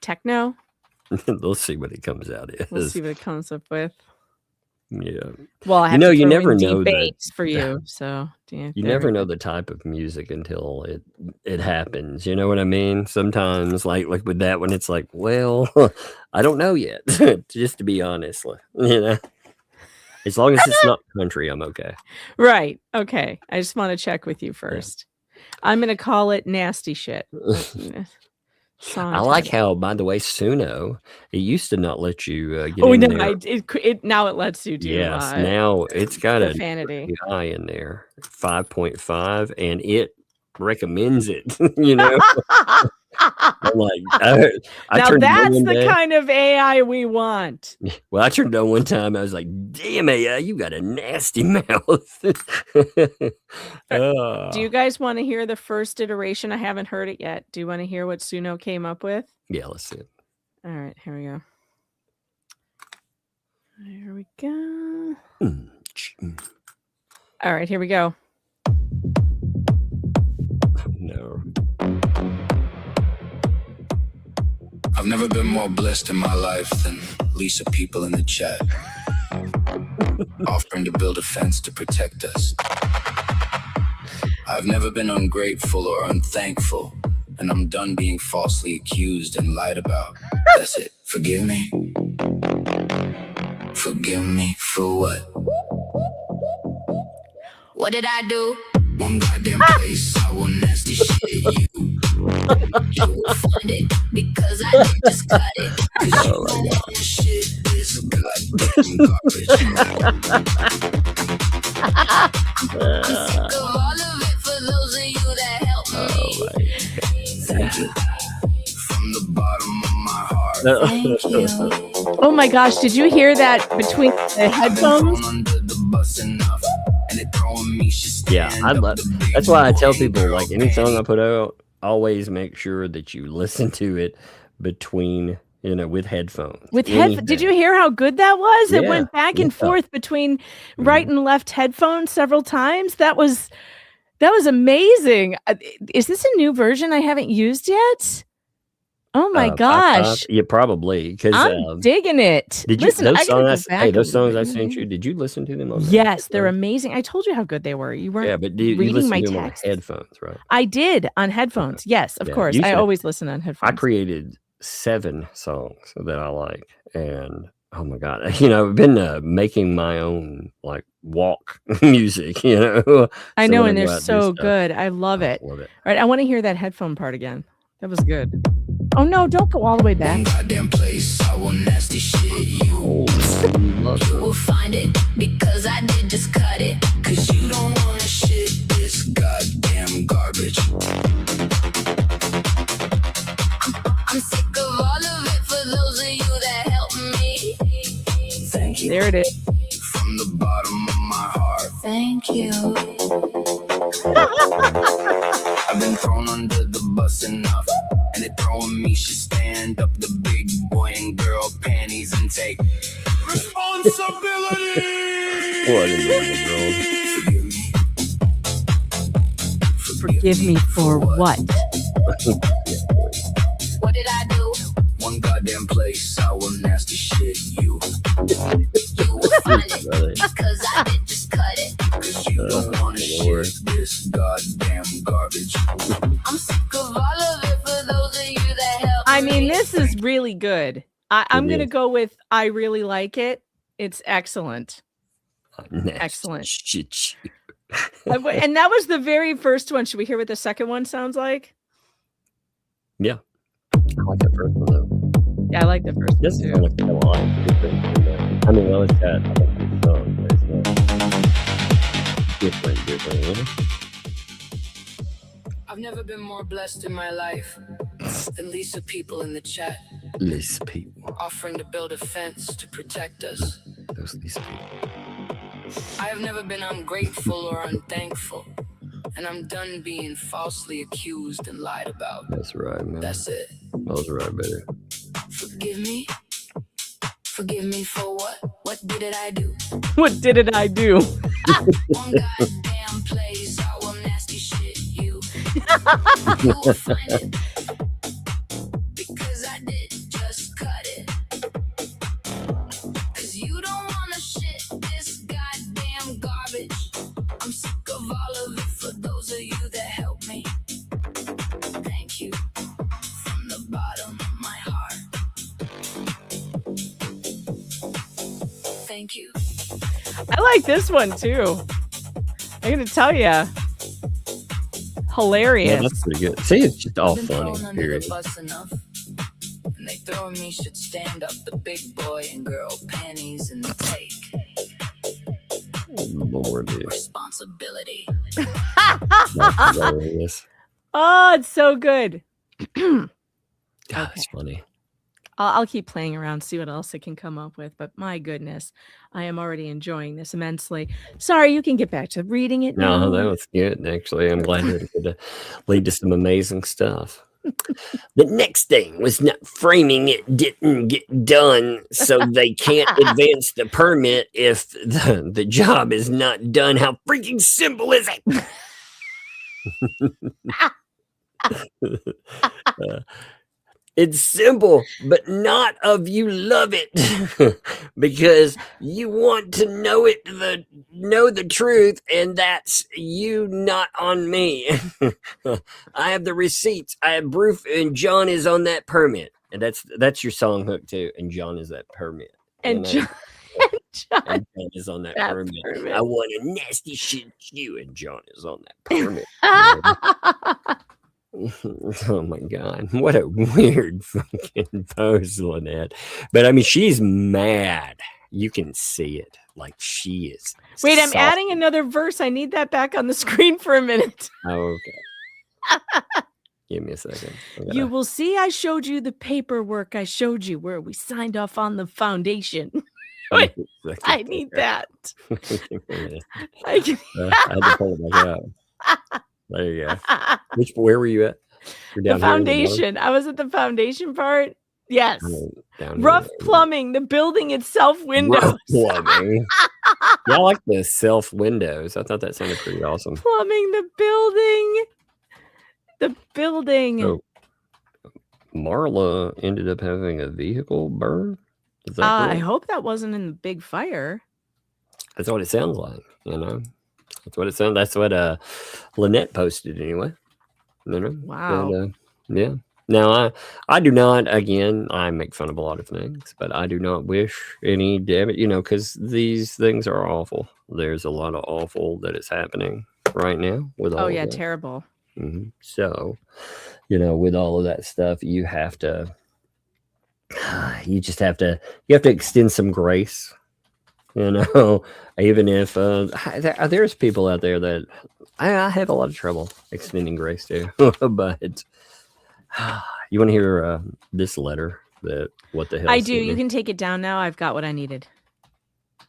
techno. We'll see what it comes out as. We'll see what it comes up with. Yeah. Well, I have you to throw never in know debates for you. So you never know the type of music until it happens. You know what I mean? Sometimes, like with that one, it's like, well, I don't know yet. Just to be honest, you know. As long as it's not country, I'm okay. Right. Okay. I just want to check with you first. Yeah. I'm going to call it nasty shit. I like how, by the way, Suno, it used to not let you get in there. Now it lets you do. Yes, now it's got a profanity high in there, 5.5, and it recommends it. You know, I'm like, I now turned that's on the day. Kind of AI we want. Well, I turned on one time. I was like, "Damn AI, you got a nasty mouth." Do you guys want to hear the first iteration? I haven't heard it yet. Do you want to hear what Suno came up with? Yeah, let's see it. All right, here we go. Here we go. All right, here we go. No. I've never been more blessed in my life than Lisa people in the chat, offering to build a fence to protect us. I've never been ungrateful or unthankful, and I'm done being falsely accused and lied about. That's it. Forgive me. Forgive me for what? What did I do? One goddamn place I will nasty shit you. You will find it because I did just cut it. Cause you don't want shit this goddamn garbage. I'm sick of all of it for those of you that helped me. Thank you. From the bottom of my heart. Thank you. Oh my gosh, did you hear that between the headphones? Yeah, that's why I tell people, like, any song I put out, always make sure that you listen to it between, with headphones. Did you hear how good that was? It went back and forth between right and left headphones several times. That was amazing. Is this a new version I haven't used yet? Oh my gosh! Yeah, probably, because I'm digging it. Did you listen? those songs? Those songs I sent sent you. Did you listen to them? Yes, they're amazing. I told you how good they were. You weren't. Yeah, but you reading my to them text on headphones, right? I did on headphones. Okay. Yes, of course. I always listen on headphones. I created 7 songs that I like, and oh my god, I've been making my own like walk music. I know, and they're so good. I love it. Love it. All right, I want to hear that headphone part again. That was good. Oh no, don't go all the way back. Goddamn place, I will nasty shit you. You will find it because I did just cut it. Cause you don't wanna shit this goddamn garbage. I'm sick of all of it for those of you that helped me. Thank you. There it is. From the bottom of my heart. Thank you. I've been thrown under the bus enough, and it throwing me should stand up the big boy and girl panties and take responsibility. What in the world? Forgive me for what? What did I do? One goddamn place I will nasty shit you. You will find it because I did just cut it. Cause you don't wanna shit this goddamn garbage. I'm sick of all of it for those of you that help. I mean, this is really good. I'm gonna go with I really like it. It's excellent. Excellent. And that was the very first one. Should we hear what the second one sounds like? Yeah. I like the first one though. Yeah, I like the first one too. A lot of I mean, well, it's got song, but it's not different. I've never been more blessed in my life than Lisa people in the chat. Lisa people. Offering to build a fence to protect us. Those Lisa people. I have never been ungrateful or unthankful, and I'm done being falsely accused and lied about. That's right, man. That's it. That's right, baby. Forgive me. Forgive me for what? What did I do? What did I do? One goddamn place I will nasty shit you. You will find it because I did. Thank you. I like this one too. I'm gonna tell you, hilarious. Yeah, that's pretty good. See, it's just all Been funny. thrown under Period. the bus enough. And they throwing me should stand up the big boy and girl panties and take Lordy. responsibility. That's hilarious. Oh, it's so good. God, it's funny. I'll keep playing around, see what else I can come up with. But my goodness, I am already enjoying this immensely. Sorry, you can get back to reading it now. No, that was good. Actually, I'm glad that it could lead to some amazing stuff. The next thing was not framing it didn't get done, so they can't advance the permit if the job is not done. How freaking simple is it? It's simple, but not of you love it because you want to know the truth, and that's you, not on me. I have the receipts, I have proof, and John is on that permit. And that's your song hook too. And John is that permit. And John is on that That permit. permit. I want a nasty shit you, and John is on that permit. Oh my God. What a weird fucking pose, Lynette. But I mean, she's mad. You can see it. Like she is. Wait, I'm soft. adding another verse. I need that back on the screen for a minute. Oh, okay. Give me a second. You will see I showed you the paperwork I showed you where we signed off on the foundation. Wait, I need that. I had to pull it back out. There you go. Where were you at? You're The down here in the bottom? foundation. I was at the foundation part. Yes. Down Rough here. plumbing, the building itself windows. Rough plumbing. Yeah, I like the self windows. I thought that sounded pretty awesome. Plumbing, the building. The building. So, Marla ended up having a vehicle burn. Is that I correct? hope that wasn't in the big fire. That's what it sounds like, you know. That's what it sounds. That's what Lynette posted anyway. You know? Wow. But, yeah. Now I do not. Again, I make fun of a lot of things, but I do not wish any damage. You know, because these things are awful. There's a lot of awful that is happening right now with all. Oh of yeah, that. terrible. Mhm. So, you know, with all of that stuff, you have to. You just have to. You have to extend some grace. You know, even if there's people out there that I have a lot of trouble extending grace to, but you want to hear this letter that what the hell? I do. You can take it down now. I've got what I needed.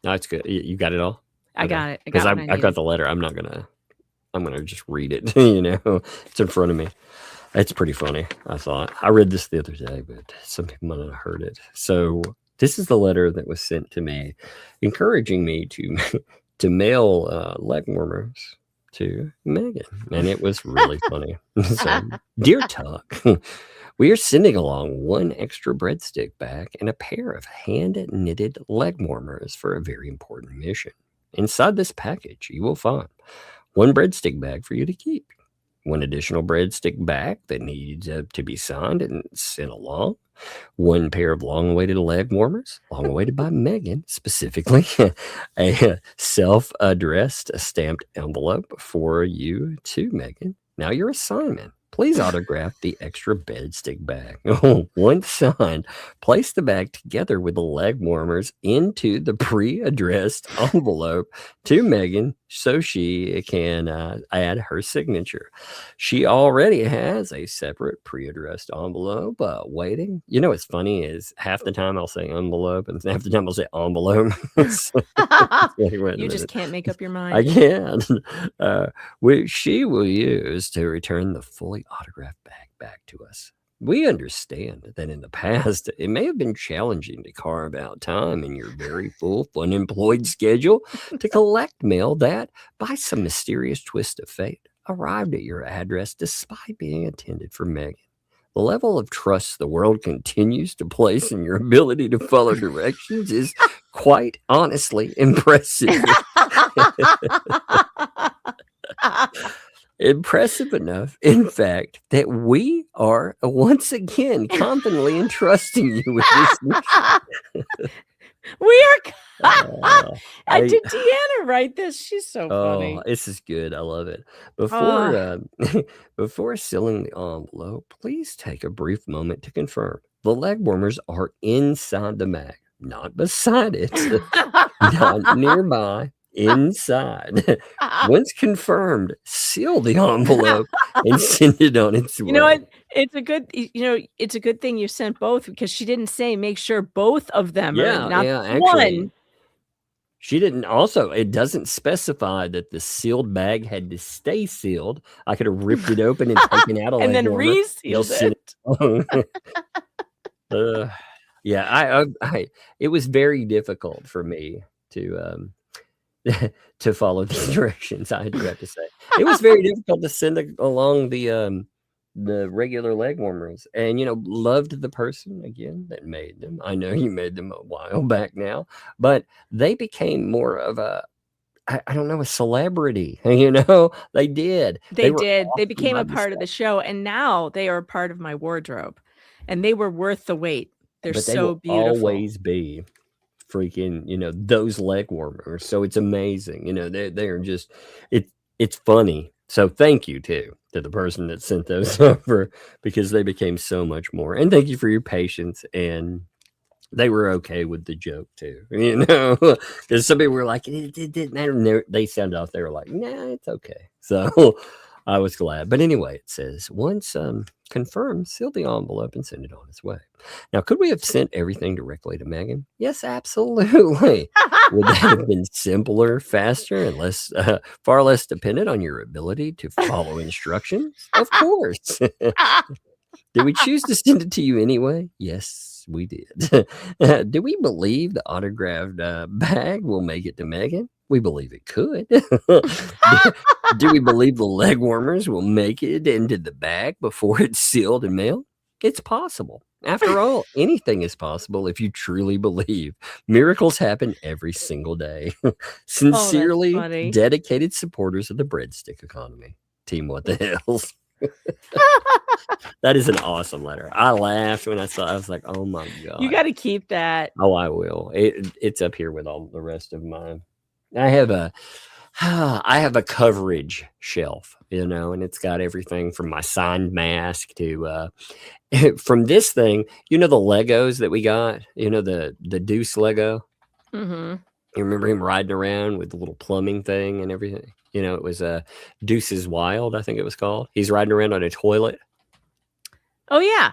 No, it's good. You got it all. I got it. I Because got what I I've needed. got the letter. I'm gonna just read it. You know, it's in front of me. It's pretty funny. I thought I read this the other day, but some people might not have heard it. So this is the letter that was sent to me, encouraging me to mail leg warmers to Megan, and it was really funny. So, dear Tuck, we are sending along one extra breadstick bag and a pair of hand-knitted leg warmers for a very important mission. Inside this package, you will find one breadstick bag for you to keep, one additional breadstick bag that needs to be signed and sent along, one pair of long-awaited leg warmers, long-awaited by Megan specifically, a self-addressed stamped envelope for you to Megan. Now your assignment. Please autograph the extra breadstick bag. Once signed, place the bag together with the leg warmers into the pre-addressed envelope to Megan so she can add her signature. She already has a separate pre-addressed envelope waiting. You know what's funny is half the time I'll say envelope and half the time I'll say envelope. You just can't make up your mind. I can't. Which she will use to return the fully autographed bag back to us. We understand that in the past, it may have been challenging to carve out time in your very full, unemployed schedule to collect mail that, by some mysterious twist of fate, arrived at your address despite being intended for Megan. The level of trust the world continues to place in your ability to follow directions is quite honestly impressive. Impressive enough, in fact, that we are once again confidently entrusting you with this mission. We are. Uh, I did Deanna write this? She's so funny. Oh, this is good. I love it. Uh, Before sealing the envelope, please take a brief moment to confirm the leg warmers are inside the mag, not beside it, not nearby, inside. Once confirmed, seal the envelope and send it on its way. You know what? It's a good. It's a good thing you sent both because she didn't say make sure both of them are not actually, one. she didn't. Also, it doesn't specify that the sealed bag had to stay sealed. I could have ripped it open and taken out a And leg then warmer, resealed just sent it. Yeah, it was very difficult for me to to follow these directions. I do have to say, it was very difficult to send along the regular leg warmers, and loved the person again that made them. I know you made them a while back now, but they became more of a I don't know, a celebrity. They did. They were did. They awesome. became I a part of the show, and now they are part of my wardrobe, and they were worth the wait. They're but they so will beautiful. always be freaking, those leg warmers. So it's amazing. They're just it's funny. So thank you to the person that sent those over, because they became so much more. And thank you for your patience, and they were okay with the joke too, because some people were like, it didn't matter. And they sounded off. They were like, nah, it's okay. So I was glad. But anyway, it says, once confirmed, seal the envelope and send it on its way. Now, could we have sent everything directly to Megan? Yes, absolutely. Would that have been simpler, faster, and far less dependent on your ability to follow instructions? Of course. Did we choose to send it to you anyway? Yes, we did. Do we believe the autographed bag will make it to Megan? We believe it could. Do we believe the leg warmers will make it into the bag before it's sealed and mailed? It's possible. After all, anything is possible if you truly believe. Miracles happen every single day. Sincerely, dedicated supporters of the breadstick economy. Team What the Hales. That is an awesome letter. I laughed when I saw it. I was like, oh my God. You got to keep that. Oh, I will. It's up here with all the rest of mine. I have a coverage shelf, and it's got everything from my signed mask to from this thing, the Legos that we got, the Deuce Lego. Mm-hmm. You remember him riding around with the little plumbing thing and everything? It was Deuce's Wild, I think it was called. He's riding around on a toilet. Oh, yeah.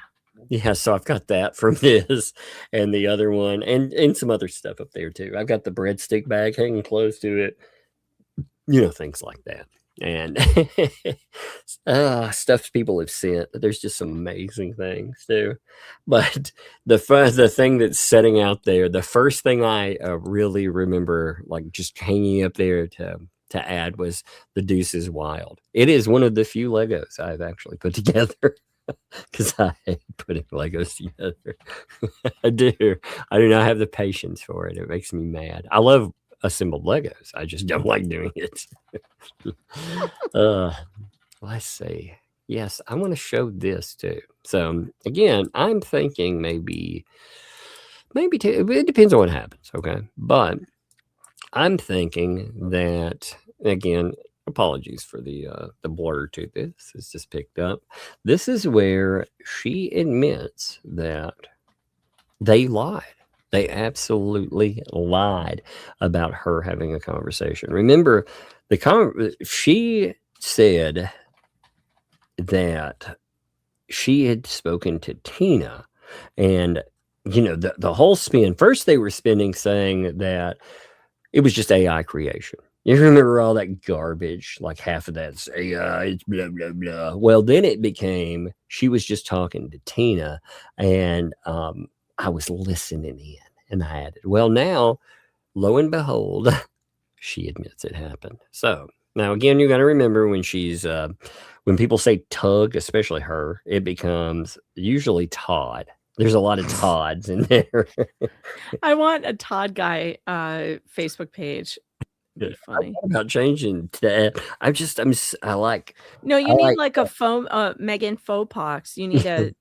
Yeah, so I've got that from this and the other one and some other stuff up there too. I've got the breadstick bag hanging close to it. Things like that. And stuff people have sent. There's just some amazing things too. But the thing that's setting out there, the first thing I really remember, like just hanging up there to add, was the Deuce's Wild. It is one of the few Legos I've actually put together. Because I hate putting Legos together. I do not have the patience for it. It makes me mad. I love assembled Legos. I just don't like doing it. Let's see. Yes, I want to show this too. So again, I'm thinking maybe it depends on what happens. Okay, but I'm thinking that, again, apologies for the blur to this. It's just picked up. This is where she admits that they lied. They absolutely lied about her having a conversation. Remember, she said that she had spoken to Tina, and the whole spin. First, they were spinning saying that it was just AI creation. You remember all that garbage, like half of that's AI, it's blah, blah, blah. Well, then it became, she was just talking to Tina, and I was listening in, and I added, well, now, lo and behold, she admits it happened. So now, again, you got to remember when when people say Tug, especially her, it becomes usually Todd. There's a lot of Todds in there. I want a Todd guy Facebook page. Be funny. About changing that. I like. No, you need like a foam Megan faux pox. You need a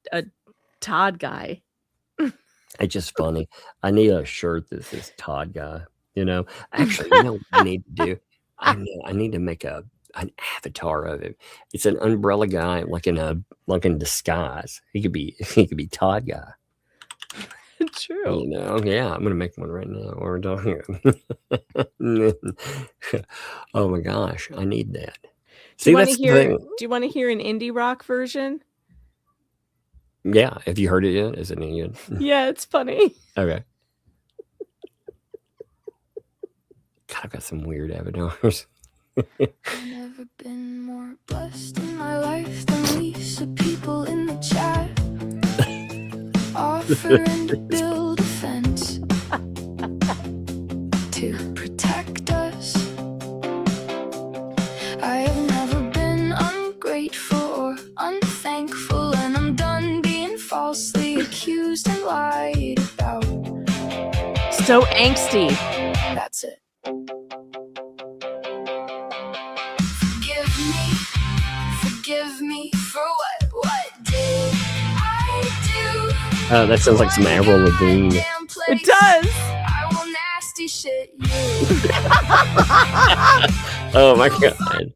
Todd guy. It's just funny. I need a shirt that says Todd guy. You know, actually, you know what I need to do? I need to make an avatar of him. It's an umbrella guy, like in disguise. He could be Todd guy. True. You know, yeah, I'm gonna make one right now. Or talking. Oh my gosh, I need that. See, that's the thing. Do you want to hear an indie rock version? Yeah, have you heard it yet? Is it any good? Yeah, it's funny. Okay. God, I've got some weird avatars. I've never been more blessed in my life than Lisa. People in the chat offering to build a fence to protect us. I have never been ungrateful or unthankful, and I'm done being falsely accused and lied about. So angsty. That's it. Forgive me for what did I do? That sounds like some Avril Lavigne. It does. I will nasty shit you. Oh my god.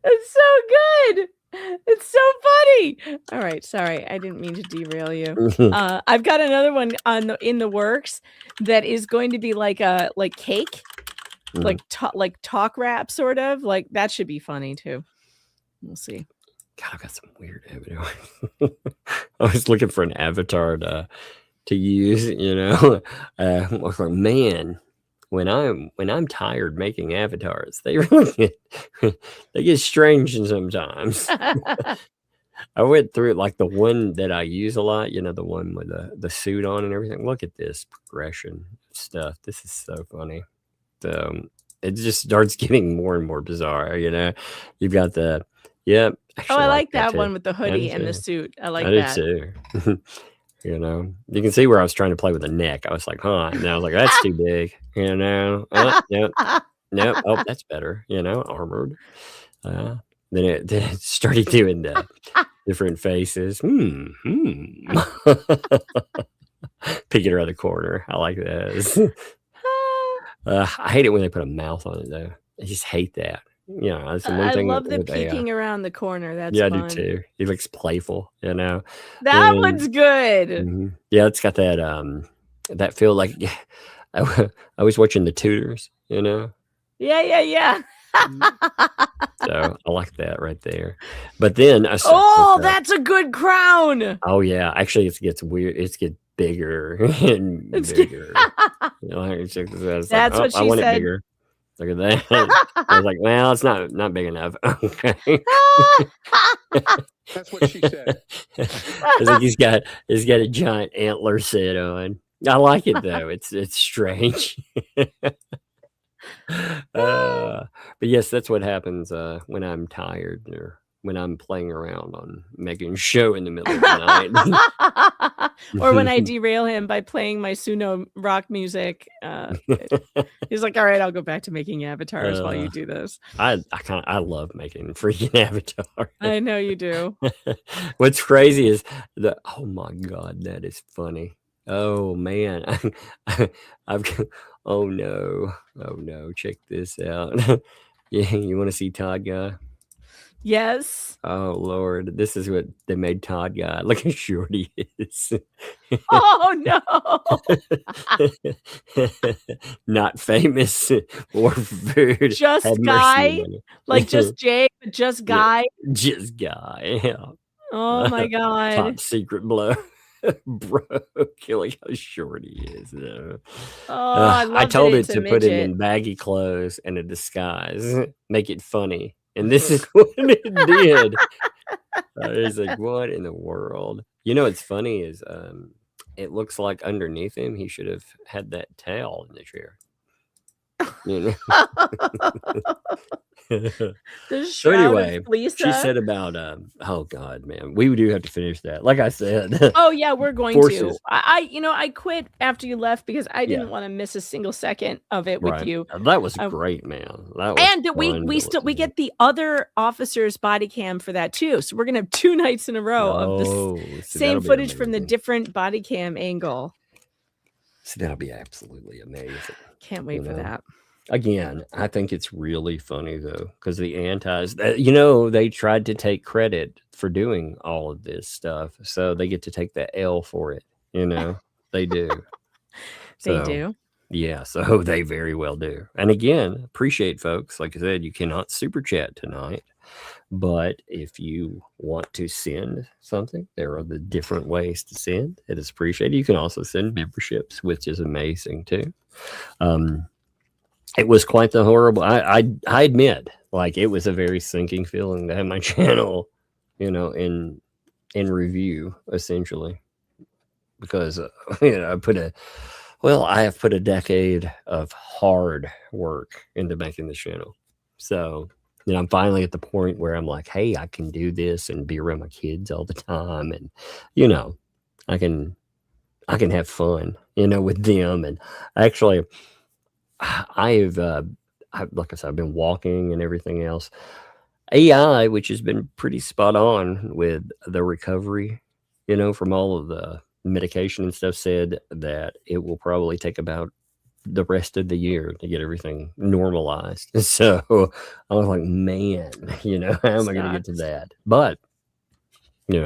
It's so good. It's so funny. All right, sorry, I didn't mean to derail you. I've got another one in the works that is going to be like cake, like talk rap sort of. Like that should be funny too. We'll see. God, I've got some weird avatars. I was looking for an avatar to use. You know, I was like, man, when I'm tired making avatars, they really get strange sometimes. I went through like the one that I use a lot. You know, the one with the suit on and everything. Look at this progression stuff. This is so funny. It just starts getting more and more bizarre. You know, you've got the. Yep. Oh, I like that one with the hoodie and the suit. I like that. I do too. You know, you can see where I was trying to play with the neck. I was like, huh. And I was like, that's too big. You know, no. Oh, that's better. You know, armored. Then it started doing the different faces. Peeking around the corner. I like this. I hate it when they put a mouth on it though. I just hate that. You know, that's the one thing. I love the peeking around the corner. That's fun. I do too. He looks playful, you know. That one's good. Mm-hmm. Yeah, it's got that feel like I was watching the Tutors, you know. Yeah. So I like that right there. But then that's a good crown. Oh yeah, actually it gets weird. It gets bigger and bigger. You know, that's what she I want said. It bigger. Look at that. I was like, well, it's not big enough. Okay. That's what she said. It's like he's got a giant antler set on. I like it though. It's strange. But yes, that's what happens when I'm tired or when I'm playing around on Megan's show in the middle of the night. Or when I derail him by playing my Suno rock music. He's like, all right, I'll go back to making avatars while you do this. I love making freaking avatars. I know you do. What's crazy is oh my God, that is funny. Oh man. Oh no, check this out. Yeah, you want to see Todd guy? Yes. Oh Lord, this is what they made Todd guy. Look how short he is. Oh no. Not famous or food. Just guy. Like just Jay, but just guy. Yeah, just guy. Yeah. Oh my God. Top secret blow. Bro, look how short he is. I told it to put him in baggy clothes and a disguise, make it funny. And this is what it did. It's like, what in the world? You know what's funny is it looks like underneath him he should have had that towel in the chair. You know? The So Shroud anyway, of Lisa. she said about oh God, man, we do have to finish that. Like I said, Oh yeah, we're going to. forces. I quit after you left because I didn't Yeah. want to miss a single second of it with Right. you. That was great, man. That was And we fun to still listen to. get the other officer's body cam for that too. So we're gonna have 2 nights in a row of the Oh, see, same that'll be footage from the amazing. different body cam angle. See, that'll be absolutely amazing. Can't wait for that. Again, I think it's really funny though, because the antis, they tried to take credit for doing all of this stuff, so they get to take the L for it. They do. They do. Yeah, so they very well do. And again, appreciate folks. Like I said, you cannot super chat tonight, but if you want to send something, there are the different ways to send. It is appreciated. You can also send memberships, which is amazing too. It was quite the horrible. I admit, like, it was a very sinking feeling to have my channel, in review essentially, because I have put a decade of hard work into making this channel. So, I'm finally at the point where I'm like, hey, I can do this and be around my kids all the time, and I can have fun, with them. And actually, like I said, I've been walking and everything else. AI, which has been pretty spot on with the recovery, from all of the medication and stuff, said that it will probably take about the rest of the year to get everything normalized. So I was like, man, how am I going to get to that? But it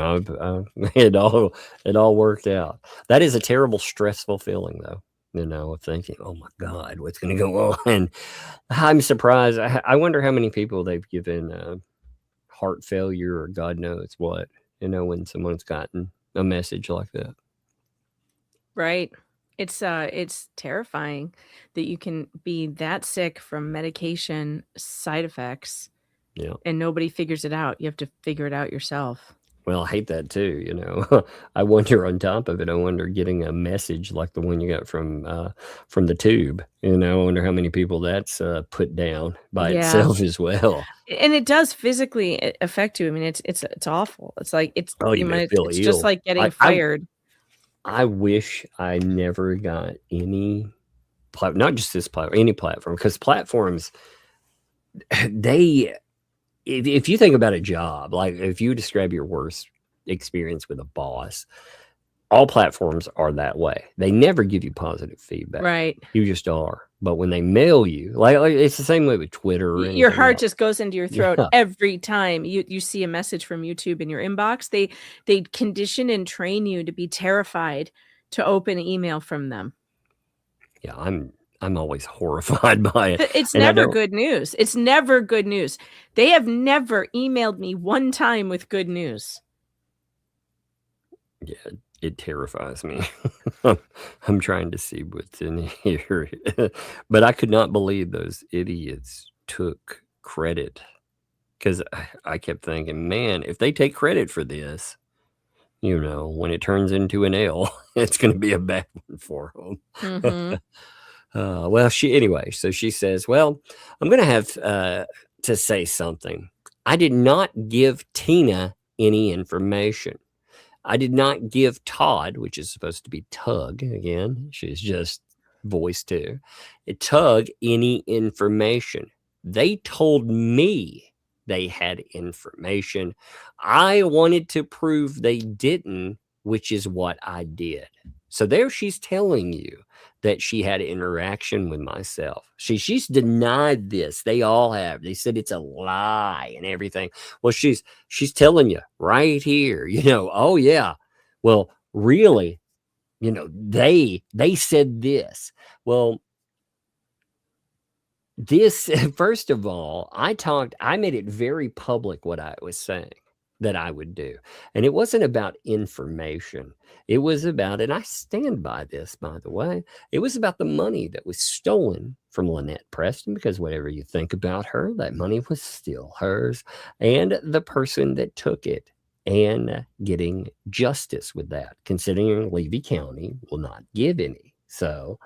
all worked out. That is a terrible, stressful feeling though. Of thinking, oh my God, what's going to go on? I'm surprised. I wonder how many people they've given heart failure or God knows what, when someone's gotten a message like that. Right. It's terrifying that you can be that sick from medication side effects. Yeah. And nobody figures it out. You have to figure it out yourself. Well, I hate that too, I wonder on top of it, I wonder getting a message like the one you got from the tube, I wonder how many people that's put down by itself as well. And it does physically affect you. I mean, it's awful. It's like it's just like getting fired. I wish I never got any not just this platform, any platform, because platforms, if you think about a job, like if you describe your worst experience with a boss, all platforms are that way. They never give you positive feedback. Right. You just are. But when they mail you, like it's the same way with Twitter. Or your heart just goes into your throat Yeah. every time you see a message from YouTube in your inbox. They condition and train you to be terrified to open email from them. Yeah, I'm always horrified by it. It's And I never don't- good news. It's never good news. They have never emailed me one time with good news. Yeah, it terrifies me. I'm trying to see what's in here. But I could not believe those idiots took credit, because I kept thinking, man, if they take credit for this, when it turns into an L, it's going to be a bad one for them. Mhm. Well, so she says, well, I'm going to have to say something. I did not give Tina any information. I did not give Todd, which is supposed to be Tug again. She's just voice too. Tug any information. They told me they had information. I wanted to prove they didn't, which is what I did. So there she's telling you that she had interaction with myself. She's denied this. They all have. They said it's a lie and everything. Well, she's telling you right here, oh yeah. Well, really, they said this. Well, this, first of all, I made it very public what I was saying that I would do. And it wasn't about information. It was about, and I stand by this, by the way, it was about the money that was stolen from Lynette Preston, because whatever you think about her, that money was still hers, and the person that took it, and getting justice with that, considering Levy County will not give any. So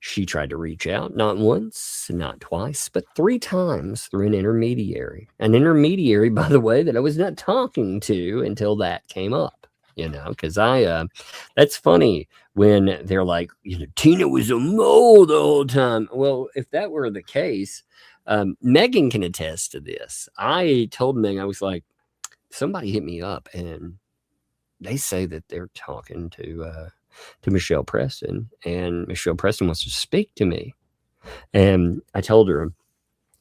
She tried to reach out, not once, not twice, but 3 times through an intermediary. An intermediary, by the way, that I was not talking to until that came up, because that's funny when they're like, Tina was a mole the whole time. Well, if that were the case, Megan can attest to this. I told Megan, I was like, somebody hit me up and they say that they're talking to Michelle Preston, and Michelle Preston wants to speak to me. And I told her,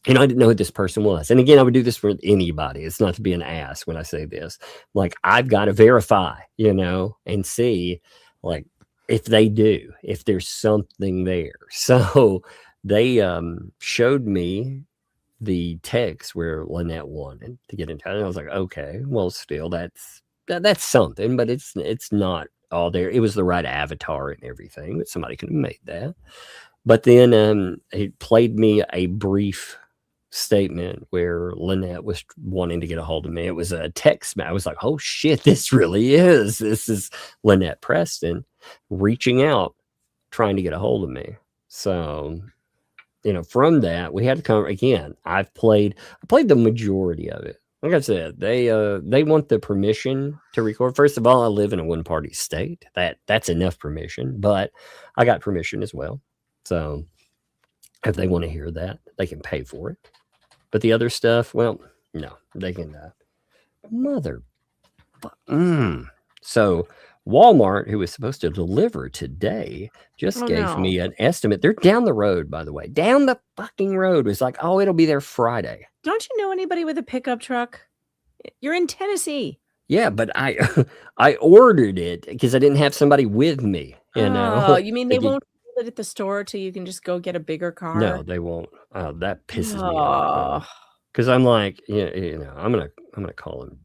I didn't know who this person was. And again, I would do this for anybody. It's not to be an ass when I say this. Like, I've got to verify, and see, like, if they do, if there's something there. So they showed me the text where Lynette wanted to get in touch. And I was like, okay, well, still, that's something, but it's not all there. It was the right avatar and everything, but somebody could have made that. But then it played me a brief statement where Lynette was wanting to get a hold of me. It was a text. I was like, oh shit, this is Lynette Preston reaching out, trying to get a hold of me. So, from that, we had to come again. I played the majority of it. Like I said, they want the permission to record. First of all, I live in a one-party state. That's enough permission, but I got permission as well. So if they want to hear that, they can pay for it. But the other stuff, well, no, they can. So Walmart, who was supposed to deliver today, just gave me an estimate. They're down the road, by the way. Down the fucking road. It was like, oh, it'll be there Friday. Don't you know anybody with a pickup truck? You're in Tennessee. Yeah, but I ordered it because I didn't have somebody with me. Oh, you mean they won't hold it at the store till you can just go get a bigger car? No, they won't. That pisses me off. Because I'm like, I'm gonna call him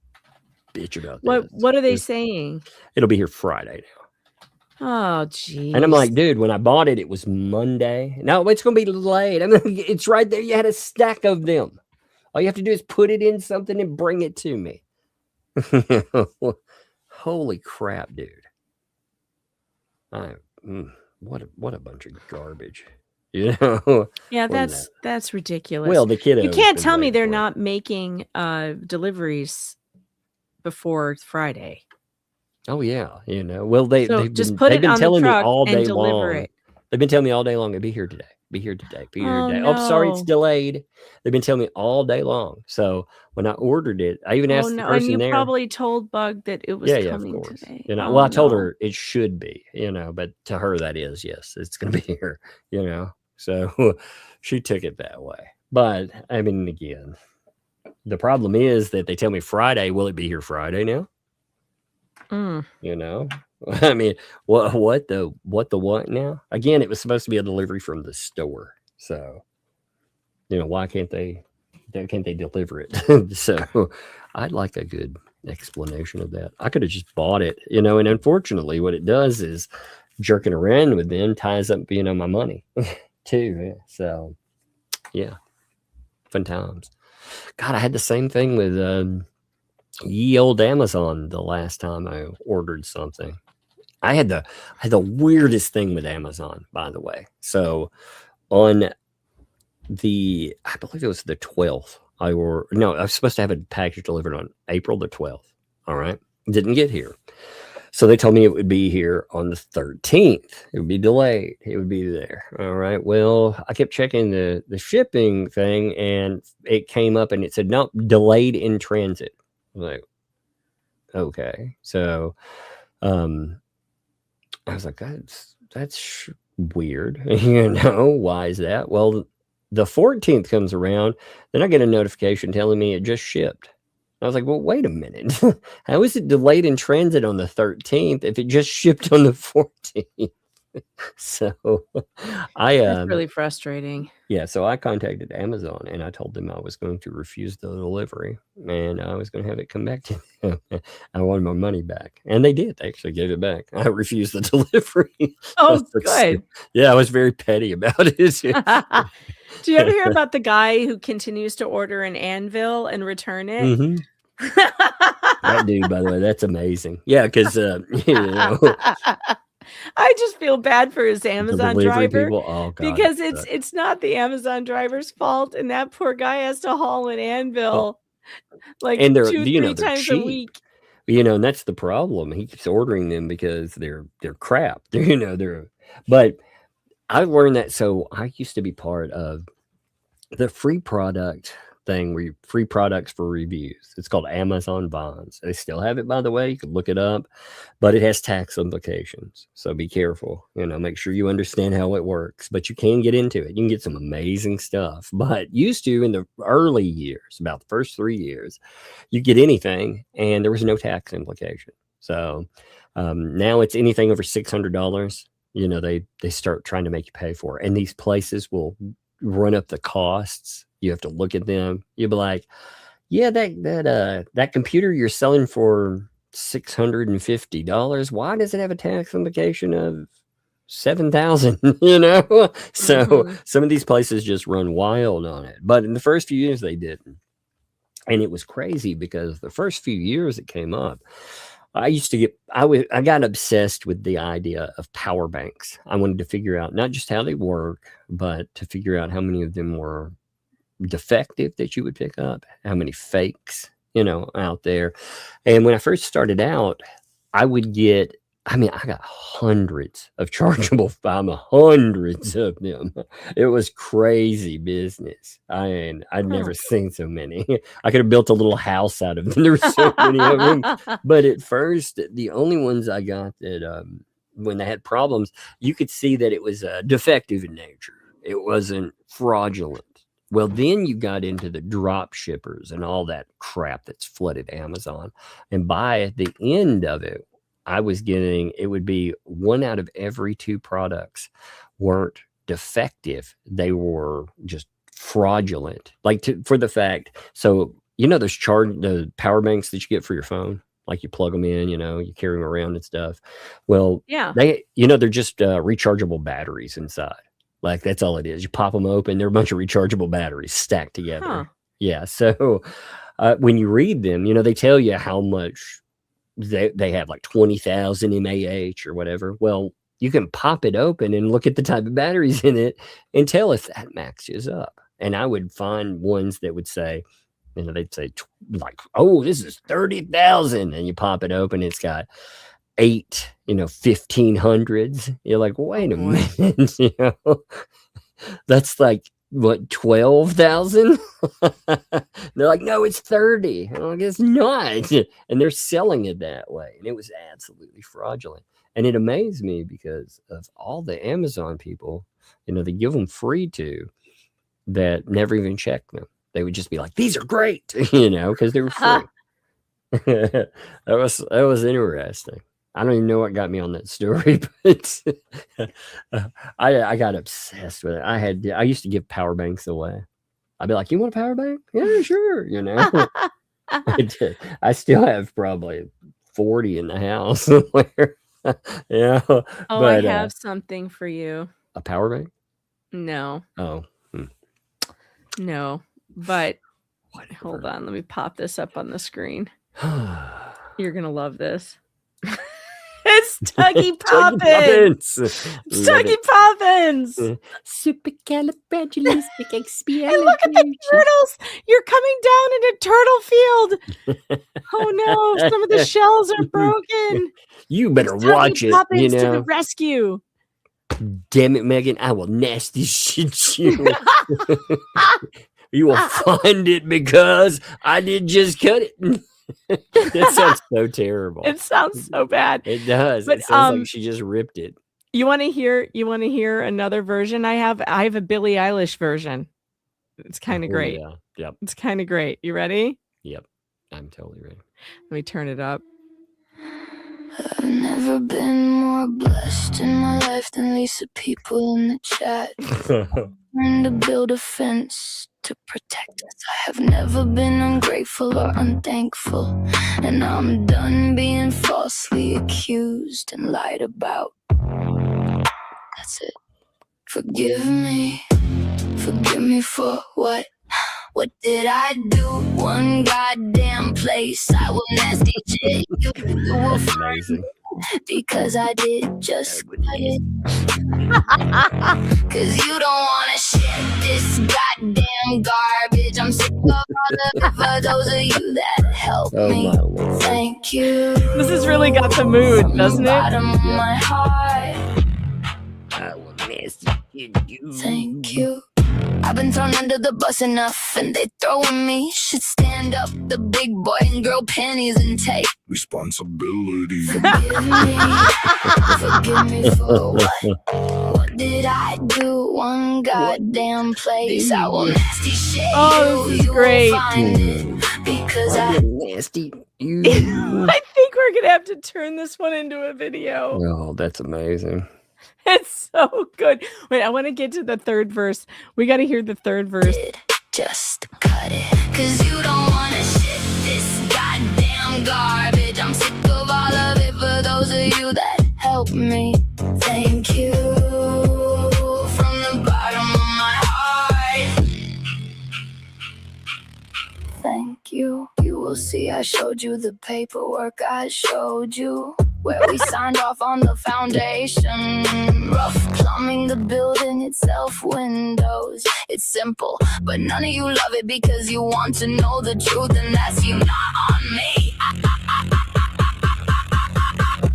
bitch about that. What are they saying? It'll be here Friday now. Oh, geez. And I'm like, dude, when I bought it, it was Monday. No, it's gonna be delayed. I mean, it's right there. You had a stack of them. All you have to do is put it in something and bring it to me. Holy crap, dude. What a bunch of garbage. Yeah, that's ridiculous. Well, the kiddo. You can't tell me they're not making deliveries before Friday. Oh yeah, Well, they've just been telling me truck all day and deliver long. it. They've been telling me all day long. It'll be here today. Be here today. Be here today. No. Oh, sorry, it's delayed. They've been telling me all day long. So when I ordered it, I even asked the person and you there. probably told Bug that it was coming of course. today. Well, I told her it should be, but to her that is, yes, it's going to be here, So she took it that way. But I mean, again, the problem is that they tell me Friday. Will it be here Friday now? I mean, what the now? Again, it was supposed to be a delivery from the store. So, why can't they deliver it? So I'd like a good explanation of that. I could have just bought it, and unfortunately what it does is jerking around with them ties up, my money too. Yeah. So yeah, fun times. God, I had the same thing with ye old Amazon the last time I ordered something. I had the weirdest thing with Amazon, by the way. So on I believe it was the 12th, I was supposed to have a package delivered on April the 12th. All right. Didn't get here. So they told me it would be here on the 13th. It would be delayed. It would be there. All right. Well, I kept checking the shipping thing and it came up and it said, nope, delayed in transit. I was like, okay. So, I was like, that's weird. Why is that? Well, the 14th comes around, then I get a notification telling me it just shipped. I was like, well, wait a minute. How is it delayed in transit on the 13th if it just shipped on the 14th? So that's really frustrating. Yeah, so I contacted Amazon and I told them I was going to refuse the delivery and I was going to have it come back to them. I wanted my money back, and they did. They actually gave it back. I refused the delivery. Oh, good. Yeah, I was very petty about it. Do you ever hear about the guy who continues to order an anvil and return it? Mm-hmm. That dude, by the way, that's amazing. Yeah, because I just feel bad for his Amazon delivery driver people? Oh, God, because that it's not the Amazon driver's fault, and that poor guy has to haul an anvil like and they're 2-3 they're times a cheap. week. And that's the problem. He keeps ordering them because they're crap. But I learned that. So I used to be part of the free product thing, free products for reviews. It's called Amazon Bonds. They still have it, by the way. You can look it up, but it has tax implications. So be careful. Make sure you understand how it works. But you can get into it. You can get some amazing stuff. But used to, in the early years, about the first 3 years, you get anything, and there was no tax implication. So now it's anything over $600. They start trying to make you pay for it, and these places will run up the costs. You have to look at them. You'll be like, yeah, that computer you're selling for $650. Why does it have a tax implication of $7,000? So some of these places just run wild on it. But in the first few years, they didn't. And it was crazy because the first few years it came up, I got obsessed with the idea of power banks. I wanted to figure out not just how they work, but to figure out how many of them were defective that you would pick up, how many fakes, out there. And when I first started out, I got hundreds of chargeable hundreds of them. It was crazy business. I'd never seen so many. I could have built a little house out of them. There were so many of them. But at first, the only ones I got that when they had problems, you could see that it was defective in nature. It wasn't fraudulent. Well, then you got into the drop shippers and all that crap that's flooded Amazon. And by the end of it, it would be 1 out of every 2 products weren't defective. They were just fraudulent. For the fact, so, those the power banks that you get for your phone, like you plug them in, you carry them around and stuff. Well, yeah, they're just rechargeable batteries inside. Like, that's all it is. You pop them open. They're a bunch of rechargeable batteries stacked together. Huh. Yeah. So when you read them, they tell you how much they have, like 20,000 mAh or whatever. Well, you can pop it open and look at the type of batteries in it and tell if that matches up. And I would find ones that would say, they'd say oh, this is 30,000. And you pop it open, it's got 8, 1500s. You're like, wait a minute, that's like what, 12,000? They're like, no, it's 30. I'm like, it's not. And they're selling it that way. And it was absolutely fraudulent. And it amazed me because of all the Amazon people, they give them free to that never even check them. They would just be like, these are great, because they were free. That was interesting. I don't even know what got me on that story, but I got obsessed with it. I used to give power banks away. I'd be like, you want a power bank? Yeah, sure. I still have probably 40 in the house somewhere. Yeah. Oh, but, I have something for you. A power bank? No. Oh. No. But hold on, let me pop this up on the screen. You're gonna love this. It's Tuggy Poppins. Tuggy Poppins. Supercalifragilisticexpialidocious. And look at the turtles. You're coming down in a turtle field. Oh no, some of the shells are broken. You better It's Tuggy watch it. Poppins to the rescue. Damn it, Megan! I will nasty shit you. You will find it because I did just cut it. That sounds so terrible. It sounds so bad. It does. But, it sounds like she just ripped it. You want to hear another version I have? I have a Billie Eilish version. It's kind of great. Yeah. Yep. It's kind of great. You ready? Yep. I'm totally ready. Let me turn it up. I've never been more blessed in my life than Lisa people in the chat. Trying to build a fence to protect us. I have never been ungrateful or unthankful, and I'm done being falsely accused and lied about. That's it. Forgive me for what? What did I do? One goddamn place I will nasty shit. You will find because I did just cut it. Cause you don't wanna shit this goddamn garbage. I'm sick of all of it for those of you that help me. Thank you. This has really got the mood, doesn't it? Bottom of my heart. I will miss you. Thank you. I've been thrown under the bus enough, and they throwing me. Should stand up, the big boy and girl panties, and take responsibility. Forgive me for what did I do? One goddamn place. I will nasty shit. Oh, this is great. Because I nasty. I think we're gonna have to turn this one into a video. Oh, that's amazing. It's so good. Wait, I want to get to the third verse. We got to hear the third verse. Just cut it. Cause you don't want to shit this goddamn garbage. I'm sick of all of it for those of you that help me. Thank you from the bottom of my heart. Thank you. You will see I showed you the paperwork I showed you. Where we signed off on the foundation. Rough plumbing, the building itself, windows. It's simple, but none of you love it because you want to know the truth, and that's you, not on me.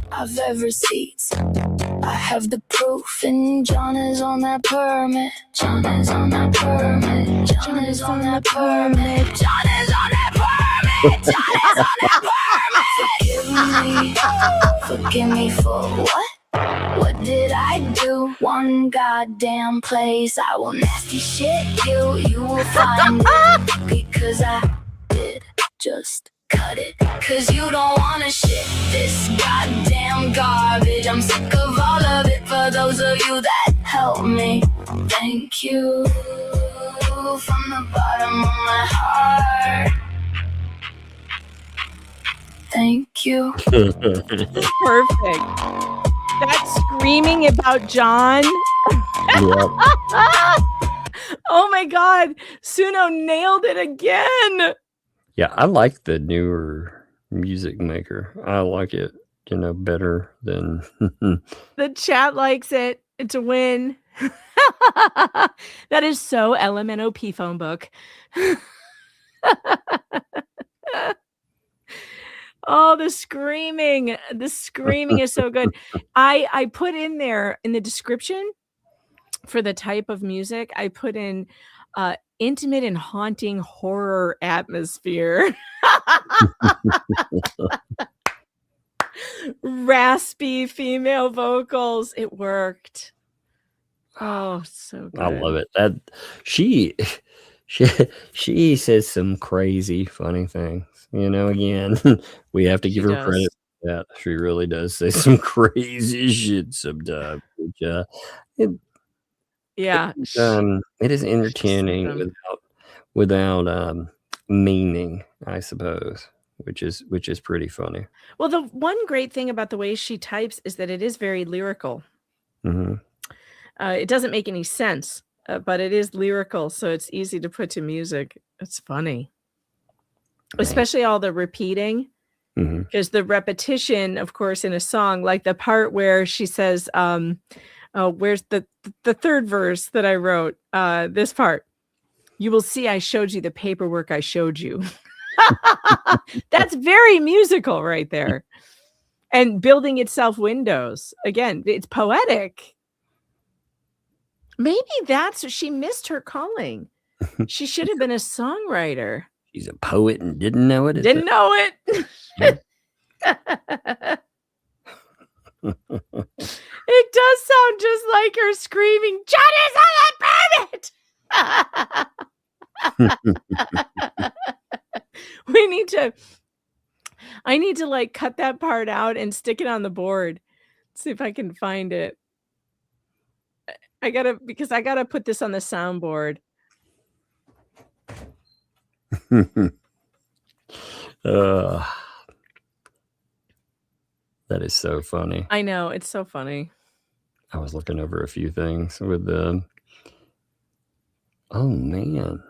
I've have receipts, I have the proof, and John is on that permit. John is on that permit. John is on that permit. John is on that permit. John is on that permit. Forgive me for what? What did I do? One goddamn place. I will nasty shit you. You will find it because I did just cut it. Cause you don't wanna shit this goddamn garbage. I'm sick of all of it for those of you that help me. Thank you from the bottom of my heart. Thank you. Perfect. That screaming about John. Oh my God. Suno nailed it again. Yeah, I like the newer music maker. I like it, better than The chat likes it. It's a win. That is so LMNOP phone book. Oh, the screaming is so good. I put in there in the description for the type of music, I put in intimate and haunting horror atmosphere. Raspy female vocals. It worked. Oh, so good. I love it. That she says some crazy funny things. Again, we have to give her credit for that. She really does say some crazy shit sometimes. Which, it is entertaining without meaning, I suppose, which is pretty funny. Well, the one great thing about the way she types is that it is very lyrical. Mm-hmm. It doesn't make any sense, but it is lyrical, so it's easy to put to music. It's funny. Especially all the repeating, because the repetition, of course, in a song, like the part where she says, where's the third verse that I wrote? This part, you will see I showed you the paperwork I showed you. That's very musical right there. And building itself windows. Again, it's poetic. Maybe she missed her calling. She should have been a songwriter. She's a poet and didn't know it. Didn't know it. It does sound just like her screaming, John is on that permit. I need to like cut that part out and stick it on the board. See if I can find it. I gotta put this on the soundboard. That is so funny. I know, it's so funny. I was looking over a few things with the oh man.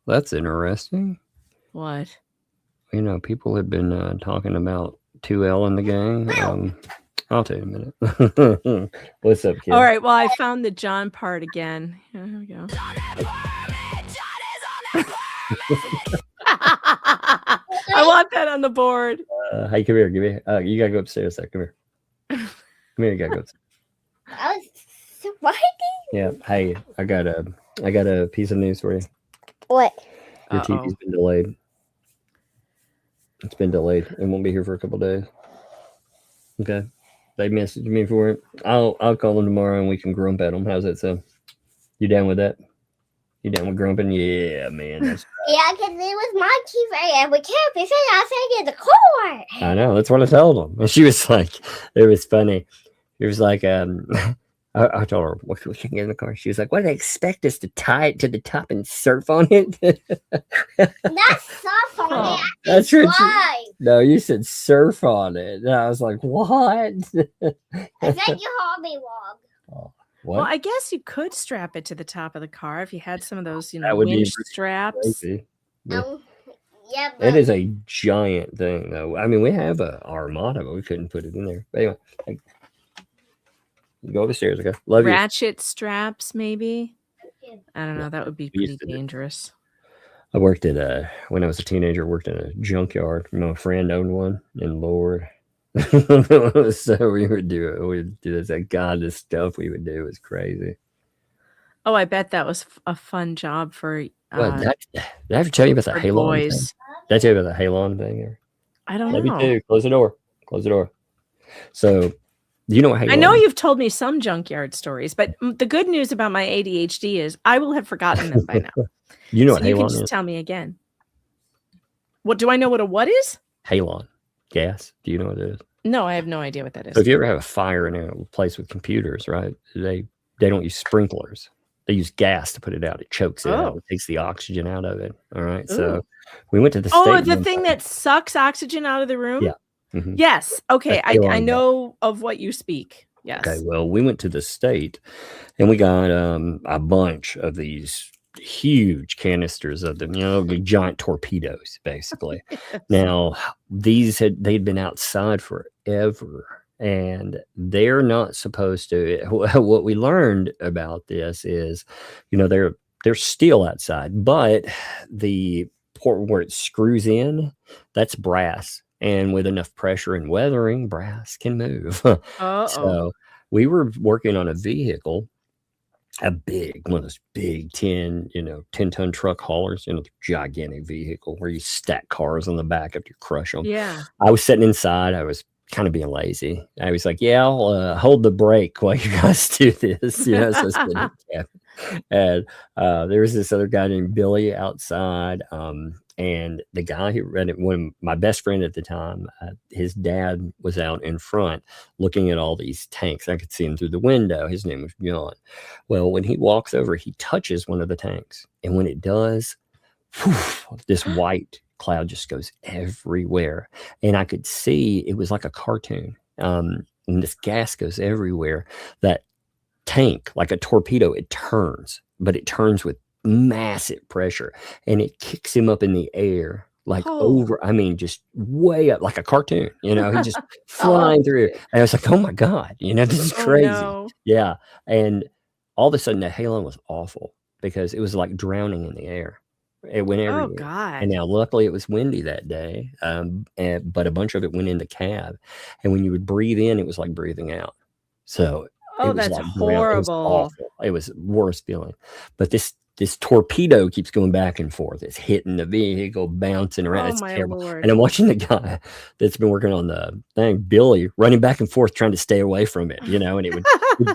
That's interesting. What? People have been talking about 2L in the gang. I'll tell you in a minute. What's up, kid? All right. Well, I found the John part again. Here we go. I want that on the board. Hey, come here. Give me. You gotta go upstairs. Come here. Come here. You gotta go upstairs. I was smarting. Yeah. Hey, I got a piece of news for you. What? Your TV's been delayed. It's been delayed. It won't be here for a couple days. Okay. They messaged me for it. I'll call them tomorrow and we can grump at them. How's that sound? You down with that? You down with grumping? Yeah, man. That's Yeah, because it was my TV and we can't be saying I said in the court. I know. That's what I told them. And she was like, it was funny. It was like, I told her, we can get in the car. She was like, what do they expect us to tie it to the top and surf on it? Not surf on it. That's what no, you said surf on it. And I was like, what? I think you heard me wrong. What? Well, I guess you could strap it to the top of the car if you had some of those, That would be winch straps. crazy. Yeah, but It is a giant thing, though. I mean, we have a Armada, but we couldn't put it in there. But anyway, go upstairs. Okay, love you. Ratchet straps, maybe. I don't know. That would be We used pretty to do. dangerous. I worked at when I was a teenager. Worked in a junkyard. My friend owned one, and Lord, so we would do it. We'd do this. God, this stuff we would do was crazy. Oh, I bet that was a fun job for Did I have to tell you about the for Hale on thing? boys. Did I tell you about the Hale on thing? I don't Love you know. too. Close the door. Close the door. So, do you know what Hale I know on is? you've told me some junkyard stories, but the good news about my ADHD is I will have forgotten them by now. You know So what you Hale can on just is? tell me again. What do I know? What a what is? Halon gas. Do you know what it is? No, I have no idea what that is. So if you ever have a fire in a place with computers, right? They don't use sprinklers. They use gas to put it out. It chokes it out. Oh. It takes the oxygen out of it. All right. Ooh. So we went to the Oh, state. the one thing time. that sucks oxygen out of the room? Yeah. Mhm. Yes. Okay. That's I Halon know of what you speak. Yes. Okay, well, we went to the state and we got a bunch of these huge canisters of them, the giant torpedoes, basically. Now, they'd been outside forever, and they're not supposed to. What we learned about this is, they're still outside, but the port where it screws in, that's brass. And with enough pressure and weathering, brass can move. So we were working on a vehicle, one of those big 10-ton truck haulers, gigantic vehicle where you stack cars on the back after you crush them. Yeah. I was sitting inside. I was kind of being lazy. I was like, yeah, I'll hold the brake while you guys do this. So I was sitting in the cabin. And there was this other guy named Billy outside. And the guy who ran it, my best friend at the time, his dad was out in front looking at all these tanks. I could see him through the window. His name was John. Well, when he walks over, he touches one of the tanks. And when it does, this white cloud just goes everywhere. And I could see it was like a cartoon. And this gas goes everywhere. That tank, like a torpedo, it turns, but it turns with massive pressure, and it kicks him up in the air just way up like a cartoon. He just flying through. And I was like, oh my God, this is crazy. No. Yeah. And all of a sudden the Hale was awful because it was like drowning in the air. It went everywhere. Oh God. And now luckily it was windy that day. But a bunch of it went in the cab. And when you would breathe in, it was like breathing out. So it was that's like horrible. It was awful. It was the worst feeling. But this torpedo keeps going back and forth. It's hitting the vehicle, bouncing around. Oh, It's my terrible. Lord. And I'm watching the guy that's been working on the thing, Billy, running back and forth trying to stay away from it, and it would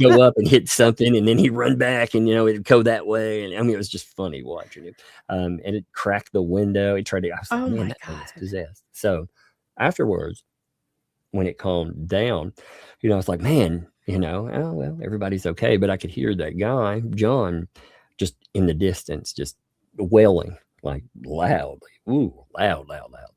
go up and hit something, and then he'd run back, and it'd go that way. And I mean, it was just funny watching it. And it cracked the window. I was like, Oh, man, my that thing is God. possessed. So afterwards, when it calmed down, I was like, man, oh well, everybody's okay. But I could hear that guy, John, just in the distance, just wailing like loudly. Ooh, loud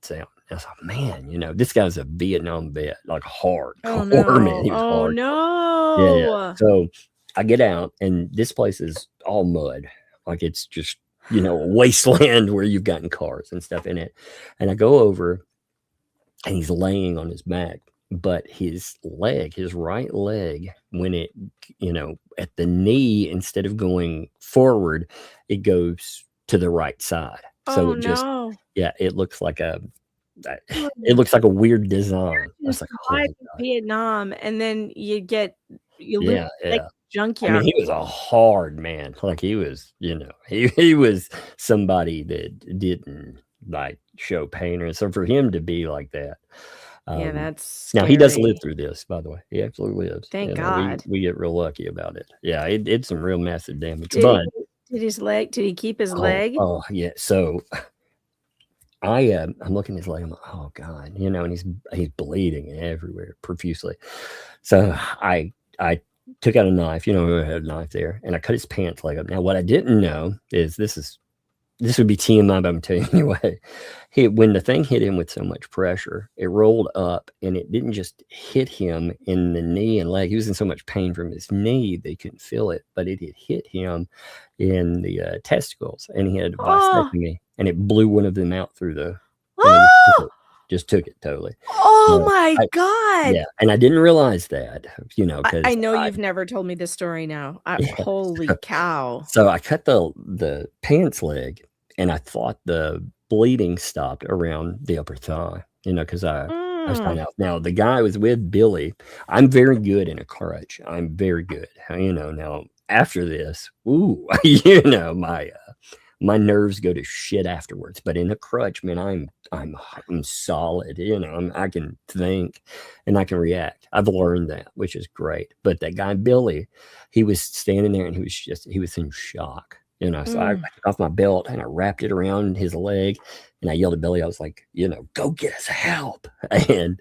sound. I was like, man, this guy's a Vietnam vet, like hardcore, Oh no. man. He was Oh hard. no. Yeah. So I get out, and this place is all mud. Like it's just, a wasteland where you've gotten cars and stuff in it. And I go over, and he's laying on his back, but his right leg, when it, at the knee, instead of going forward, it goes to the right side. So Oh it just, no. it looks like a weird design. I was like, Survived holy God. Vietnam, and then you lose Yeah, like yeah. I junkyard. mean, he was a hard man. Like he was, he was somebody that didn't like show pain, and so for him to be like that. Yeah, that's now he does live scary. through this, by the way. He absolutely lives. Thank God. We get real lucky about it. Yeah, it did some real massive damage. Did But he keep his leg? oh yeah. So I'm looking at his leg. I'm like, oh God, and he's bleeding everywhere profusely. So I took out a knife. I had a knife there, and I cut his pants leg up. Now, what I didn't know is this would be TMI, but I'm telling you anyway. When the thing hit him with so much pressure, it rolled up, and it didn't just hit him in the knee and leg. He was in so much pain from his knee they couldn't feel it, but it had hit him in the testicles, and he had a vasectomy, and it blew one of them out through the. Just took it totally. Oh my God. Yeah, and I didn't realize that, because I know you've never told me this story now. Holy cow. So I cut the pants leg, and I thought the bleeding stopped around the upper thigh, because I was finding out. Now, the guy was with Billy. I'm very good in a crutch. I'm very good. Now after this, my nerves go to shit afterwards. But in a crutch, man, I'm solid. I can think and I can react. I've learned that, which is great. But that guy Billy, he was standing there and he was in shock. So I took off my belt and I wrapped it around his leg, and I yelled at Billy. I was like, go get us help. And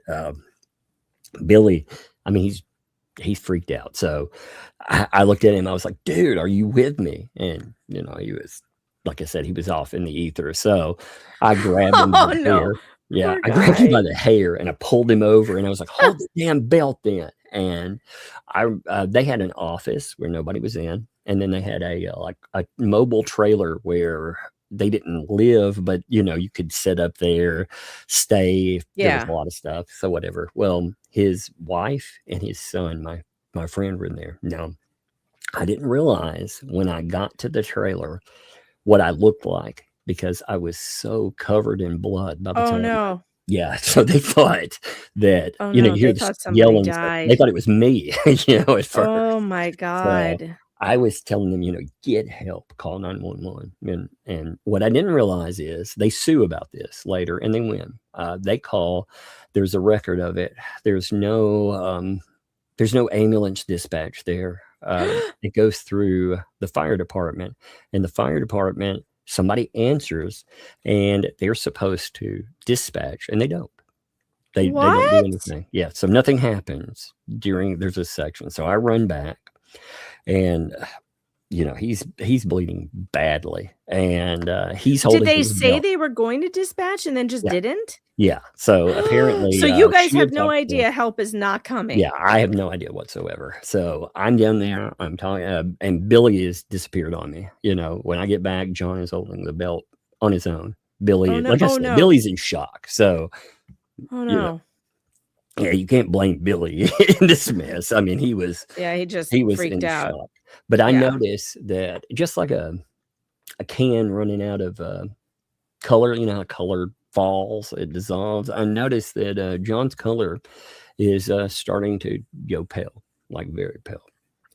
Billy, I mean, he's freaked out. So I looked at him. I was like, dude, are you with me? And he was, like I said, he was off in the ether. So I grabbed him by the hair. Yeah, I grabbed him by the hair and I pulled him over, and I was like, hold the damn belt then. And they had an office where nobody was in, and then they had a mobile trailer where they didn't live, but you could sit up there, stay. There was a lot of stuff. So whatever. Well, his wife and his son, my friend, were in there. Now, I didn't realize when I got to the trailer what I looked like, because I was so covered in blood by the time. No. Yeah, so they thought that you hear this yelling. They thought it was me, at first. Oh my God. So I was telling them, get help, call 911. And what I didn't realize is they sue about this later, and they win. They call. There's a record of it. There's no ambulance dispatch there. It goes through the fire department, and the fire department, somebody answers, and they're supposed to dispatch, and they don't. They don't do anything. Yeah, so nothing happens there's a section. So I run back, and he's bleeding badly, and he's holding. Did they say they were going to dispatch and then just didn't? Yeah. So apparently, so you guys have no idea help is not coming. Yeah, I have no idea whatsoever. So I'm down there. I'm talking, and Billy has disappeared on me. When I get back, John is holding the belt on his own. Billy, Billy's in shock. So, yeah, you can't blame Billy in this mess. I mean, he was freaked out. Shock. But I noticed that just like a can running out of color, how color falls, it dissolves. I noticed that John's color is starting to go pale, like very pale.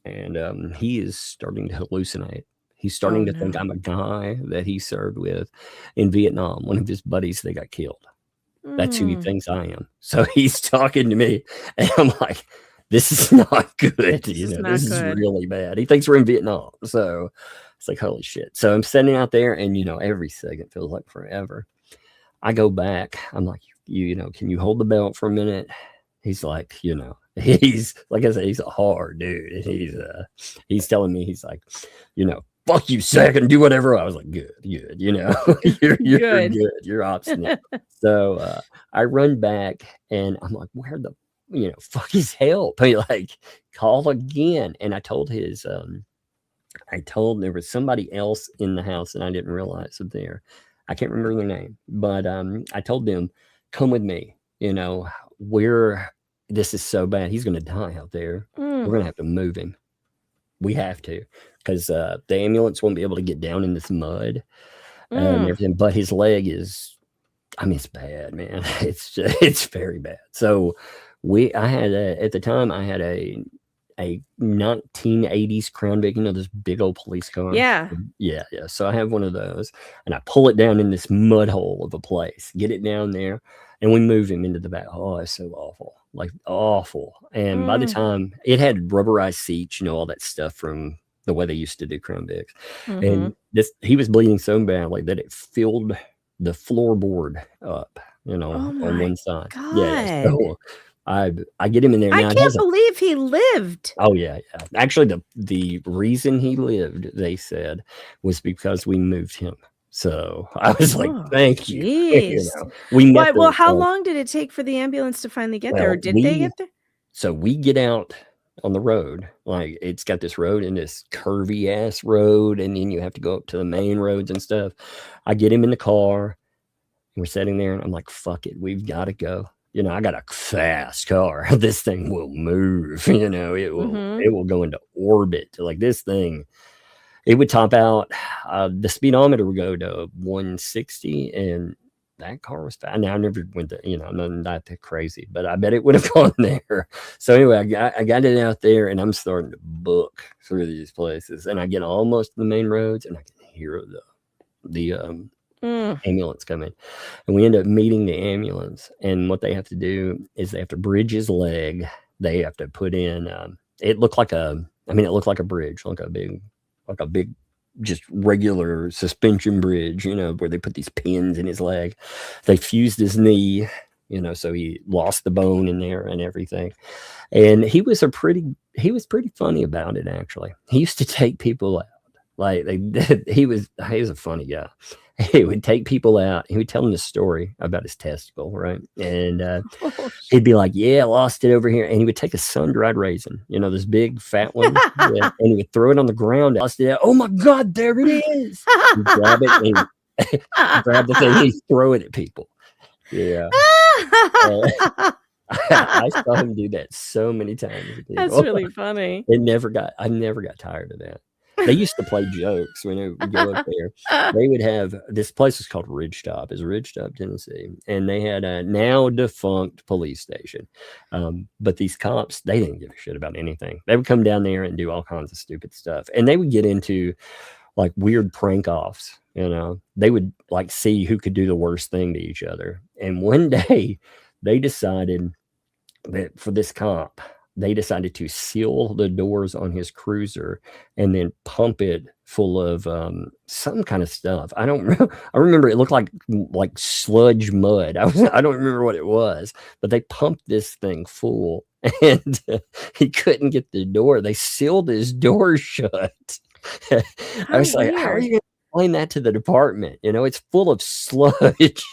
And he is starting to hallucinate. He's starting to think I'm a guy that he served with in Vietnam. One of his buddies, they got killed. That's who he thinks I am. So he's talking to me, and I'm like, this is not good. This is really bad. He thinks we're in Vietnam. So it's like, holy shit. So I'm standing out there, and, every second feels like forever. I go back. I'm like, can you hold the belt for a minute? He's like, he's, like I said, he's a hard dude. And he's telling me, he's like, fuck you, Zach, and do whatever. I was like, good, you're good. You're obstinate. So I run back, and I'm like, where the fuck is help? Like, call again. And I told there was somebody else in the house, and I didn't realize it there. I can't remember their name, but I told them, come with me. you know, this is so bad. He's going to die out there. We're going to have to move him. We have to, because the ambulance won't be able to get down in this mud and everything. But his leg is, I mean, it's bad, man. It's very bad. So at the time I had a 1980s Crown Vic, you know, this big old police car. Yeah. So I have one of those, and I pull it down in this mud hole of a place, get it down there, and we move him into the back. Oh, it's so awful, like awful. And by the time it had rubberized seats, you know, all that stuff from the way they used to do Crown Vics, and he was bleeding so badly that it filled the floorboard up, you know, on one side. God. Yeah. So I get him in there. Now, I can't believe he lived. Oh yeah. Actually, the reason he lived, they said, was because we moved him. So I was like, "Thank you." You know, well, how long did it take for the ambulance to finally get there? Or did they get there? So we get out on the road. Like, it's got this road and this curvy ass road, and then you have to go up to the main roads and stuff. I get him in the car. And we're sitting there, and I'm like, "Fuck it, we've got to go." You know, I got a fast car. This thing will move. You know, it will go into orbit. Like, this thing, it would top out. The speedometer would go to 160, and that car was fast. Now, I never went to, you know, not that crazy, but I bet it would have gone there. So anyway, I got it out there, and I'm starting to book through these places, and I get almost to the main roads, and I can hear the ambulance coming, and we end up meeting the ambulance. And what they have to do is they have to bridge his leg. They have to put in it looked like a bridge, like a big just regular suspension bridge, you know, where they put these pins in his leg. They fused his knee, you know, so he lost the bone in there and everything. And he was pretty funny about it, actually. He used to take people out. Like, he was a funny guy. He would take people out. He would tell them the story about his testicle, right? And he'd be like, "Yeah, I lost it over here." And he would take a sun-dried raisin, you know, this big fat one, and he would throw it on the ground. Lost it. Oh my God, there it is! He'd grab it and grab the thing. And he'd throw it at people. Yeah. I saw him do that so many times. That's really funny. I never got tired of that. They used to play jokes when they would go up there. They would have, this place was called Ridgetop, Tennessee, and they had a now defunct police station. But these cops, they didn't give a shit about anything. They would come down there and do all kinds of stupid stuff, and they would get into like weird prank offs. You know, they would like see who could do the worst thing to each other. And one day, they decided that for this cop, they decided to seal the doors on his cruiser and then pump it full of some kind of stuff. I don't remember. I remember it looked like sludge mud. I don't remember what it was, but they pumped this thing full, and he couldn't get the door. They sealed his door shut. I was like, "How are you going to explain that to the department? You know, it's full of sludge."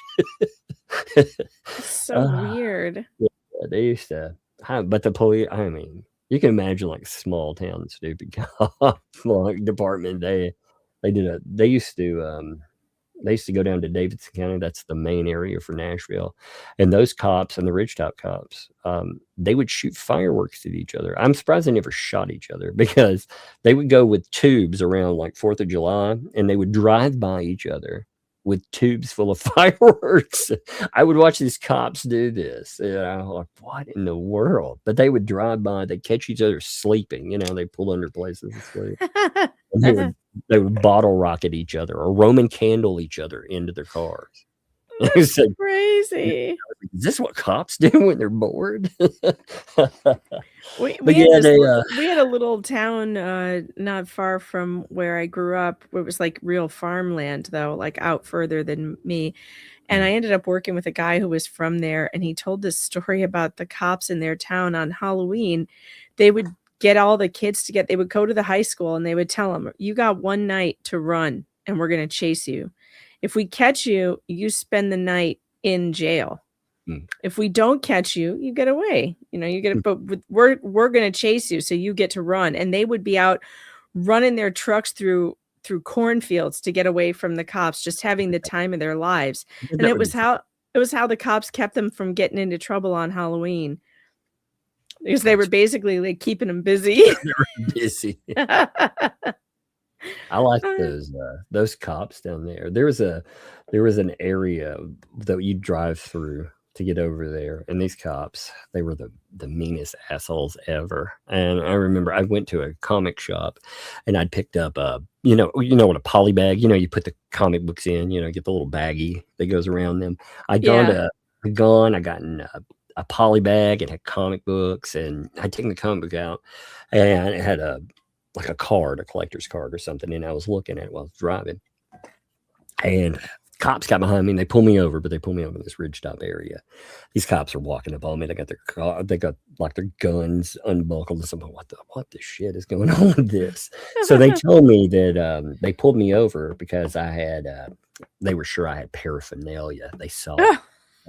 So weird. Yeah, they used to. But the police, I mean, you can imagine like small town stupid cop like department. They used to go down to Davidson County. That's the main area for Nashville. And those cops and the Ridgetop cops, they would shoot fireworks at each other. I'm surprised they never shot each other, because they would go with tubes around like 4th of July, and they would drive by each other with tubes full of fireworks. I would watch these cops do this. You know, like, what in the world? But they would drive by, they'd catch each other sleeping, you know, they pull under places and sleep. And they would bottle rocket each other or Roman candle each other into their cars. That's so crazy. Is this what cops do when they're bored? We had a little town not far from where I grew up. It was like real farmland, though, like out further than me. And I ended up working with a guy who was from there, and he told this story about the cops in their town on Halloween. They would get all the kids together. They would go to the high school, and they would tell them, "You got one night to run, and we're going to chase you. If we catch you, you spend the night in jail. If we don't catch you, you get away. You know, you get. But we're going to chase you, so you get to run." And they would be out running their trucks through cornfields to get away from the cops, just having the time of their lives. And it was how It was how the cops kept them from getting into trouble on Halloween. Because they were basically like keeping them busy. They were busy. I like those cops down there. There was an area that you drive through to get over there, and these cops, they were the meanest assholes ever. And I remember I went to a comic shop, and I'd picked up you know what a poly bag, you put the comic books in, get the little baggie that goes around them. I'd gone to I got in a poly bag. It had comic books, and I'd taken the comic book out, and it had a collector's card or something, and I was looking at it while I was driving, and cops got behind me and they pulled me over, but they pulled me over in this ridgetop area. These cops are walking up on me. They got their guns unbuckled and something. What the shit is going on with this? So they told me that they pulled me over because I had they were sure I had paraphernalia. They saw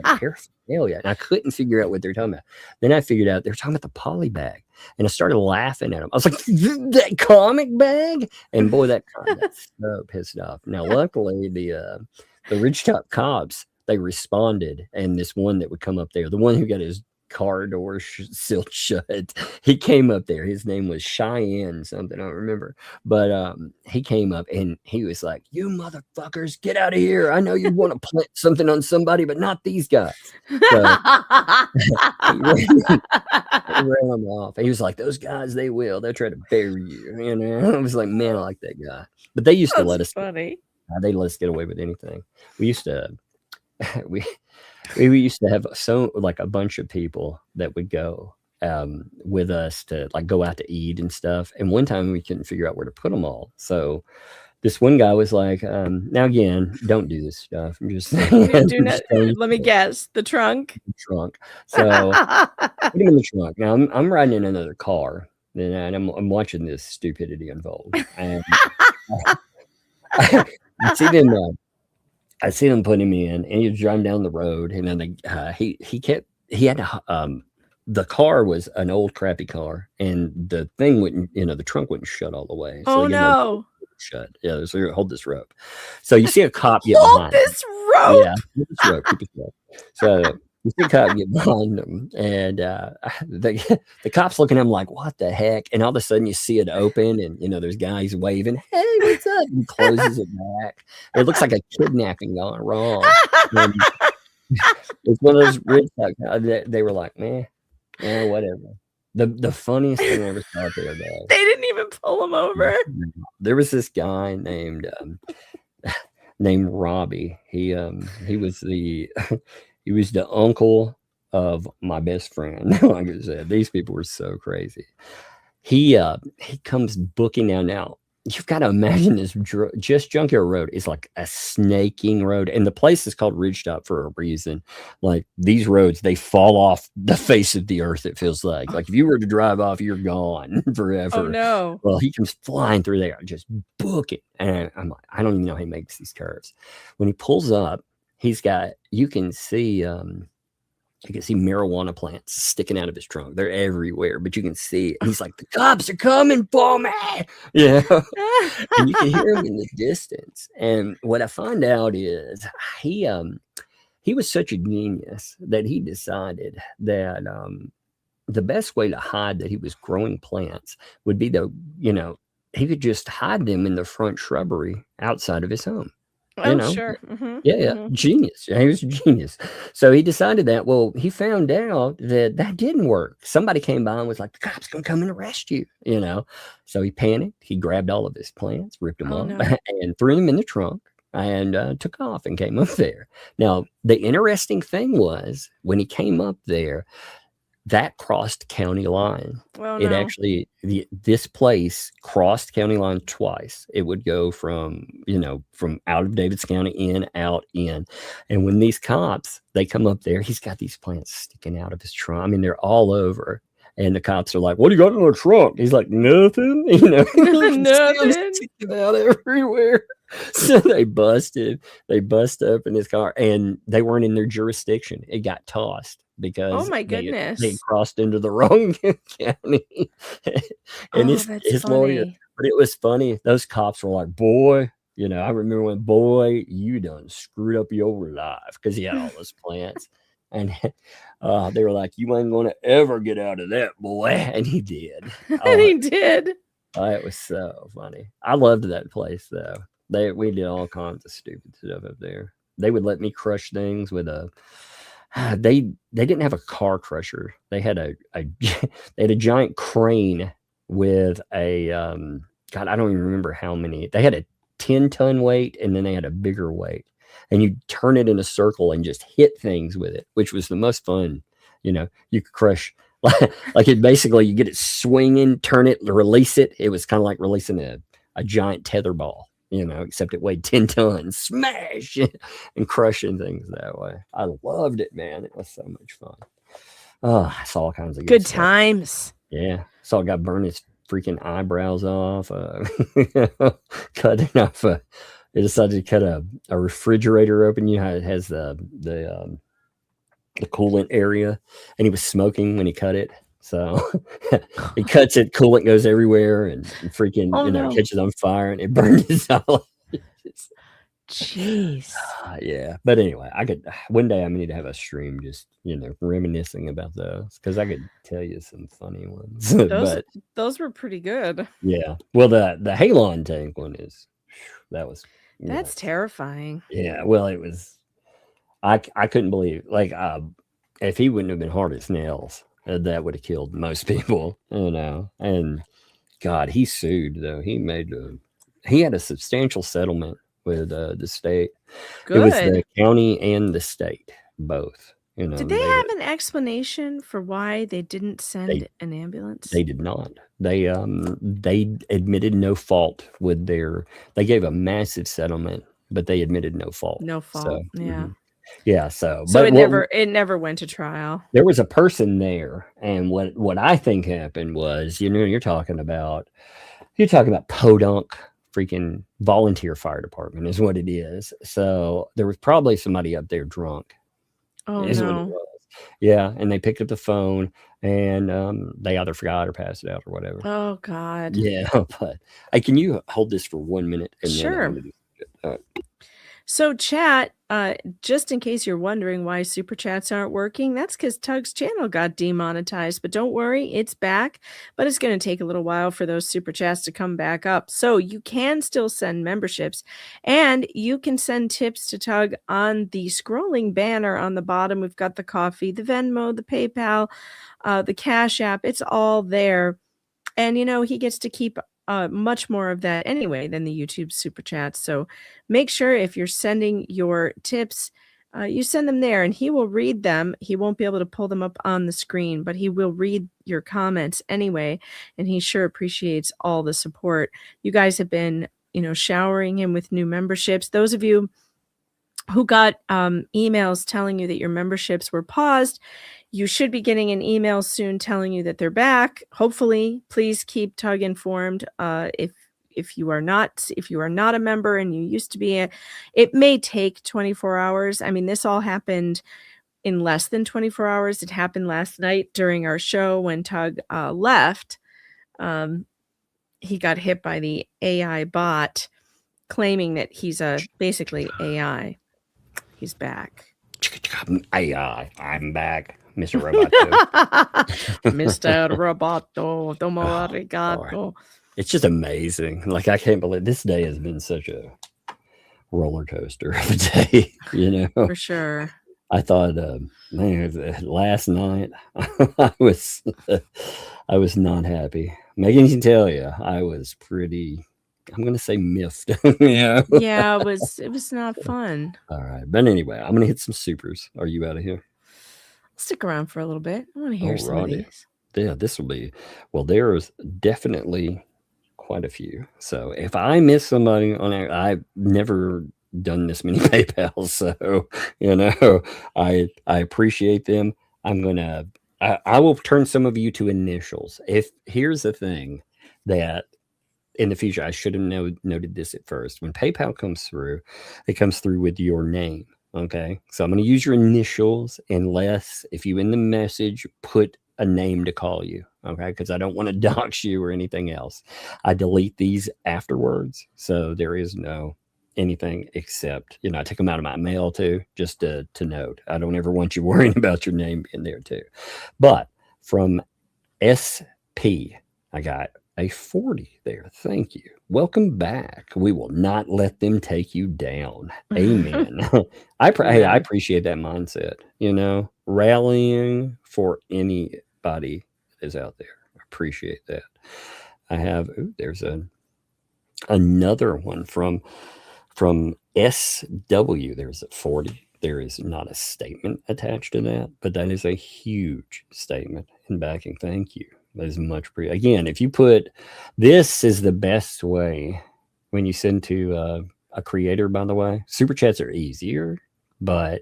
paraphernalia, and I couldn't figure out what they're talking about. Then I figured out they're talking about the poly bag, and I started laughing at them. I was like, "That comic bag!" And boy, that got so pissed off. Now, luckily, the ridgetop cops, they responded, and this one that would come up there, the one who got his car door sealed shut, he came up there. His name was Cheyenne something, I don't remember, but he came up and he was like, "You motherfuckers, get out of here! I know you want to plant something on somebody, but not these guys." So he ran them off. He was like, "Those guys, they'll try to bury you." I was like, man, I like that guy. But they used to let us. Funny. They let us get away with anything. We used to we used to have a bunch of people that would go with us to go out to eat and stuff. And one time we couldn't figure out where to put them all. So this one guy was like, now again, don't do this stuff. I'm just let me guess, the trunk. The trunk. So put him in the trunk. Now I'm riding in another car, and I'm watching this stupidity unfold. And I see them put him in, and he was driving down the road, and then the car was an old crappy car, and the thing wouldn't, the trunk wouldn't shut all the way. So no! Shut. Yeah, so hold this rope. So you see a cop get hold behind this rope. Yeah, hold this rope. Keep this rope. So you see a cop get behind them, and the cop's looking at him like, "What the heck?" And all of a sudden, you see it open, and there's guys waving, "Hey, what's up?" And he closes it back. It looks like a kidnapping gone wrong. It's one of those rich guys. They were like, "Man, whatever." The funniest thing I ever saw out there, though. They didn't even pull him over. There was this guy named Robbie. He was the he was the uncle of my best friend. Like I said, these people were so crazy. He comes booking down. Now you've got to imagine this. Just Junkyard Road is like a snaking road, and the place is called Ridgetop for a reason. Like these roads, they fall off the face of the earth. It feels like if you were to drive off, you're gone forever. Oh no! Well, he comes flying through there, just booking, and I'm like, I don't even know how he makes these curves. When he pulls up, you can see marijuana plants sticking out of his trunk. They're everywhere, but you can see it. He's like, "The cops are coming for me." Yeah. And you can hear him in the distance. And what I find out is he was such a genius that he decided that the best way to hide that he was growing plants would be he could just hide them in the front shrubbery outside of his home. Sure. Mm-hmm. Yeah, Mm-hmm. Genius. He was a genius. So he decided that. Well, he found out that didn't work. Somebody came by and was like, "The cops gonna come and arrest you." So he panicked. He grabbed all of his plants, ripped them up, and threw them in the trunk, and took off and came up there. Now, the interesting thing was when he came up there, that crossed county line. Well, It actually, this place crossed county line twice. It would go from out of Davids County out in. And when these cops, they come up there, he's got these plants sticking out of his trunk. I mean, they're all over. And the cops are like, "What do you got in the trunk?" He's like, "Nothing." Nothing. Sticking out everywhere. So they bust open his car, and they weren't in their jurisdiction. It got tossed because oh my goodness, they crossed into the wrong county. And his lawyer, but it was funny. Those cops were like, "Boy, You know, I remember when, boy, you done screwed up your life because he had all those plants. And they were like, you ain't going to ever get out of that, boy. And he did. And he did. It was so funny. I loved that place, though. We did all kinds of stupid stuff up there. They would let me crush things with a... They didn't have a car crusher. They had they had a giant crane with a... God, I don't even remember how many. They had a 10-ton weight, and then they had a bigger weight. And you turn it in a circle and just hit things with it, which was the most fun. You know, you could crush... like it basically, you get it swinging, turn it, release it. It was kind of like releasing a giant tether ball, you know, except it weighed 10 tons. Smash and crushing things that way. I loved it, man. It was so much fun. Oh, I saw all kinds of good stuff. times. Yeah. Saw a guy burn his freaking eyebrows off. Cutting off they decided to cut a refrigerator open. You know how it has the coolant area, and he was smoking when he cut it. So he cuts it, coolant goes everywhere, and freaking catches on fire, and it burned his eyes. Jeez. Yeah, but anyway, one day I need to have a stream just reminiscing about those, because I could tell you some funny ones. Those were pretty good. Yeah, well, the Hale tank one that's terrifying. Yeah, well, it was. I couldn't believe, like, if he wouldn't have been hard as nails, that would have killed most people, And God, he sued though. He had a substantial settlement with the state. Good. It was the county and the state both. Did they have an explanation for why they didn't send an ambulance? They did not. They admitted no fault with They gave a massive settlement, but they admitted no fault. No fault. So, yeah. Yeah, so it never went to trial. There was a person there, and what I think happened was, you're talking about podunk freaking volunteer fire department is what it is. So there was probably somebody up there drunk. Oh What it no. was. Yeah, and they picked up the phone, and they either forgot or passed it out or whatever. Oh God. Yeah, but can you hold this for 1 minute? And Sure. Then So chat, just in case you're wondering why super chats aren't working, that's because Tug's channel got demonetized. But don't worry, it's back. But it's going to take a little while for those super chats to come back up. So you can still send memberships, and you can send tips to Tug on the scrolling banner on the bottom. We've got the coffee, the Venmo, the PayPal, the Cash App. It's all there. And, he gets to keep much more of that anyway than the YouTube super chats. So make sure if you're sending your tips, you send them there, and he will read them. He won't be able to pull them up on the screen, but he will read your comments anyway. And he sure appreciates all the support. You guys have been, showering him with new memberships. Those of you who got emails telling you that your memberships were paused, you should be getting an email soon telling you that they're back. Hopefully, please keep Tug informed. If you are not a member and you used to be, it may take 24 hours. I mean, this all happened in less than 24 hours. It happened last night during our show when Tug left. He got hit by the AI bot, claiming that he's basically AI. He's back. AI, I'm back. Mr. Roboto. Mr. Roboto, domo arigato. It's just amazing. Like, I can't believe this day has been such a roller coaster of a day, For sure. I thought, last night I was not happy. Megan can tell you, I was pretty, I'm going to say miffed. Yeah, it was not fun. All right. But anyway, I'm going to hit some supers. Are you out of here? Stick around for a little bit. I want to hear some of these. Yeah, this will be, there's definitely quite a few. So if I miss somebody on it, I've never done this many PayPals. So, I appreciate them. I will turn some of you to initials. Here's the thing that in the future, I should have noted this at first. When PayPal comes through, it comes through with your name. Okay, so I'm going to use your initials unless if you in the message put a name to call you. Okay, because I don't want to dox you or anything else. I delete these afterwards, so there is no anything except, I take them out of my mail too, just to note. I don't ever want you worrying about your name being there too. But from SP, I got a 40 there. Thank you. Welcome back. We will not let them take you down. Amen. I appreciate that mindset, rallying for anybody that is out there. I appreciate that. I have, there's another one from SW. There's a 40. There is not a statement attached to that, but that is a huge statement in backing. Thank you. That is much again, if you put, this is the best way when you send to a creator, by the way. Super chats are easier, but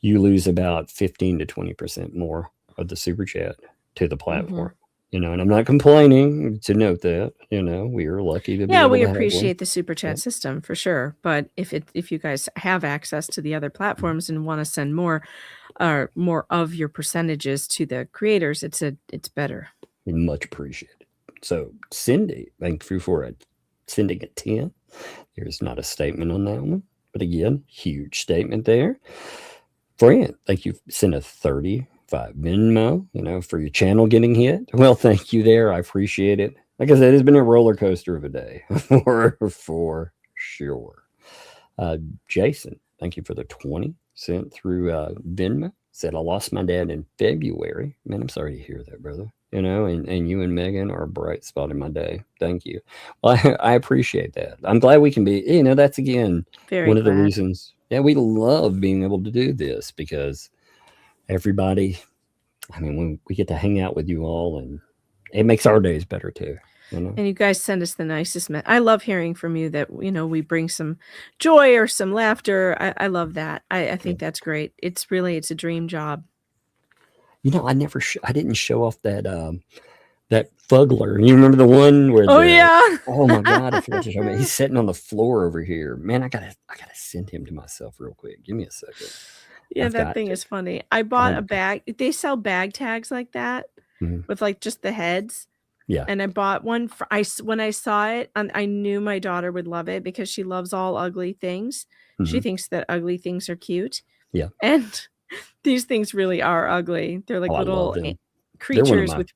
you lose about 15 to 20% more of the super chat to the platform. And I'm not complaining, to note that, we are lucky to be able we to have appreciate one. the super chat system for sure. But if you guys have access to the other platforms and want to send more of your percentages to the creators, it's better. Much appreciated. So Cindy, thank you for sending a 10. There's not a statement on that one, but again, huge statement there. Fran, thank you. Sent a 35 Venmo, for your channel getting hit. Well, thank you there. I appreciate it. Like I said, it's been a roller coaster of a day for sure. Jason, thank you for the 20 sent through Venmo. Said I lost my dad in February. Man, I'm sorry to hear that, brother. And you and Megan are a bright spot in my day. Thank you. Well, I appreciate that. I'm glad we can be, that's again, one of the reasons. Yeah, we love being able to do this because everybody, when we get to hang out with you all, and it makes our days better too. And you guys send us the nicest I love hearing from you that, we bring some joy or some laughter. I love that. I think that's great. It's a dream job. I didn't show off that Fugler. You remember the one where? Oh my God! I forgot to show him. He's sitting on the floor over here. Man, I gotta send him to myself real quick. Give me a second. Yeah, that thing is funny. I bought a bag. They sell bag tags like that with like just the heads. Yeah. And I bought one when I saw it, and I knew my daughter would love it because she loves all ugly things. She thinks that ugly things are cute. Yeah. And these things really are ugly. They're like little creatures with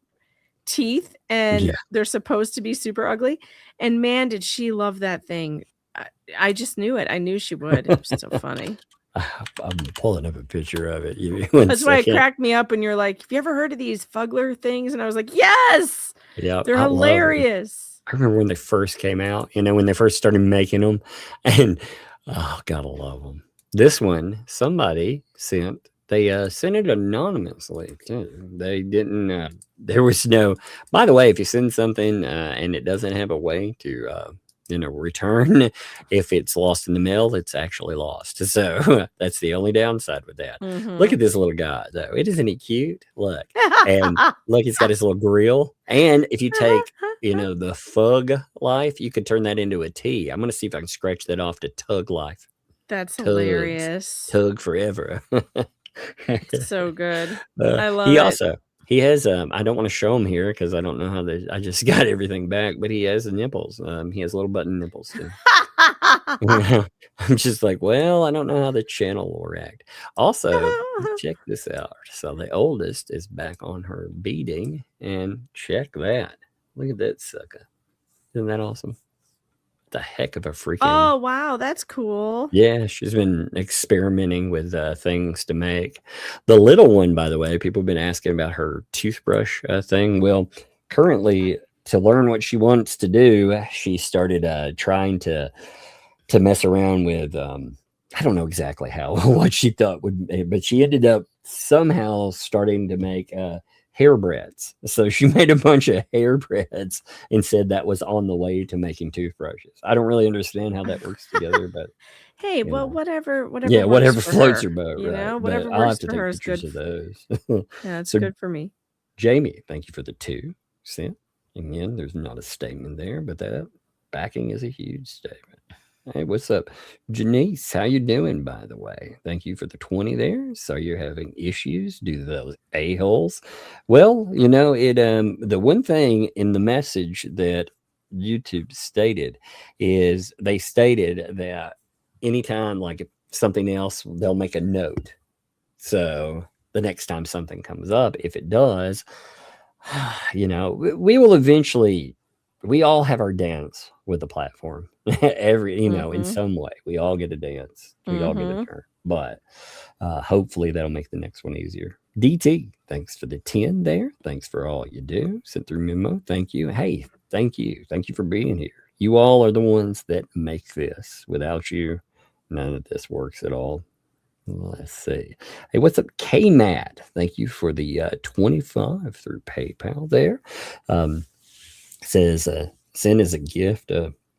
teeth, and they're supposed to be super ugly. And man, did she love that thing. I just knew it. I knew she would. It was so funny. I'm pulling up a picture of it. That's why it cracked me up when you're like, have you ever heard of these Fugler things? And I was like, yes. Yeah, they're hilarious. I remember when they first came out, when they first started making them, and gotta love them. This one, somebody sent. They sent it anonymously too. They didn't. There was no. By the way, if you send something and it doesn't have a way to return, if it's lost in the mail, it's actually lost. So that's the only downside with that. Look at this little guy though. Isn't he cute? Look, and look, he's got his little grill. And if you take, the Fug Life, you could turn that into a T. I'm gonna see if I can scratch that off to Tug Life. That's hilarious. Tug forever. So good. I love it. He has I don't want to show him here because I don't know how I just got everything back, but he has the nipples. He has little button nipples too. I'm just like, well, I don't know how the channel will react. Also, check this out. So the oldest is back on her beading, and check that. Look at that sucker. Isn't that awesome? The heck of a freaking. Oh wow, that's cool. Yeah, she's been experimenting with things to make. The little one, by the way, people have been asking about her toothbrush thing. Well, currently, to learn what she wants to do, she started trying to mess around with I don't know exactly how what she thought would be, but she ended up somehow starting to make hairbreads. So she made a bunch of hairbreads and said that was on the way to making toothbrushes. I don't really understand how that works together, but hey, well, whatever. Yeah, whatever floats your boat, right? Whatever I'll have works to for take her is pictures good. of those. Yeah, it's So, good for me. Jamie, thank you for the 2 cent. Again, there's not a statement there, but that backing is a huge statement. Hey, what's up? Janice, how you doing, by the way? Thank you for the 20 there. So you're having issues due to those a-holes. Well, the one thing in the message that YouTube stated is they stated that anytime like if something else, they'll make a note. So the next time something comes up, if it does, you know, we will eventually, we all have our dance with the platform. You know, in some way, we all get a dance. We all get a turn. But hopefully that'll make the next one easier. DT, thanks for the 10 there. Thanks for all you do. Sent through memo. Thank you. Hey, thank you. Thank you for being here. You all are the ones that make this. Without you, none of this works at all. Let's see. Hey, what's up, K-Matt? Thank you for the 25 through PayPal there. Says, send as a gift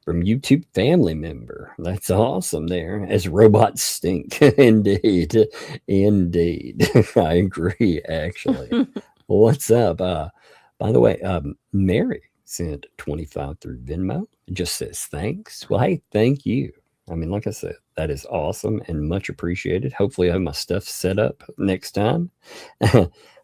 from YouTube family member. That's awesome there. As robots stink. Indeed. Indeed. I agree, actually. What's up? By the way, Mary sent 25 through Venmo. It just says thanks. Well, hey, thank you. I mean, like I said, that is awesome and much appreciated. Hopefully I have my stuff set up next time.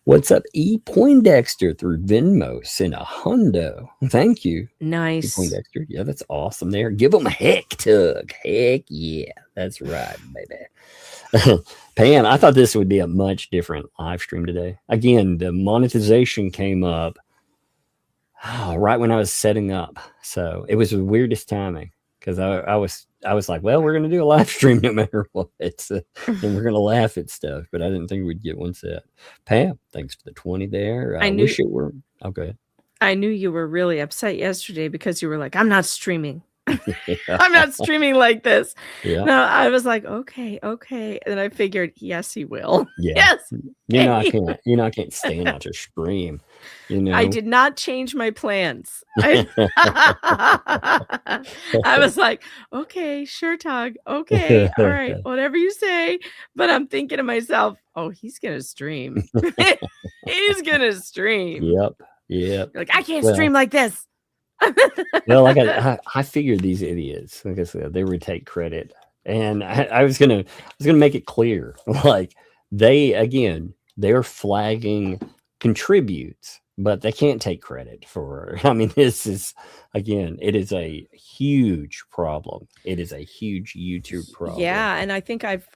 What's up, E. Poindexter through Venmo? Send a hundo. Thank you. Nice. E. Poindexter. Yeah, that's awesome there. Give them a heck tug. Heck yeah. That's right, baby. Pam, I thought this would be a much different live stream today. Again, the monetization came up right when I was setting up. So it was the weirdest timing. Because I was like, well, we're going to do a live stream no matter what. And we're going to laugh at stuff. But I didn't think we'd get one set. Pam, thanks for the 20 there. I wish it were. Oh, go ahead. I knew you were really upset yesterday because you were like, I'm not streaming. I'm not streaming like this. Yeah. No, I was like, okay. And then I figured, yes, he will. Yeah. Yes. I can't stand out to scream. You know, I did not change my plans. I was like, okay, sure, Tug. Okay, all right, whatever you say. But I'm thinking to myself, oh, he's gonna stream. He's gonna stream. Yep. You're like, I can't stream like this. Well, like I figured these idiots, like I said, they would take credit, and I was gonna make it clear, like they're flagging contributes, but they can't take credit for. I mean, this is it is a huge problem. It is a huge YouTube problem. Yeah, and I think I've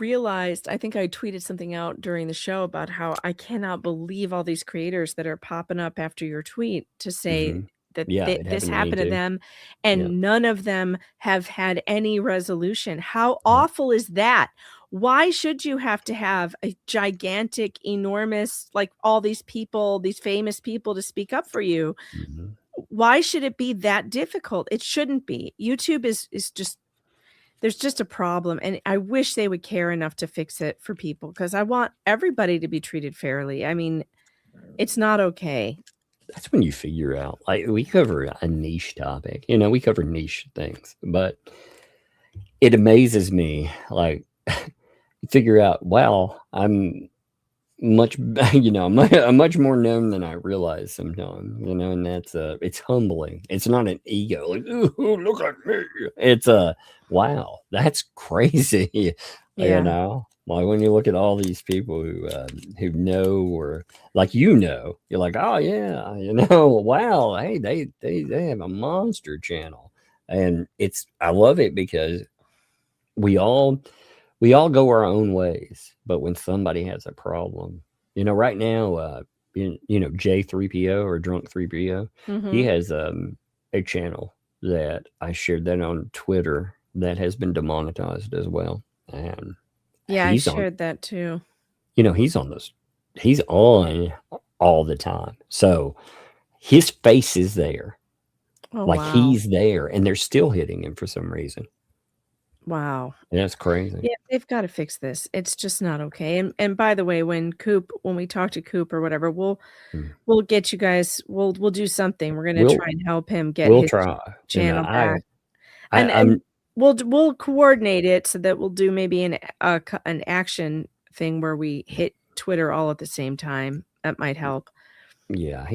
realized. I think I tweeted something out during the show about how I cannot believe all these creators that are popping up after your tweet to say. That this happened to them, and none of them have had any resolution. How awful is that? Why should you have to have a gigantic, enormous, like all these people, these famous people to speak up for you? Why should it be that difficult? It shouldn't be. YouTube is just, there's just a problem. And I wish they would care enough to fix it for people, because I want everybody to be treated fairly. I mean, it's not okay. That's when you figure out, like, we cover a niche topic, we cover niche things, but it amazes me, like, figure out, wow, I'm much, I'm much more known than I realize sometimes, and that's, it's humbling. It's not an ego, like, ooh, look at me. It's wow, that's crazy, Like when you look at all these people who know, or like, you're like, oh yeah, wow, hey, they have a monster channel, and I love it because we all go our own ways, but when somebody has a problem, right now, J3PO or Drunk 3PO, he has a channel that I shared that on Twitter that has been demonetized as well, and. Yeah, I shared that too. He's on all the time. So his face is there. Oh, like, wow. he's there, and they're still hitting him for some reason. Wow. And that's crazy. Yeah, they've got to fix this. It's just not okay. And by the way, when we talk to Coop or whatever, we'll get you guys, we'll do something. We're going to try and help him get his channel back. And we'll coordinate it so that we'll do maybe an action thing where we hit Twitter all at the same time. That might help. Yeah,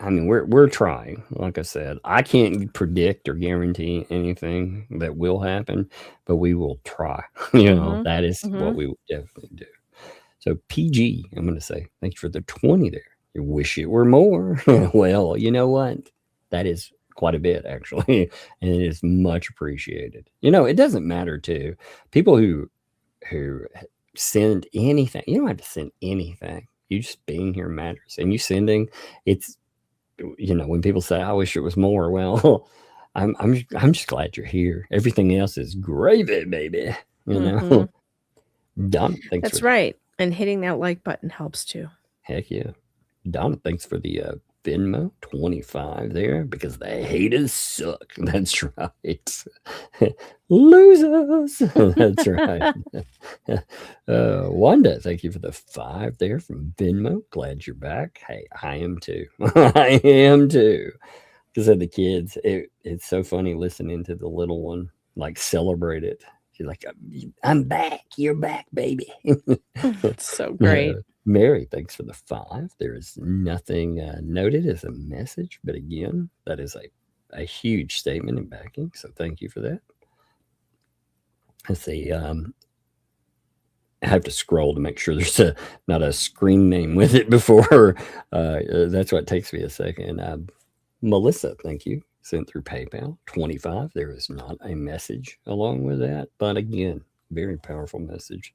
we're trying. Like I said, I can't predict or guarantee anything that will happen, but we will try. That is what we will definitely do. So PG, I'm going to say thank you for the 20 there. You wish it were more. Well, you know what? That is quite a bit, actually, and it is much appreciated. You know, it doesn't matter too. People who send anything, you don't have to send anything. You just being here matters, and you sending, it's, you know, when people say, "I wish it was more," well, I'm just glad you're here. Everything else is gravy, baby. You know, Donna, thanks. That's right, and hitting that like button helps too. Heck yeah, Donna, thanks for the Venmo 25 there, because the haters suck. That's right. Losers. That's right. Wanda, thank you for the 5 there from Venmo. Glad you're back. Hey, I am too. I am too. Because of the kids, it's so funny listening to the little one like celebrate it. She's like, "I'm back. You're back, baby." It's so great. Mary, thanks for the 5. There is nothing noted as a message, but again, that is a huge statement and backing. So thank you for that. Let's see. I have to scroll to make sure there's not a screen name with it before. That's what takes me a second. Melissa, thank you. Sent through PayPal 25. There is not a message along with that, but again, very powerful message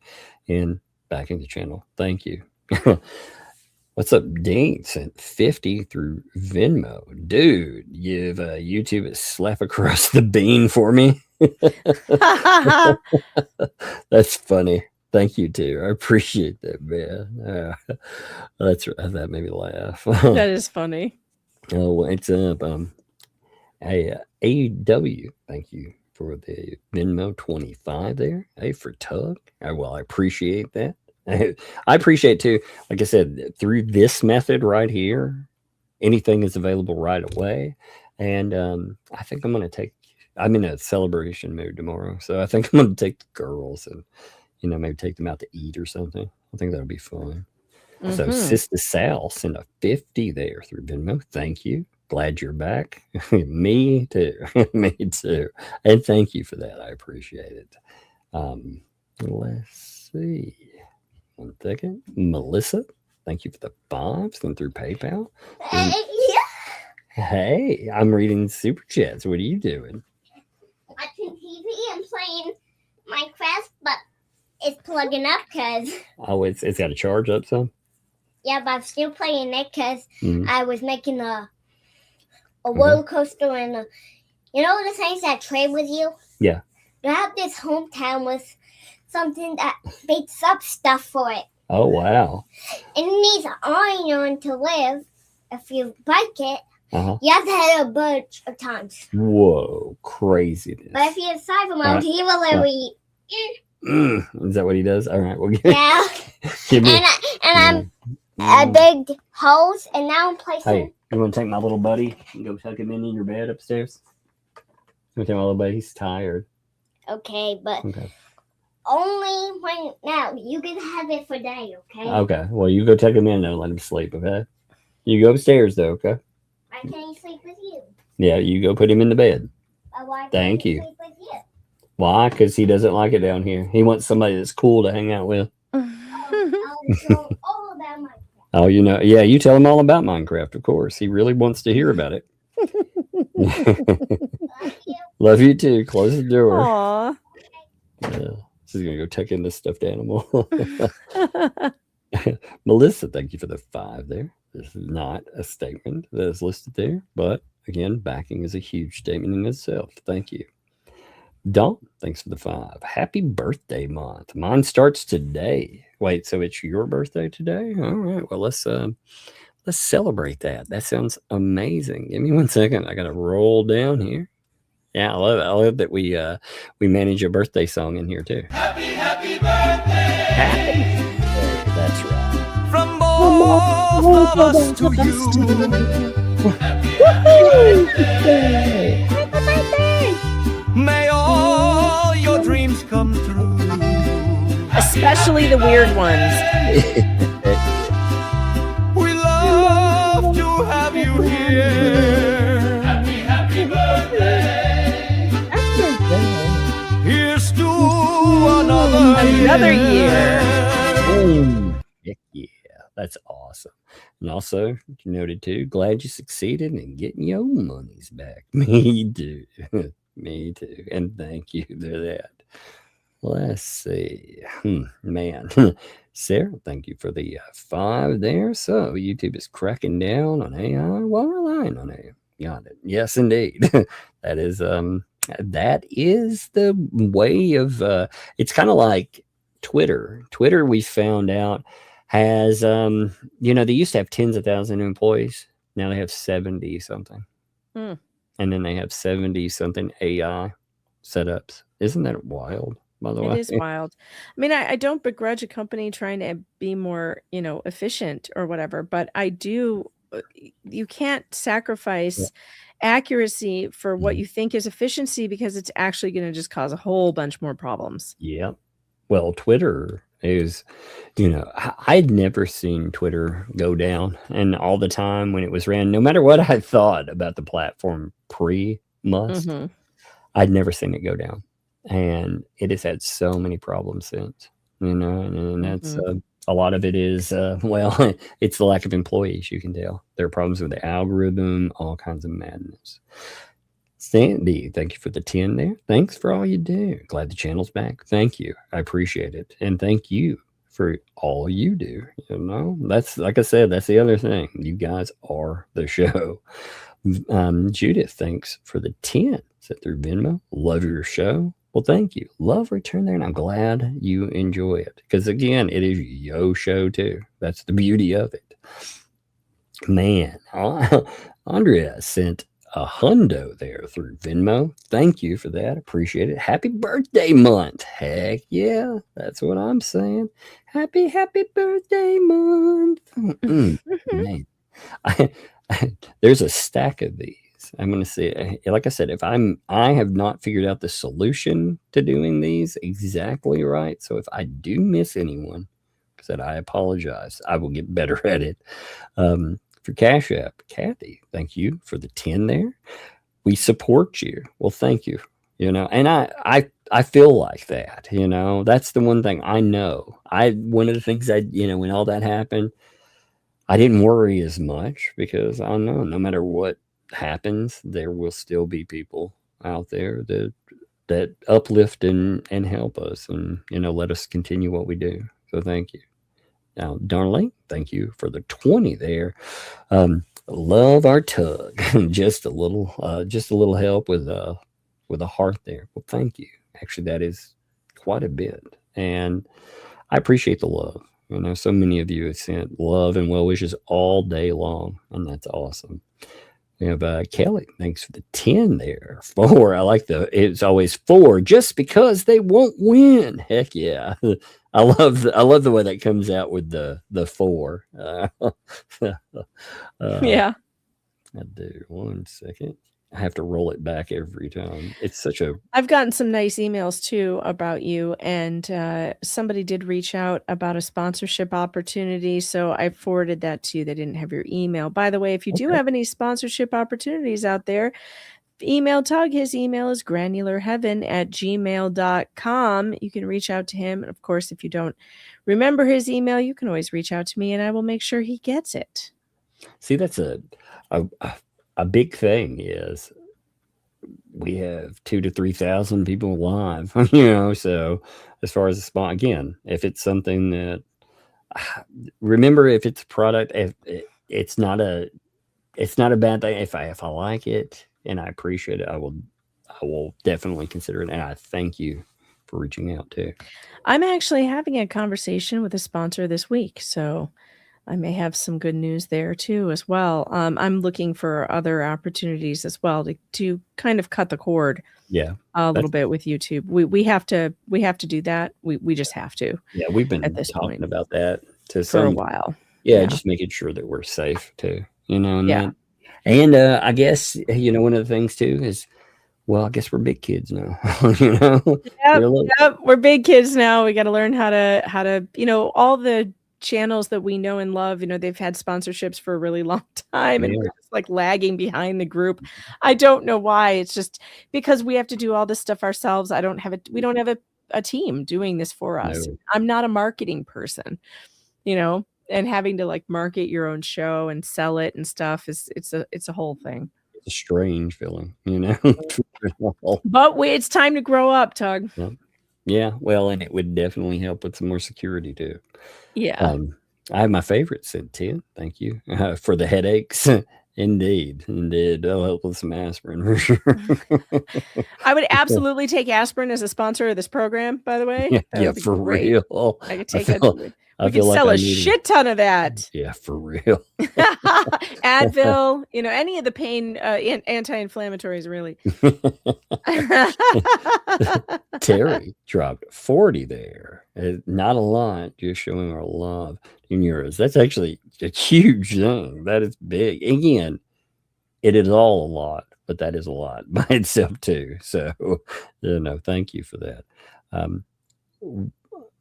and backing the channel. Thank you. What's up, Dean? Sent 50 through Venmo. Dude, you've YouTube it slap across the bean for me. That's funny. Thank you too. I appreciate that, man. That made me laugh. That is funny. Oh, what's up? Hey, AW, thank you for the Venmo 25 there. Hey, for Tug. Well, I appreciate that. I appreciate too, like I said, through this method right here, anything is available right away. And I think I'm in a celebration mood tomorrow. So I think I'm going to take the girls and, you know, maybe take them out to eat or something. I think that'll be fun. So Sister Sal sent a 50 there through Venmo. Thank you. Glad you're back. Me too. Me too. And thank you for that. I appreciate it. Let's see. 1 second. Melissa, thank you for the 5 sent through PayPal. Hey, I'm reading super chats. What are you doing? Watching TV and playing Minecraft, but it's plugging up because. Oh, it's got to charge up some? Yeah, but I'm still playing it because I was making a roller coaster and you know the things that trade with you? Yeah. You have this hometown with something that bakes up stuff for it. Oh, wow. And it needs iron to live. If you break it, you have to hit it a bunch of times. Whoa, craziness. But if you have cyber mode, he will literally. Is that what he does? All right, well, yeah. I digged holes, and now I'm placing. Hey, you want to take my little buddy and go tuck him in your bed upstairs? You want to take my little buddy? He's tired. Okay, but only when now you can have it for day. Okay. Okay. Well, you go tuck him in though. Let him sleep. Okay. You go upstairs though. Okay. Why can't he sleep with you? Yeah, you go put him in the bed. Why Thank you. Sleep with you? Why? Because he doesn't like it down here. He wants somebody that's cool to hang out with. All about Minecraft. Oh, you know, yeah, you tell him all about Minecraft, of course. He really wants to hear about it. Love you too. Close the door. Aww. Yeah. She's going to go tuck in this stuffed animal. Melissa, thank you for the 5 there. This is not a statement that is listed there, but again, backing is a huge statement in itself. Thank you. Dawn, thanks for the 5. Happy birthday month. Mine starts today. Wait, so it's your birthday today? All right. Well, let's celebrate that. That sounds amazing. Give me 1 second. I got to roll down here. Yeah, I love it. I love that we manage a birthday song in here too. Happy birthday! Happy. That's right. From both of us to you. Happy birthday! May all your dreams come true. Especially the weird ones. We love to have you here. Happy birthday. Here's to another year. Oh, heck yeah. That's awesome. And also, you noted too, glad you succeeded in getting your monies back. Me too. Me too. And thank you for that. Let's see. Man. Sarah, thank you for the 5 there. So YouTube is cracking down on AI while relying on AI. Got it. Yes, indeed. That is the way of it's kind of like Twitter. Twitter, we found out, has they used to have tens of thousands of employees. Now they have 70 something. And then they have 70 something AI setups. Isn't that wild? By the way, it is wild. I mean, I don't begrudge a company trying to be more, efficient or whatever, but I do. You can't sacrifice accuracy for what you think is efficiency, because it's actually going to just cause a whole bunch more problems. Yeah. Well, Twitter is, I'd never seen Twitter go down. And all the time when it was ran, no matter what I thought about the platform pre-Musk, I'd never seen it go down. And it has had so many problems since, and that's a lot of it is, it's the lack of employees. You can tell there are problems with the algorithm, all kinds of madness. Sandy, thank you for the 10 there. Thanks for all you do. Glad the channel's back. Thank you. I appreciate it. And thank you for all you do. That's, like I said, that's the other thing. You guys are the show. Judith, thanks for the 10. Sent through Venmo. Love your show. Well, thank you. Love return there, and I'm glad you enjoy it. Because, again, it is your show, too. That's the beauty of it. Man, Andrea sent a hundo there through Venmo. Thank you for that. Appreciate it. Happy birthday month. Heck yeah. That's what I'm saying. Happy birthday month. Man. There's a stack of these. I'm going to say, like I said, I have not figured out the solution to doing these exactly right. So if I do miss anyone, I apologize. I will get better at it. For Cash App, Kathy, thank you for the 10 there. We support you. Well, thank you. And I feel like that. That's the one thing I know. One of the things when all that happened, I didn't worry as much, because I know no matter what happens, there will still be people out there that uplift and help us, and let us continue what we do. So thank you. Now, Darlene, thank you for the 20 there. Love our tug. just a little help with a heart there. Well, thank you. Actually, that is quite a bit, and I appreciate the love. So many of you have sent love and well wishes all day long, and that's awesome. We have Kelly. Thanks for the 10 there. 4. I like it's always 4 just because they won't win. Heck yeah. I love the way that comes out with the 4. Yeah. I do. 1 second. I have to roll it back every time. It's I've gotten some nice emails too about you, and somebody did reach out about a sponsorship opportunity, so I forwarded that to you. They didn't have your email. By the way, if you do have any sponsorship opportunities out there, email Tug. His email is granularheaven@gmail.com. You can reach out to him. And of course, if you don't remember his email, you can always reach out to me, and I will make sure he gets it. See, that's a big thing is we have 2,000 to 3,000 people live, so as far as the spot, again, if it's something that, remember, if it's a product, it's not a bad thing. If I like it and I appreciate it, I will definitely consider it. And I thank you for reaching out too. I'm actually having a conversation with a sponsor this week, so I may have some good news there too as well. I'm looking for other opportunities as well to kind of cut the cord. Yeah, a little bit with YouTube. We have to do that. We just have to. Yeah, we've been talking about that for a while. Yeah, just making sure that we're safe too. And I guess one of the things too is, well, I guess we're big kids now. Yep, we're big kids now. We got to learn how to all the channels that we know and love, they've had sponsorships for a really long time, and we're just like lagging behind the group. I don't know why. It's just because we have to do all this stuff ourselves. We don't have a team doing this for us. No. I'm not a marketing person, and having to like market your own show and sell it and stuff it's a whole thing. It's a strange feeling, you know. But it's time to grow up, Tug. Yeah, well, and it would definitely help with some more security too. Yeah. I have my favorite, said 10. Thank you for the headaches. Indeed. That'll help with some aspirin for sure. I would absolutely take aspirin as a sponsor of this program, by the way. Yeah, for real. I could take I we feel could like sell I a need shit ton of that. Yeah, for real. Advil, any of the pain anti-inflammatories, really. Terry dropped 40 there. Not a lot, just showing our love in euros. That's actually a huge thing. That is big. Again, it is all a lot, but that is a lot by itself too. So, thank you for that.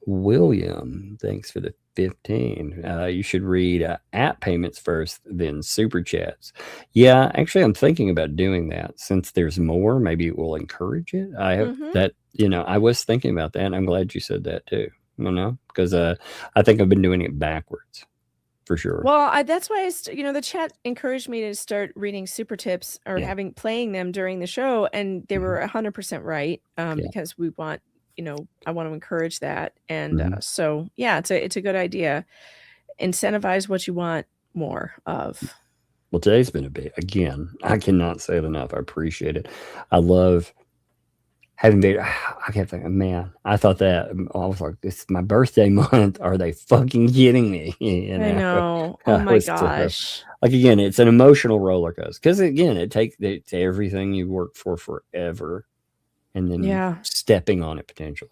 William, thanks for the 15. You should read app payments first, then super chats. Yeah, actually, I'm thinking about doing that. Since there's more, maybe it will encourage it. I have that, I was thinking about that. And I'm glad you said that too, because I think I've been doing it backwards for sure. Well, that's why the chat encouraged me to start reading super tips or playing them during the show. And they were 100% right because we want, I want to encourage that. And so, yeah, it's a good idea. Incentivize what you want more of. Well, today's been a bit, again, I cannot say it enough. I appreciate it. I love having been, I kept thinking, man, I thought that, I was like, this is my birthday month. Are they fucking kidding me? I know. Oh my gosh. Like, again, it's an emotional roller coaster. Because, again, it takes everything you worked for forever. And then stepping on it potentially.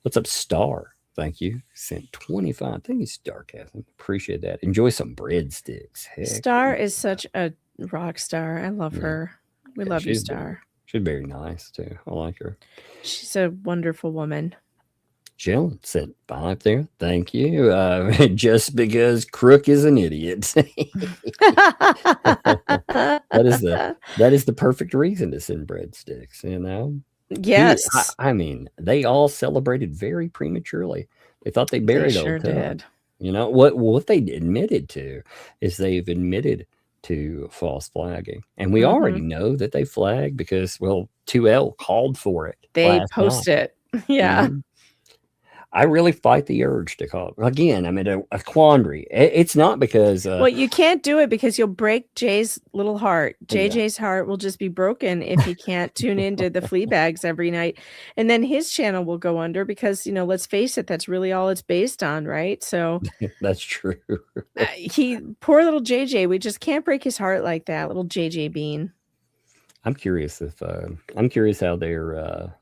What's up, Star? Thank you. Sent 25. Thank you, Starcasm. Appreciate that. Enjoy some breadsticks. Star is such a rock star. I love her. We love you, Star. She's very nice too. I like her. She's a wonderful woman. Jill sent 5 there. Thank you. Just because Crook is an idiot. that is the perfect reason to send breadsticks, Yes. I mean, they all celebrated very prematurely. They thought they buried old Tug. What they admitted to is they've admitted to false flagging. And we already know that they flagged because, 2L called for it. They post it. Yeah. I really fight the urge to call. Again, I'm in a quandary. It's not because... you can't do it because you'll break Jay's little heart. JJ's heart will just be broken if he can't tune into the flea bags every night. And then his channel will go under because, let's face it, that's really all it's based on, right? So... That's true. Poor little JJ, we just can't break his heart like that, little JJ Bean. I'm curious how they're...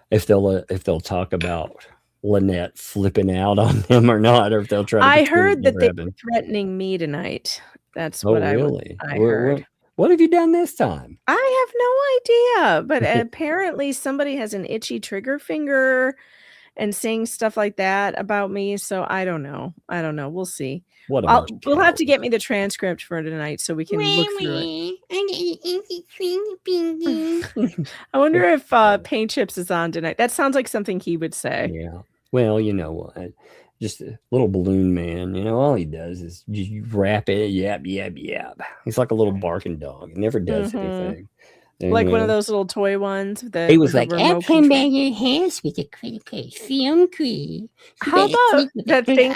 if they'll talk about Lynette flipping out on them or not, or if they'll try to... I heard that they were threatening me tonight. That's what I heard. What have you done this time? I have no idea, but apparently somebody has an itchy trigger finger and saying stuff like that about me. So I don't know. We'll see. We'll have to get me the transcript for tonight so we can look through it. I wonder if Paint Chips is on tonight. That sounds like something he would say. Yeah. Well, you know what? Just a little balloon man. All he does is you wrap it, yap, yap, yap. He's like a little barking dog. He never does anything. Like one of those little toy ones. He was like, I'll come back your hands with a critical film crew. How about that thing?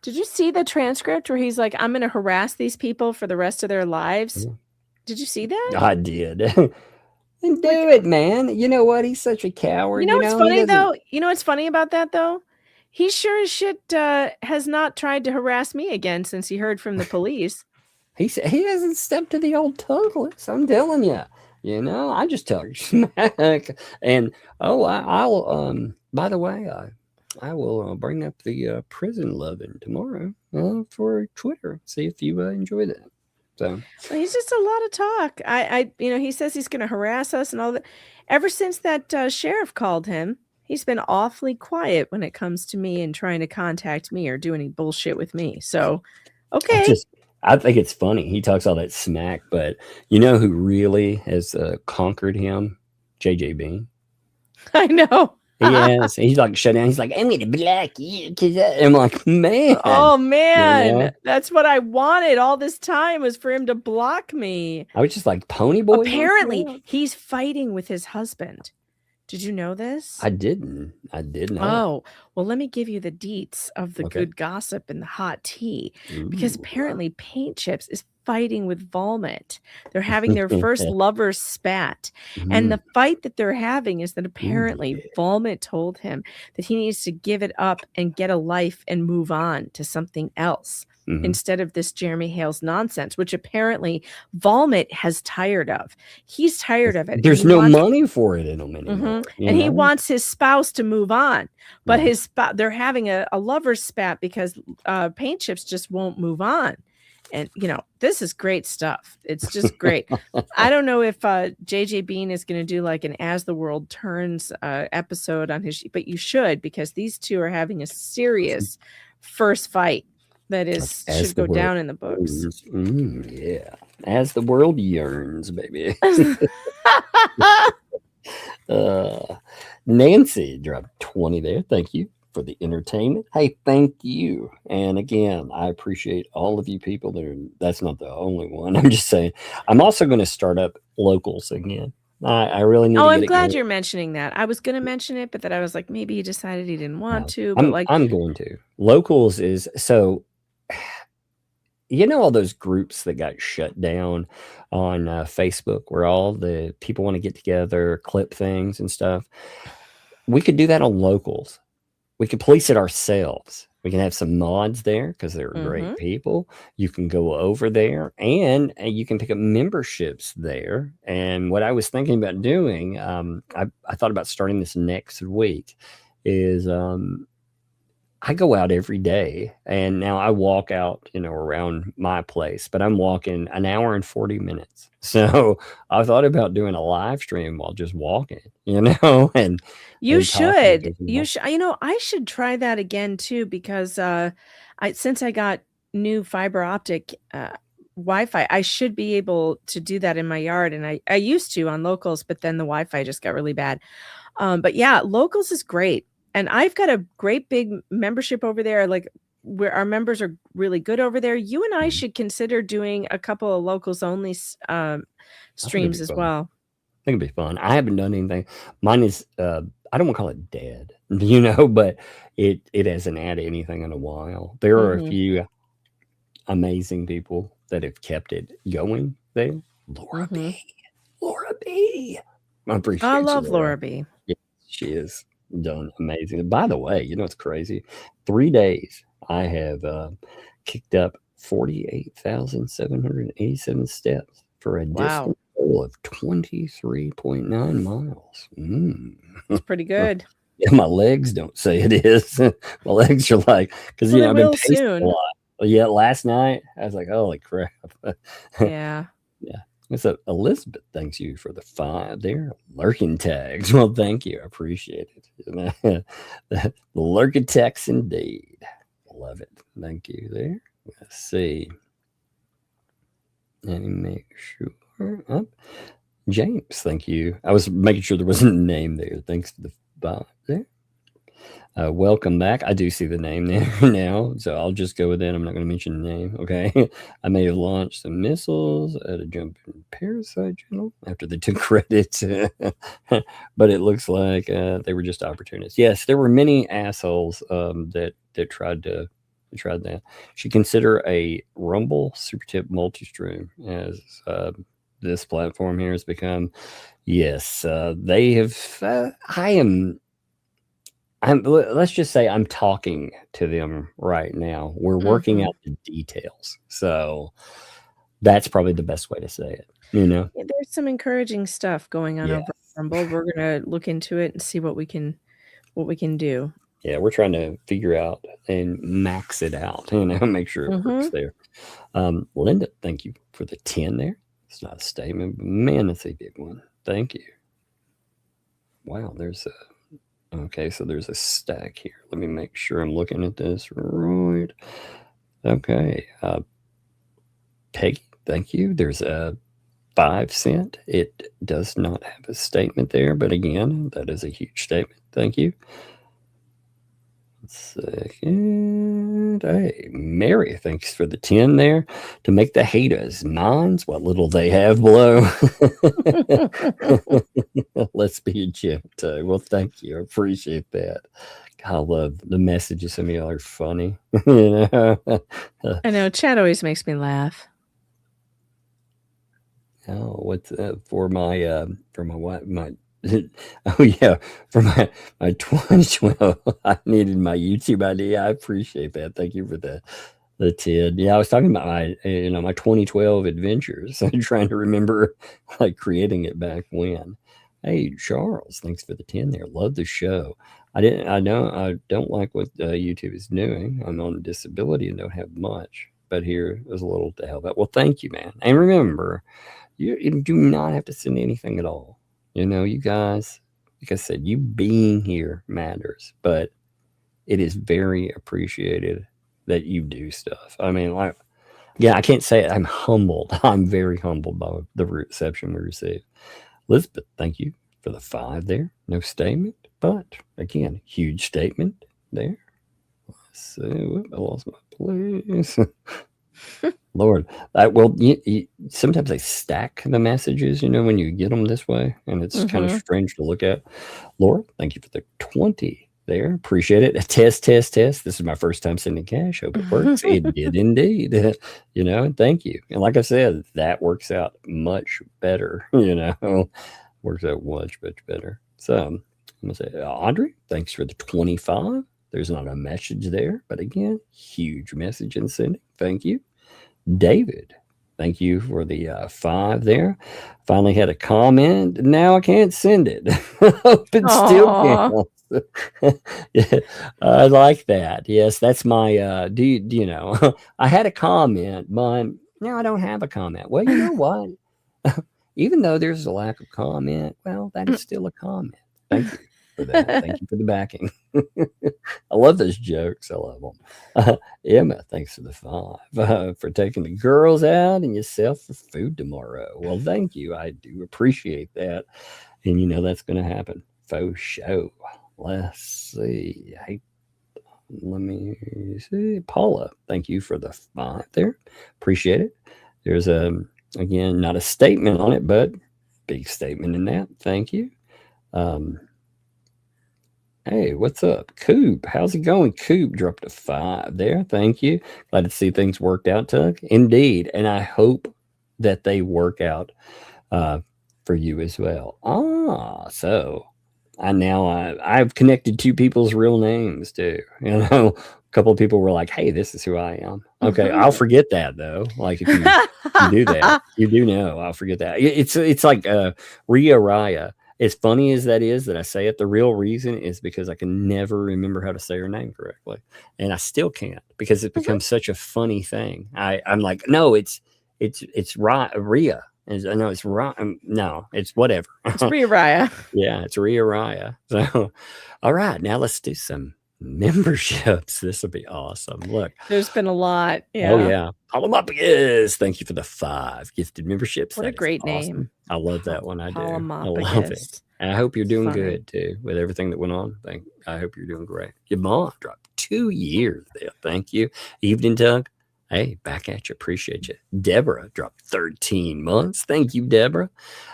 Did you see the transcript where he's like, I'm going to harass these people for the rest of their lives? Did you see that? I did. And do it, man. You know what? He's such a coward. You know what's funny, though? You know what's funny about that, though? He sure as shit has not tried to harass me again since he heard from the police. He hasn't stepped to the old Tuglets. I'm telling you. I just talk smack. And I'll by the way, I will bring up the prison loving tomorrow for Twitter. See if you enjoy that. So he's just a lot of talk. He says he's going to harass us and all that. Ever since that sheriff called him, he's been awfully quiet when it comes to me and trying to contact me or do any bullshit with me. So, okay. I think it's funny. He talks all that smack, but you know who really has conquered him? JJ Bean. I know. Yes, he's like shut down. He's like, I'm gonna block you. I'm like, man. Oh man, you know? that's what I wanted all this time was for him to block me. I was just like, pony boy. Apparently, he's fighting with his husband. Did you know this? I didn't. I did not. Oh, well, let me give you the deets of the good gossip and the hot tea. Because apparently Paint Chips is fighting with Vomit. They're having their first lovers spat. And the fight that they're having is that apparently Vomit told him that he needs to give it up and get a life and move on to something else. Instead of this Jeremy Hale's nonsense, which apparently Vomit has tired of. He's tired of it. There's no money for it in them anymore. And he wants his spouse to move on. But they're having a lover's spat because Paint Chips just won't move on. And, this is great stuff. It's just great. I don't know if JJ Bean is going to do like an As the World Turns episode on his, but you should, because these two are having a serious first fight. That is should go down in the books. Yeah. As the world yearns, baby. Nancy dropped 20 there. Thank you for the entertainment. Hey, thank you. And again, I appreciate all of you people that's not the only one. I'm just saying. I'm also going to start up locals again. I really need to I'm glad you're mentioning that. I was going to mention it, but then I was like, maybe he decided he didn't want to. But I'm going to. Locals is so. All those groups that got shut down on Facebook where all the people want to get together, clip things and stuff. We could do that on locals. We could police it ourselves. We can have some mods there because they're great people. You can go over there and you can pick up memberships there. And what I was thinking about doing, I thought about starting this next week is I go out every day, and now I walk out, around my place, but I'm walking an hour and 40 minutes. So I thought about doing a live stream while just walking, and you should, I should try that again too, because since I got new fiber optic Wi-Fi, I should be able to do that in my yard. And I used to on locals, but then the Wi-Fi just got really bad. But yeah, locals is great. And I've got a great big membership over there, like where our members are really good over there. You and I should consider doing a couple of locals only streams as well. I think it'd be fun. I haven't done anything. Mine is, I don't want to call it dead, but it hasn't added anything in a while. There are a few amazing people that have kept it going there. Laura B. I love Laura B. Yeah, she is. Done amazing. By the way, it's crazy. 3 days I have kicked up 48,787 steps for a distance goal of 23.9 miles. That's pretty good. Yeah, my legs don't say it is. My legs are like, because I've been pacing a lot. Yeah, last night I was like, holy crap. Yeah. What's up, Elizabeth? Thanks you for the 5 there. Lurking tags. Well, thank you. I appreciate it. The lurking tags indeed. Love it. Thank you there. Let's see. Let me make sure. James, thank you. I was making sure there wasn't a name there. Thanks for the 5 there. Welcome back. I do see the name there now, so I'll just go with it. I'm not going to mention the name. Okay. I may have launched some missiles at a jumping parasite channel after they took credit, but it looks like they were just opportunists. Yes, there were many assholes that tried that. Should consider a Rumble Super Tip multi-stream as this platform here has become. Yes, they have. Let's just say I'm talking to them right now. We're working out the details. So that's probably the best way to say it. Yeah, there's some encouraging stuff going on over Rumble. We're going to look into it and see what we can do. Yeah, we're trying to figure out and max it out, make sure it works there. Linda, thank you for the 10 there. It's not a statement, but man, that's a big one. Thank you. Wow, okay, so there's a stack here. Let me make sure I'm looking at this right. Okay. Peggy, thank you. There's 5 cent. It does not have a statement there, but again, that is a huge statement. Thank you. Second. Hey, Mary, thanks for the 10 there. To make the haters minds, what little they have below. Let's be a gentle. Well, thank you. I appreciate that. I love the messages. Some of y'all are funny. You know? I know. Chat always makes me laugh. Oh, what's for my what my oh yeah, for my 2012 I needed my YouTube ID. I appreciate that. Thank you for the 10. Yeah, I was talking about my my 2012 adventures. I'm trying to remember like creating it back when. Hey Charles, thanks for the 10 there. Love the show. I don't like what YouTube is doing. I'm on disability and don't have much, but here is a little to help out. Well, thank you, man. And remember, you do not have to send anything at all. You guys, like I said, you being here matters, but it is very appreciated that you do stuff. I mean, I can't say it. I'm humbled. I'm very humbled by the reception we received. Elizabeth, thank you for the 5 there. No statement, but again, huge statement there. Let's see. I lost my place. Lord, sometimes they stack the messages, when you get them this way, and it's kind of strange to look at. Laura, thank you for the 20 there. Appreciate it. Test. This is my first time sending cash. Hope it works. It did indeed. And thank you. And like I said, that works out much better. Works out much better. So I'm gonna say, Audrey, thanks for the 25. There's not a message there, but again, huge message in sending. Thank you. David, thank you for the 5 there. Finally had a comment. Now I can't send it. It still can't. Yeah, I like that. Yes, that's my I had a comment, but now I don't have a comment. Well, you know what? Even though there's a lack of comment, well, that is still a comment. Thank you for that. Thank you for the backing. I love those jokes. I love them. Emma, thanks for the 5 for taking the girls out and yourself for food tomorrow. Well, thank you. I do appreciate that. And that's going to happen. Faux show. Let's see. Hey, let me see. Paula, thank you for the 5 there. Appreciate it. There's again, not a statement on it, but big statement in that. Thank you. Hey, what's up? Coop, how's it going? Coop dropped a 5 there. Thank you. Glad to see things worked out, Tug. Indeed. And I hope that they work out for you as well. So I've connected 2 people's real names too. A couple of people were like, hey, this is who I am. Okay, I'll forget that though. Like if you do that, you do know I'll forget that. It's like Rhea Raya. As funny as that is that I say it, the real reason is because I can never remember how to say her name correctly. And I still can't because it becomes such a funny thing. I'm like, no, it's Rhea. No, it's Raya. No, it's whatever. It's Rhea Raya. Yeah, it's Rhea Raya. So, all right, now let's do some memberships. This will be awesome. Look, there's been a lot. Yeah. Oh yeah. Palamapius. Thank you for the 5 gifted memberships. What a great awesome name. I love that one. I do. I love it. And I hope you're doing good too with everything that went on. I hope you're doing great. Your mom dropped 2 years there. Thank you. Evening, Doug. Hey, back at you. Appreciate you. Deborah dropped 13 months. Thank you, Deborah.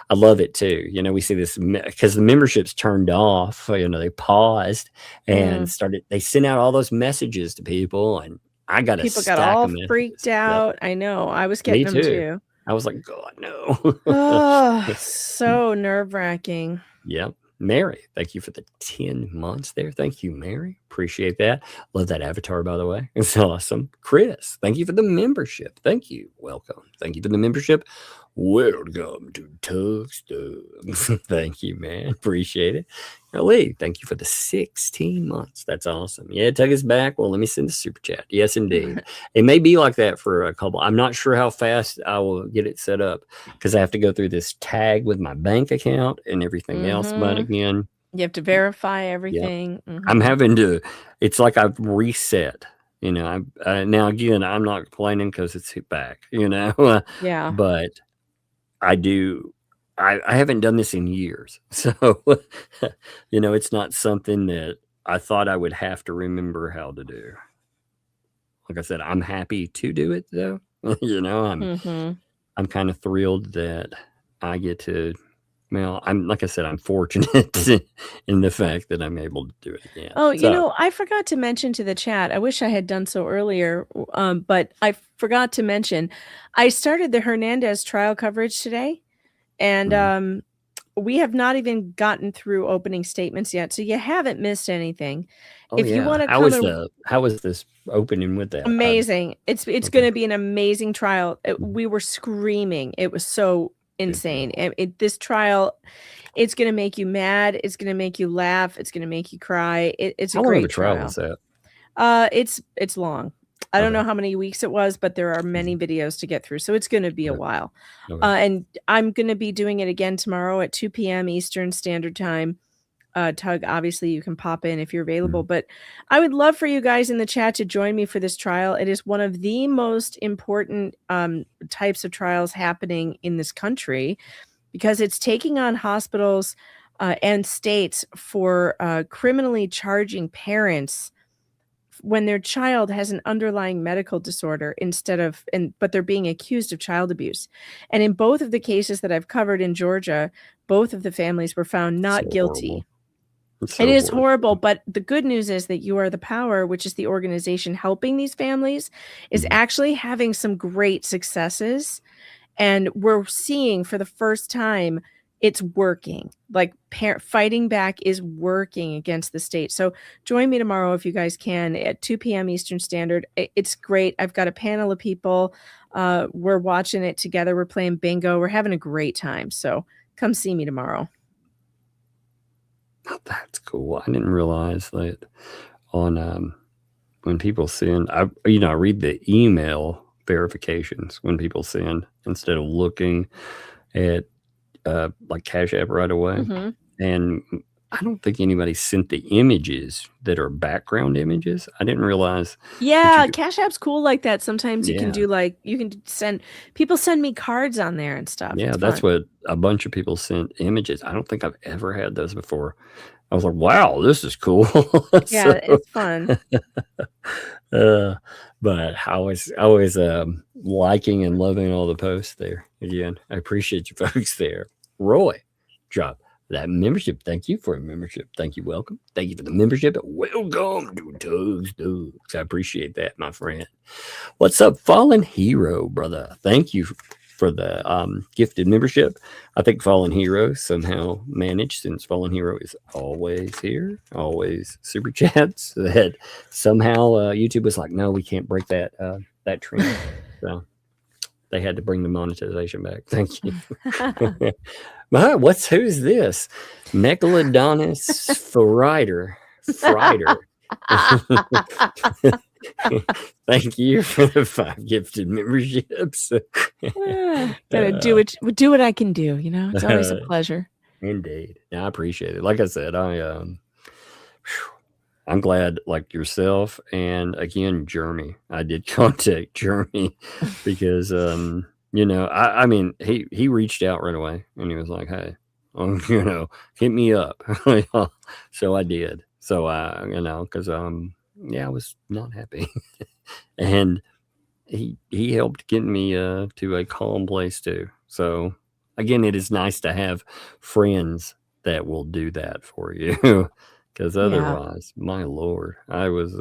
I love it too. We see this because the memberships turned off. They paused and they sent out all those messages to people, and I got people got all freaked out. I know. I was getting them too. I was like, God, no. So nerve-wracking. Yep. Mary, thank you for the 10 months there. Thank you, Mary. Appreciate that. Love that avatar, by the way. It's awesome. Chris, thank you for the membership. Thank you. Welcome. Thank you for the membership. Welcome to Tug Stuff. Thank you, man. Appreciate it. Lee, thank you for the 16 months. That's awesome. Yeah, Tug is back. Well, let me send the super chat. Yes, indeed. It may be like that for a couple. I'm not sure how fast I will get it set up because I have to go through this tag with my bank account and everything else. But again, you have to verify everything. Yep. I'm having to, it's like I've reset. Now again, I'm not complaining because it's back, Yeah. But I do. I haven't done this in years, so it's not something that I thought I would have to remember how to do. Like I said, I'm happy to do it though. I'm kind of thrilled that I get to. Well, like I said, I'm fortunate in the fact that I'm able to do it again. Oh, I forgot to mention to the chat. I wish I had done so earlier, but I forgot to mention. I started the Hernandez trial coverage today, and we have not even gotten through opening statements yet, so you haven't missed anything. If you want to, how was this opening with that? Amazing! It's going to be an amazing trial. We were screaming. It was so insane. This trial, it's going to make you mad. It's going to make you laugh. It's going to make you cry. It's a great trial. How long of a trial was that? It's long. I don't know how many weeks it was, but there are many videos to get through, so it's going to be a while. And I'm going to be doing it again tomorrow at 2 p.m. Eastern Standard Time. Tug, obviously you can pop in if you're available, but I would love for you guys in the chat to join me for this trial. It is one of the most important types of trials happening in this country, because it's taking on hospitals and states for criminally charging parents when their child has an underlying medical disorder but they're being accused of child abuse. And in both of the cases that I've covered in Georgia, both of the families were found not guilty. It is horrible, but the good news is that You Are the Power, which is the organization helping these families, is actually having some great successes. And we're seeing for the first time it's working. Like fighting back is working against the state. So join me tomorrow if you guys can at 2 p.m. Eastern Standard. It's great. I've got a panel of people. We're watching it together. We're playing bingo. We're having a great time. So come see me tomorrow. Oh, that's cool. I didn't realize that on when people send, I read the email verifications when people send instead of looking at like Cash App right away. And I don't think anybody sent the images that are background images. I didn't realize. Yeah, Cash App's cool like that. Sometimes you can do send me cards on there and stuff. Yeah, that's what a bunch of people sent images. I don't think I've ever had those before. I was like, wow, this is cool. Yeah, it's fun. But I was liking and loving all the posts there. Again, I appreciate you folks there. Roy, drop that membership. Thank you for a membership. Thank you. Welcome. Thank you for the membership. Welcome to Tugs. I appreciate that, my friend. What's up, Fallen Hero, brother? Thank you for the gifted membership. I think Fallen Hero somehow managed, since Fallen Hero is always here, always super chats, that somehow YouTube was like, no, we can't break that trend. So they had to bring the monetization back. Thank you. Who's this? Megalodonus Frider. Thank you for the 5 gifted memberships. Gotta do what I can do. It's always a pleasure. Indeed. I appreciate it. Like I said, I'm glad, like yourself, and again, Jeremy. I did contact Jeremy because I mean, he reached out right away and he was like, hey, hit me up. So I did. So because I was not happy. And he helped get me to a calm place too. So again, it is nice to have friends that will do that for you. Because otherwise, my Lord, I was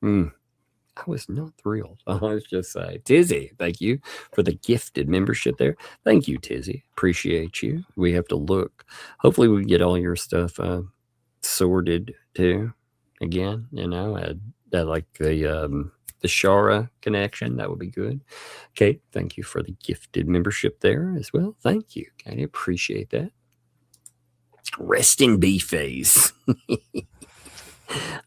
not thrilled. Let's just say, Tizzy, thank you for the gifted membership there. Thank you, Tizzy. Appreciate you. We have to look. Hopefully, we can get all your stuff sorted too. Again, I like the Shara connection. That would be good. Kate, thank you for the gifted membership there as well. Thank you. I appreciate that. Rest in B-Phase.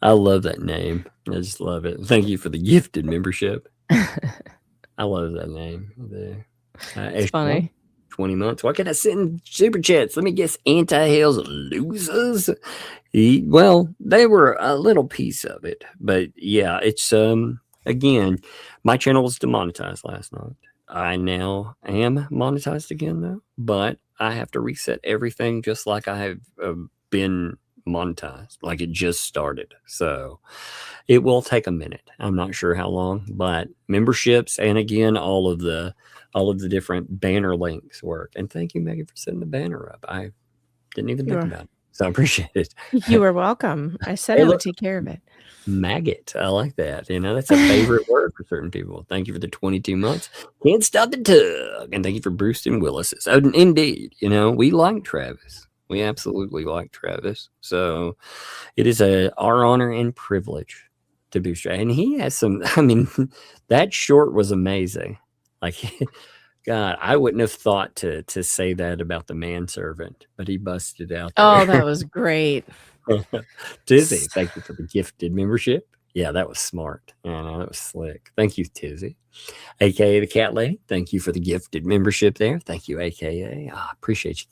I love that name. I just love it. Thank you for the gifted membership. I love that name. It's funny. 20 months. Why can't I send super chats? Let me guess. Anti-Hales losers? Well, they were a little piece of it. But yeah, it's again, my channel was demonetized last night. I now am monetized again, though, but I have to reset everything just like I have been monetized, like it just started. So it will take a minute. I'm not sure how long, but memberships and again all of the different banner links work. And thank you, Megan, for setting the banner up. I didn't even think about it, so I appreciate it. You are welcome. I said I would take care of it. Maggot. I like that. That's a favorite word for certain people. Thank you for the 22 months. Can't stop the tug. And thank you for Bruce and Willis's. Oh, indeed. We like Travis. We absolutely like Travis. So it is our honor and privilege to boost. And he has some, that short was amazing. Like, God, I wouldn't have thought to say that about the manservant, but he busted out there. Oh, that was great. Tizzy, thank you for the gifted membership. Yeah, that was smart. That was slick. Thank you, Tizzy. AKA the Cat Lady, thank you for the gifted membership there. Thank you, AKA. Appreciate you.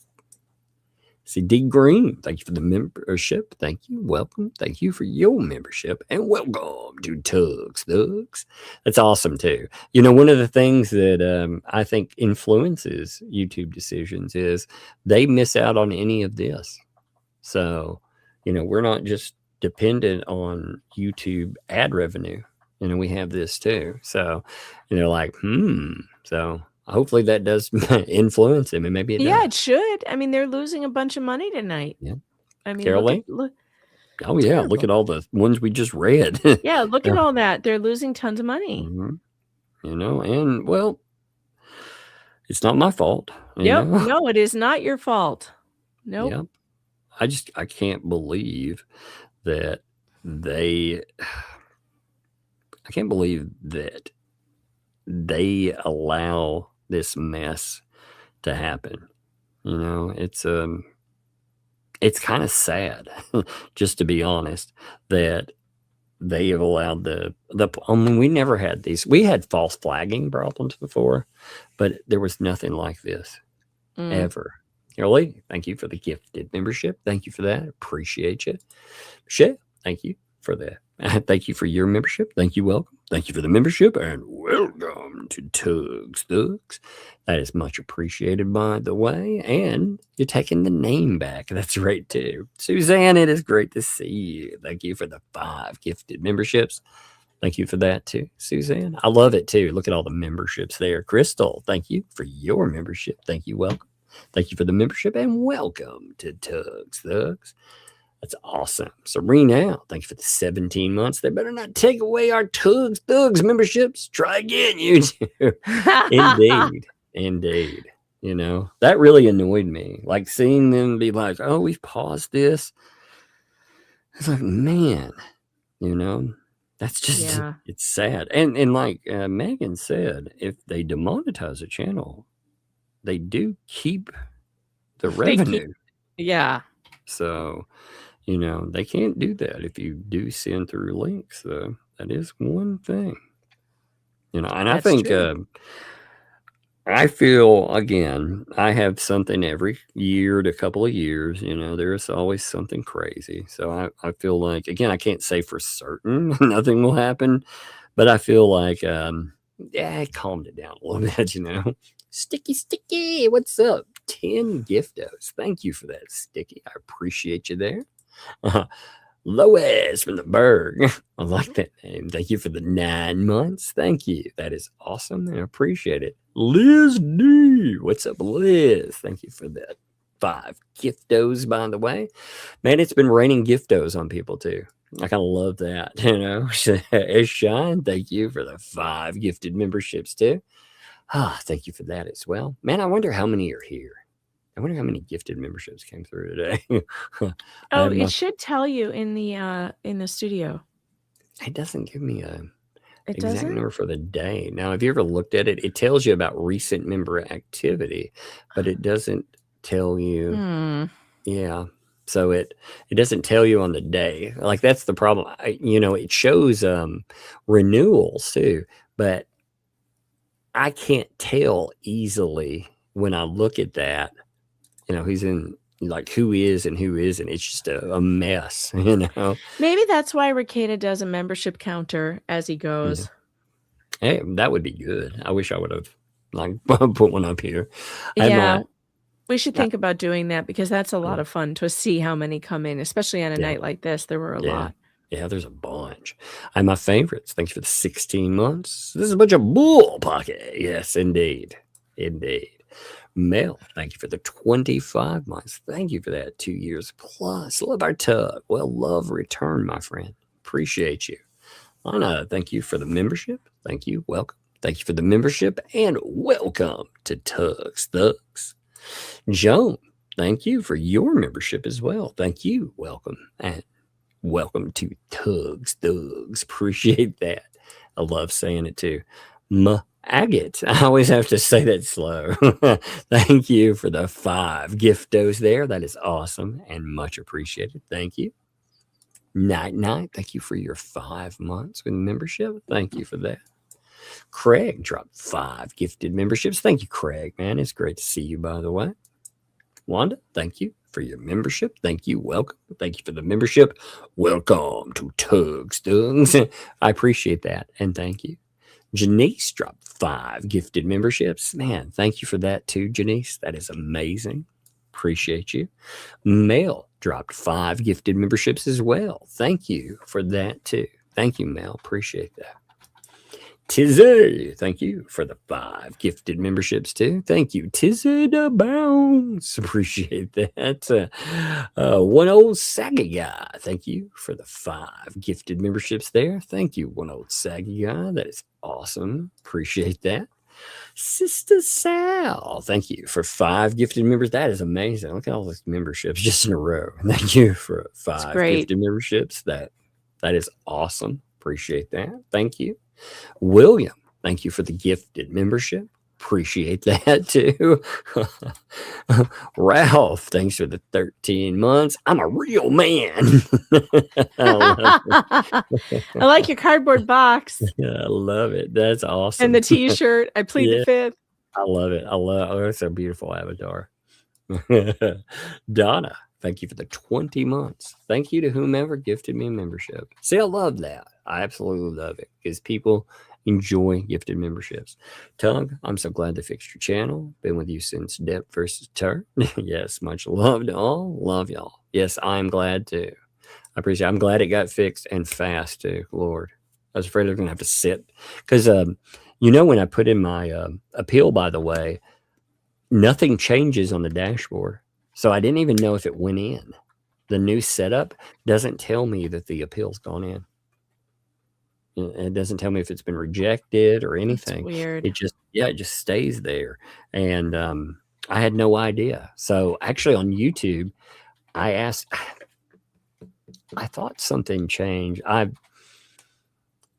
See, D Green, thank you for the membership. Thank you. Welcome. Thank you for your membership. And welcome to Tugs. That's awesome, too. One of the things that I think influences YouTube decisions is they miss out on any of this. So, we're not just dependent on YouTube ad revenue. We have this too. So, so hopefully that does influence him, and maybe it does. Yeah, it should. They're losing a bunch of money tonight. Yeah. Caroline? Oh, yeah. Terrible. Look at all the ones we just read. Yeah, look at all that. They're losing tons of money. And well, it's not my fault. No, it is not your fault. Nope. Yep. I can't believe that they allow this mess to happen. It's kind of sad, just to be honest, that they have allowed we never had these. We had false flagging problems before, but there was nothing like this ever. Lady, thank you for the gifted membership. Thank you for that. Appreciate you. Michelle, thank you for that. Thank you for your membership. Thank you. Welcome. Thank you for the membership and welcome to Tugs. That is much appreciated, by the way. And you're taking the name back. That's right, too. Suzanne, it is great to see you. Thank you for the 5 gifted memberships. Thank you for that, too, Suzanne. I love it, too. Look at all the memberships there. Crystal, thank you for your membership. Thank you. Welcome. Thank you for the membership and welcome to Tugs. That's awesome. Serena, thank you for the 17 months. They better not take away our Tugs memberships. Try again, YouTube. Indeed. That really annoyed me. Like seeing them be like, oh, we've paused this. It's like, man, that's just, it's sad. And like Megan said, if they demonetize a channel, they do keep the revenue. Yeah. So, they can't do that if you do send through links. So that is one thing. And I think, I feel, again, I have something every year to couple of years, there's always something crazy. So I feel like, again, I can't say for certain nothing will happen, but I feel like, I calmed it down a little bit, Sticky, what's up? 10 giftos. Thank you for that, Sticky. I appreciate you there. Lois from the Berg. I like that name. Thank you for the 9 months. Thank you. That is awesome. I appreciate it. Liz D. What's up, Liz? Thank you for that 5 giftos, by the way. Man, it's been raining giftos on people too. I kind of love that, Shine, thank you for the 5 gifted memberships too. Thank you for that as well. Man, I wonder how many are here. I wonder how many gifted memberships came through today. It should tell you in the studio. It doesn't give me a exact number for the day. Now, have you ever looked at it? It tells you about recent member activity, but it doesn't tell you. Yeah. So it doesn't tell you on the day. Like that's the problem. It shows renewals too, but I can't tell easily when I look at that, who's in, like who is and who isn't. It's just a mess, Maybe that's why Recada does a membership counter as he goes. Hey, that would be good. I wish I would have Like, put one up here. Yeah. We should think about doing that because that's a lot of fun to see how many come in, especially on a night like this. There were a lot. Yeah, there's a bunch. And my favorites. Thanks for the 16 months. This is a bunch of bull pocket. Yes, indeed. Indeed. Mel, thank you for the 25 months. Thank you for that. 2 years plus. Love our tug. Well, love return, my friend. Appreciate you. Anna, thank you for the membership. Thank you. Welcome. Thank you for the membership and welcome to Tugs Thugs. Joan, thank you for your membership as well. Thank you. Welcome. And welcome to Tugs Thugs. Appreciate that. I love saying it too. Agate. I always have to say that slow. Thank you for the 5 giftos there. That is awesome and much appreciated. Thank you. Night. Thank you for your 5 months with membership. Thank you for that. Craig dropped 5 gifted memberships. Thank you, Craig, man. It's great to see you, by the way. Wanda, thank you for your membership. Thank you. Welcome. Thank you for the membership. Welcome to Tugs Thugs. I appreciate that. And thank you. Janice dropped 5 gifted memberships. Man, thank you for that too, Janice. That is amazing. Appreciate you. Mel dropped 5 gifted memberships as well. Thank you for that too. Thank you, Mel. Appreciate that. Tizzy, thank you for the 5 gifted memberships too. Thank you, Tizzy the Bounce. Appreciate that. One old saga guy. Thank you for the 5 gifted memberships there. Thank you, one old saga guy. That is awesome. Appreciate that. Sister Sal, thank you for 5 gifted members. That is amazing. Look at all those memberships just in a row. Thank you for 5 gifted memberships. That is awesome. Appreciate that. Thank you. William, thank you for the gifted membership. Appreciate that too. Ralph, thanks for the 13 months. I'm a real man. I like your cardboard box. Yeah, I love it. That's awesome. And the t-shirt. I plead the fifth. I love it. It's a beautiful avatar. Donna, thank you for the 20 months. Thank you to whomever gifted me a membership. See, I love that. I absolutely love it because people enjoy gifted memberships. Tug, I'm so glad they fixed your channel. Been with you since Depth versus Turn. Yes, much love to all. Love y'all. Yes, I'm glad too. I appreciate it. I'm glad it got fixed and fast too. Lord, I was afraid I was going to have to sit because, when I put in my appeal, by the way, nothing changes on the dashboard. So I didn't even know if it went in. The new setup doesn't tell me that the appeal's gone in. It doesn't tell me if it's been rejected or anything. That's weird. It just stays there. And I had no idea. So actually on YouTube, I thought something changed.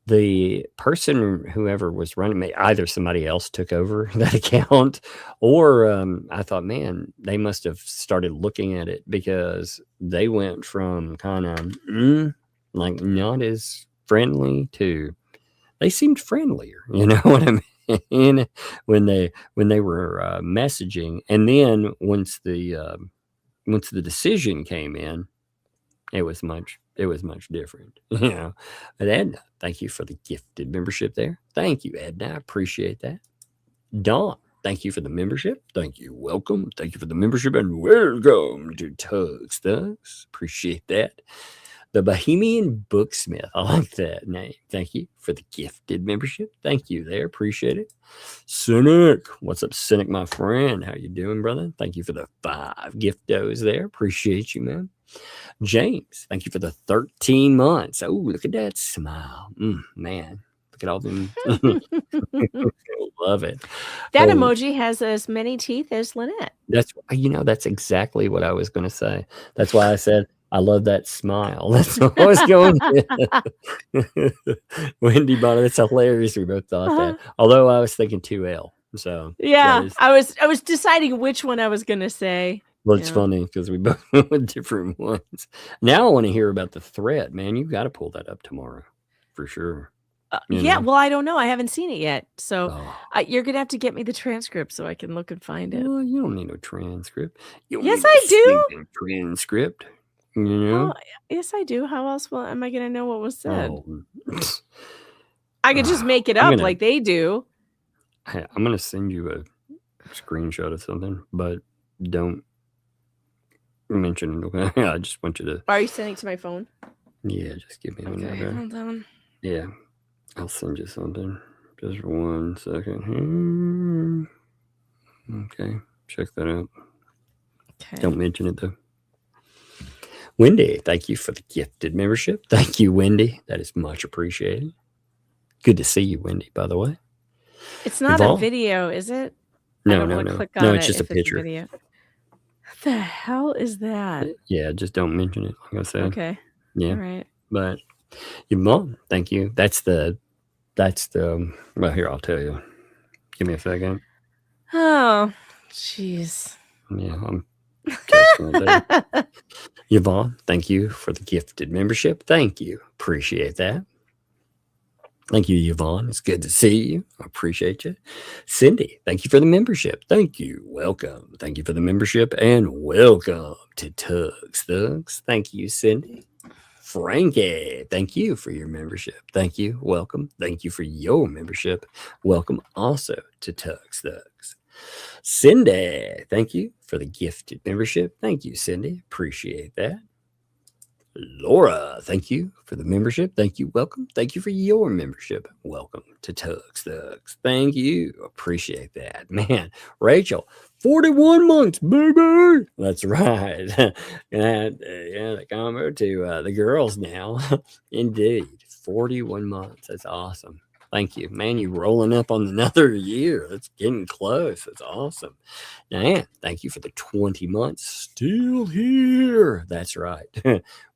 The person, whoever was running me, either somebody else took over that account or I thought, man, they must have started looking at it because they went from kind of like not as friendly to they seemed friendlier. You know what I mean? when they were messaging. And then once the decision came in, it was much different, you know. But Edna, thank you for the gifted membership there. Thank you, Edna. I appreciate that. Dawn, thank you for the membership. Thank you. Welcome. Thank you for the membership and welcome to Tugs Thugs. Appreciate that. The Bohemian Booksmith. I like that name. Thank you for the gifted membership. Thank you there. Appreciate it. Cynic. What's up, Cynic, my friend? How you doing, brother? Thank you for the 5 giftos there. Appreciate you, man. James, thank you for the 13 months. Oh, look at that smile. Man, look at all them. Love it. That emoji has as many teeth as Lynette. That's exactly what I was going to say. That's why I said, I love that smile. That's what I was going with. Wendy Bonner, that's hilarious. We both thought that. Although I was thinking 2L. So yeah, I was deciding which one I was going to say. Well, it's funny because we both went with different ones. Now I want to hear about the threat, man. You've got to pull that up tomorrow for sure. Yeah, well, I don't know. I haven't seen it yet. So you're going to have to get me the transcript so I can look and find it. Well, you don't need no transcript. Yes, I do. Transcript. You know? Yes, I do. How else am I going to know what was said? I could just make it up like they do. Hey, I'm going to send you a screenshot of something, but don't mention it, okay? I just want you to... Are you sending to my phone? Yeah, just give me a minute. Okay? Hold on. Yeah, I'll send you something. Just 1 second. Okay, check that out. Okay. Don't mention it, though. Wendy, thank you for the gifted membership. Thank you, Wendy. That is much appreciated. Good to see you, Wendy, by the way. It's not a video, is it? No, I don't no, want to no. click on No, it it's just a if picture. video. What the hell is that? Yeah, just don't mention it, like I said. Okay. Yeah. All right. But your mom, thank you. That's the, well, here, I'll tell you. Give me a second. Oh, jeez. Yeah, I'm texting it there. Yvonne, thank you for the gifted membership. Thank you. Appreciate that. Thank you, Yvonne. It's good to see you. I appreciate you. Cindy, thank you for the membership. Thank you. Welcome. Thank you for the membership and welcome to Tugs Thugs. Thank you, Cindy. Frankie, thank you for your membership. Thank you. Welcome. Thank you for your membership. Welcome also to Tugs Thugs. Cindy, thank you for the gifted membership. Thank you, Cindy. Appreciate that. Laura, thank you for the membership. Thank you. Welcome. Thank you for your membership. Welcome to Tugs Thugs. Thank you. Appreciate that. Man, Rachel, 41 months, baby. That's right. Yeah, the combo to the girls now. Indeed. 41 months. That's awesome. Thank you. Man, you rolling up on another year. That's getting close. That's awesome. Diane, thank you for the 20 months. Still here. That's right.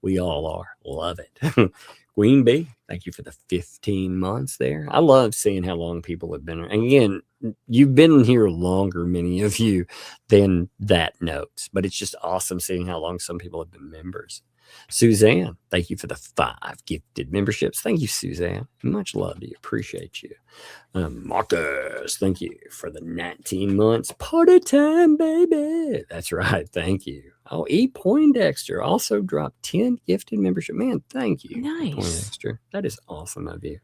We all are. Love it. Queen Bee, thank you for the 15 months there. I love seeing how long people have been. And again, you've been here longer, many of you, than that notes. But it's just awesome seeing how long some people have been members. Suzanne, thank you for the 5 gifted memberships. Thank you, Suzanne. Much love to you. Appreciate you. Marcus, thank you for the 19 months. Party time, baby. That's right. Thank you. Oh, E. Poindexter also dropped 10 gifted membership. Man, thank you. Nice. Poindexter. That is awesome of you.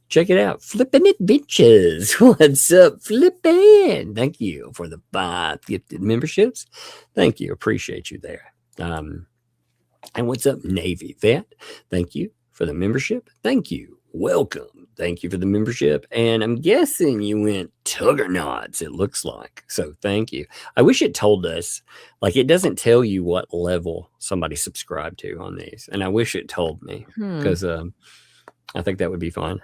Check it out. Flippin' Adventures. What's up, Flippin'? Thank you for the 5 gifted memberships. Thank you. Appreciate you there. And what's up, Navy Vet? Thank you for the membership. Thank you. Welcome. Thank you for the membership. And I'm guessing you went Tuggernauts, it looks like. So thank you. I wish it told us, like it doesn't tell you what level somebody subscribed to on these. And I wish it told me because I think that would be fun.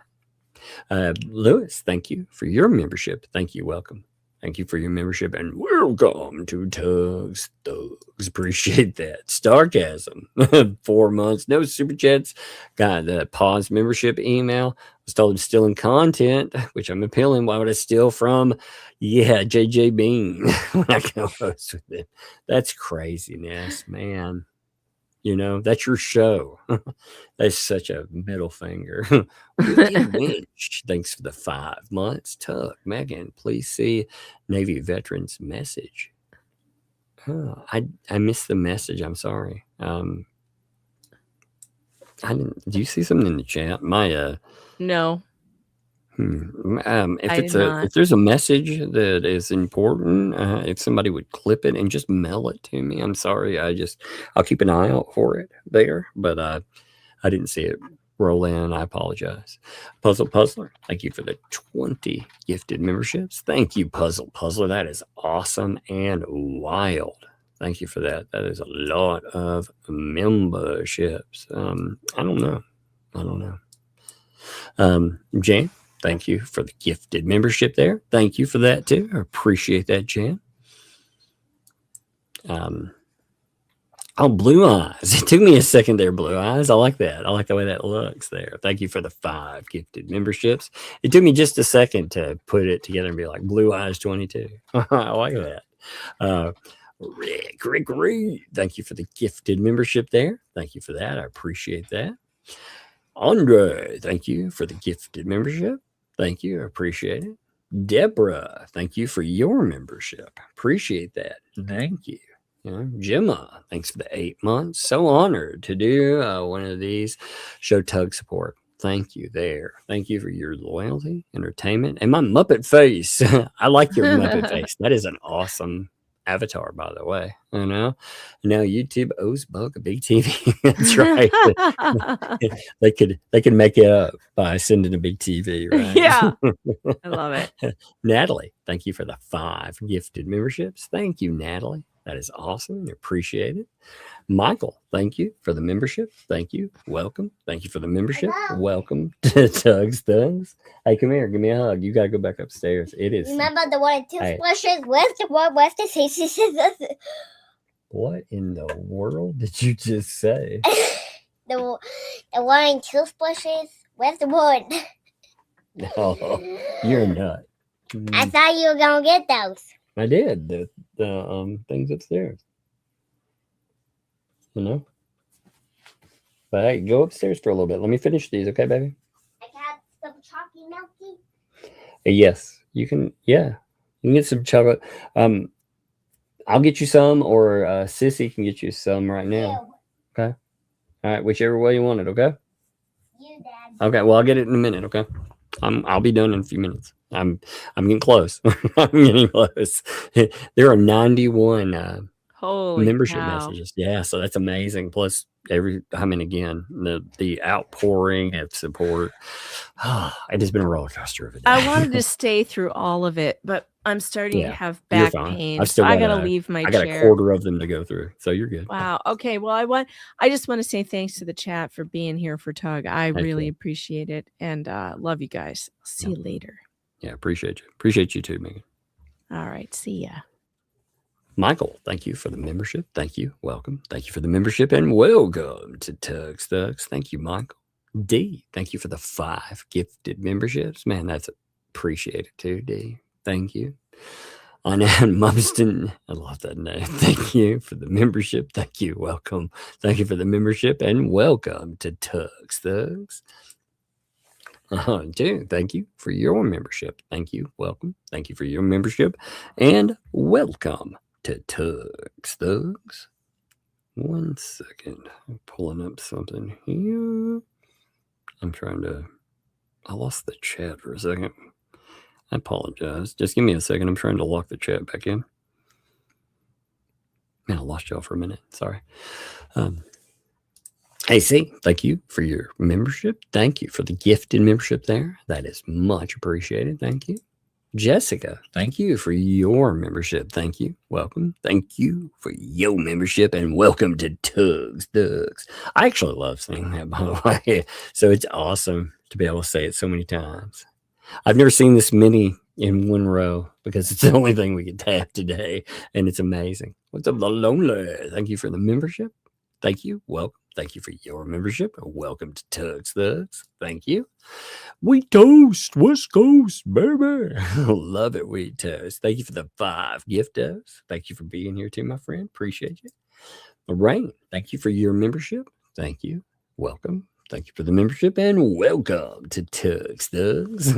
Lewis, thank you for your membership. Thank you. Welcome. Thank you for your membership and welcome to Tugs Thugs. Appreciate that. Starcasm, 4 months, no super chats. Got the pause membership email. Was told I'm stealing content, which I'm appealing. Why would I steal from? Yeah, JJ Bean when I co-host with them. That's craziness, man. You know, that's your show. That's such a middle finger. Winch, thanks for the 5 months. Tuck, Megan, please see Navy veterans message. Oh, I missed the message. I'm sorry. I didn't. Do you see something in the chat? My No. If there's a message that is important, if somebody would clip it and just mail it to me, I'm sorry. I'll keep an eye out for it there, but I didn't see it roll in. I apologize. Puzzle Puzzler, thank you for the 20 gifted memberships. Thank you, Puzzle Puzzler. That is awesome and wild. Thank you for that. That is a lot of memberships. I don't know. Jan, thank you for the gifted membership there. Thank you for that too. I appreciate that, Jan. Oh, Blue Eyes. It took me a second there, Blue Eyes. I like that. I like the way that looks there. Thank you for the 5 gifted memberships. It took me just a second to put it together and be like, Blue Eyes 22. I like that. Rick Reed. Thank you for the gifted membership there. Thank you for that. I appreciate that. Andre, thank you for the gifted membership. Thank you. I appreciate it. Deborah, thank you for your membership. Appreciate that. Thank you. Gemma, thanks for the 8 months. So honored to do one of these. Show Tug support. Thank you there. Thank you for your loyalty, entertainment, and my Muppet face. I like your Muppet face. That is an awesome avatar, by the way. You know, now YouTube owes Bug a big TV. That's right. they could make it up by sending a big TV, right? Yeah, I love it. Natalie, thank you for the 5 gifted memberships. Thank you, Natalie. That is awesome. Appreciate it. Michael, thank you for the membership. Thank you. Welcome. Thank you for the membership. Hello. Welcome to Tug's Thugs. Hey, come here. Give me a hug. You got to go back upstairs. It is. Remember the one and toothbrushes? Where's the one? Where's the scissors? What in the world did you just say? the one and toothbrushes? Where's the one? Oh, you're a nut. I thought you were going to get those. I did. The things upstairs. You know? But hey, go upstairs for a little bit. Let me finish these, okay, baby? I got some chalky milky. Yes, you can. Yeah, you can get some chocolate. I'll get you some, or Sissy can get you some right now. Okay. All right, whichever way you want it. Okay. You, Dad. Okay. Well, I'll get it in a minute. Okay. I'll be done in a few minutes. I'm getting close. I'm getting close. There are 91 Holy membership cow. messages. Yeah, so that's amazing. Plus again, the outpouring of support. It has been a roller coaster of a day. I wanted to stay through all of it, but I'm starting to have You're back fine. pain. I've still So I got gotta leave my I got chair. a quarter of them to go through, so you're good. Wow. Okay. Well, I just want to say thanks to the chat for being here for Tug. I really appreciate it, and love you guys. See you later. Yeah, appreciate you. Appreciate you too, Megan. All right. See ya. Michael, thank you for the membership. Thank you. Welcome. Thank you for the membership, and welcome to Tug's Thugs. Thank you, Michael. D, thank you for the 5 gifted memberships. Man, that's appreciated too, D. Thank you. Anand Mumston, I love that name. Thank you for the membership. Thank you. Welcome. Thank you for the membership, and welcome to Tug's Thugs. Dude, thank you for your membership. Thank you. Welcome. Thank you for your membership, and welcome to Tug's Thugs. 1 second. I'm pulling up something here. I lost the chat for a second. I apologize. Just give me a second. I'm trying to lock the chat back in. Man, I lost y'all for a minute. Sorry. Hey, C, thank you for your membership. Thank you for the gifted membership there. That is much appreciated. Thank you. Jessica, thank you for your membership. Thank you. Welcome. Thank you for your membership, and welcome to Tug's Thugs. I actually love saying that, by the way. So it's awesome to be able to say it so many times. I've never seen this many in one row because it's the only thing we can tap today, and it's amazing. What's up, the lonely? Thank you for the membership. Thank you. Welcome. Thank you for your membership. Welcome to Tug's Thugs. Thank you. We toast West Coast, baby. Love it. We toast. Thank you for the 5 giftos. Thank you for being here too, my friend. Appreciate you. Lorraine, thank you for your membership. Thank you. Welcome. Thank you for the membership, and welcome to Tug's Thugs.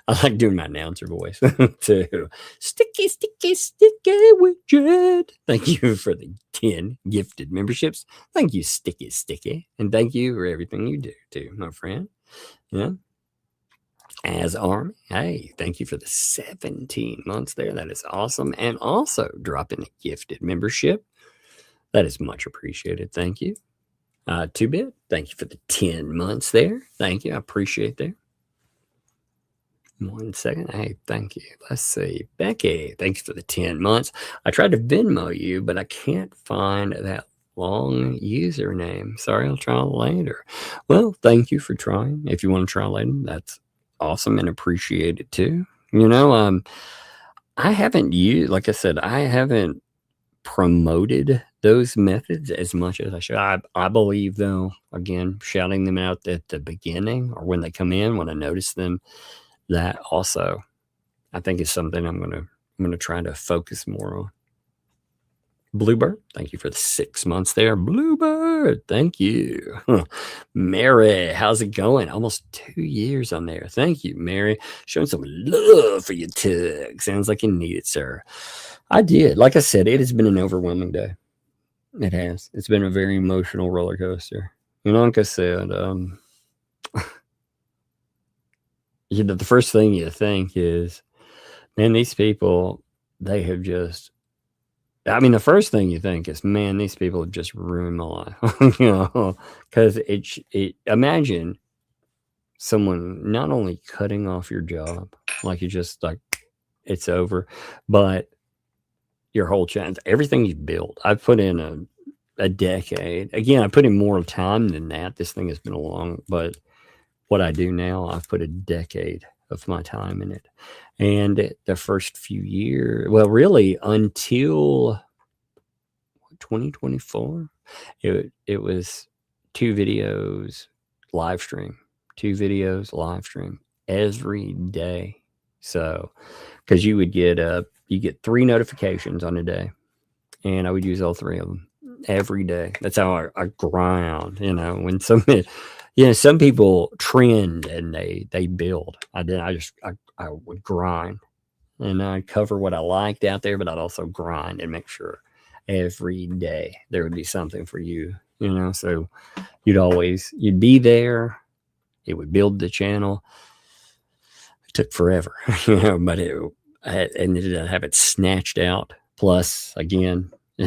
I like doing my announcer voice too. Sticky, sticky, sticky widget. Thank you for the 10 gifted memberships. Thank you, Sticky, Sticky. And thank you for everything you do too, my friend. Yeah. As Army, hey, thank you for the 17 months there. That is awesome. And also dropping a gifted membership. That is much appreciated. Thank you. 2-Bit, thank you for the 10 months there. Thank you. I appreciate that. 1 second. Hey, thank you. Let's see. Becky, thank you for the 10 months. I tried to Venmo you, but I can't find that long username. Sorry, I'll try later. Well, thank you for trying. If you want to try later, that's awesome and appreciated too. You know, I haven't used, like I said, I haven't promoted those methods as much as I should. I believe, though, again, shouting them out at the beginning or when they come in, when I notice them, that also I think is something I'm gonna try to focus more on. Bluebird, thank you for the 6 months there. Bluebird, thank you. Mary, how's it going? Almost 2 years on there. Thank you, Mary. Showing some love for your Tug. Sounds like you need it, sir. I did. Like I said, it has been an overwhelming day. It has. It's been a very emotional roller coaster. You know, like I said, the first thing you think is, man, these people, they have just, I mean, the first thing you think is, man, these people have just ruined my life. Because imagine someone not only cutting off your job, like you just like, it's over, but your whole chance, everything you built. I've put in a decade. Again, I put in more time than that. This thing has been long, but what I do now, I've put a decade of my time in it. And the first few years, well, really until 2024, it was 2 videos live stream every day. So, because you get 3 notifications on a day, and I would use all 3 of them every day. That's how I grind. When some people trend and they build. I would grind, and I'd cover what I liked out there, but I'd also grind and make sure every day there would be something for you. So you'd be there. It would build the channel. It took forever, but I ended up having it snatched out. Plus, again, I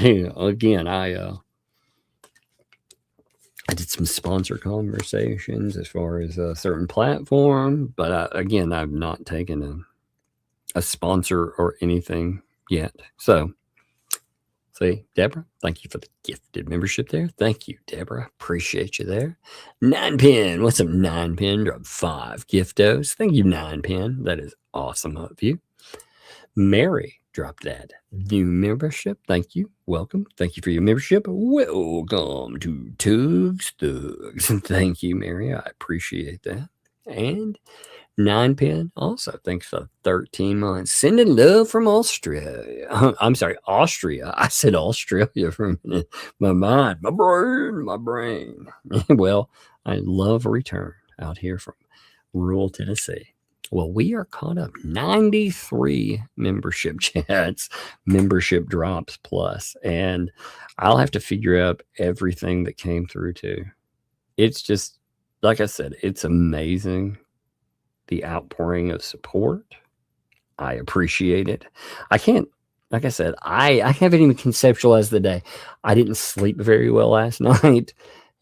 did some sponsor conversations as far as a certain platform, but again, I've not taken a sponsor or anything yet. So, see, Deborah, thank you for the gifted membership there. Thank you, Deborah. Appreciate you there. 9pin, what's up, 9pin? Drop 5 giftos. Thank you, 9pin. That is awesome of you. Mary dropped that new membership. Thank you. Welcome. Thank you for your membership. Welcome to Tugs Thugs. Thank you, Mary. I appreciate that. And 9pin also, thanks for 13 months. Sending love from Australia. I'm sorry, Austria. I said Australia for a minute. My mind, my brain. Well, I love a return out here from rural Tennessee. Well, we are caught up 93 membership chats, membership drops plus, and I'll have to figure out everything that came through too. It's just, like I said, it's amazing, the outpouring of support. I appreciate it. I can't, like I said, I haven't even conceptualized the day. I didn't sleep very well last night,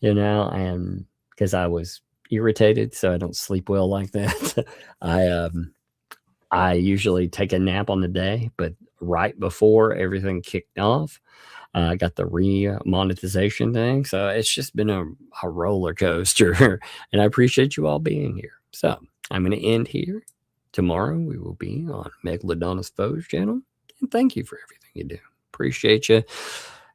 and because I was irritated, so I don't sleep well like that. I usually take a nap on the day, but right before everything kicked off, I got the monetization thing. So it's just been a roller coaster, and I appreciate you all being here. So I'm going to end here. Tomorrow we will be on Megalodon's Foes channel, and thank you for everything you do. Appreciate you.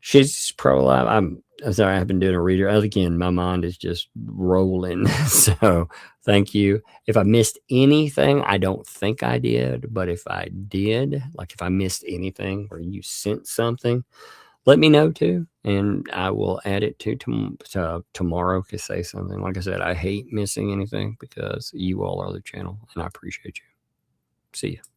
She's pro live. I'm sorry, I've been doing a reader. Again, my mind is just rolling. So thank you. If I missed anything, I don't think I did. But if I did, like if I missed anything or you sent something, let me know too. And I will add it to tomorrow to say something. Like I said, I hate missing anything because you all are the channel and I appreciate you. See you.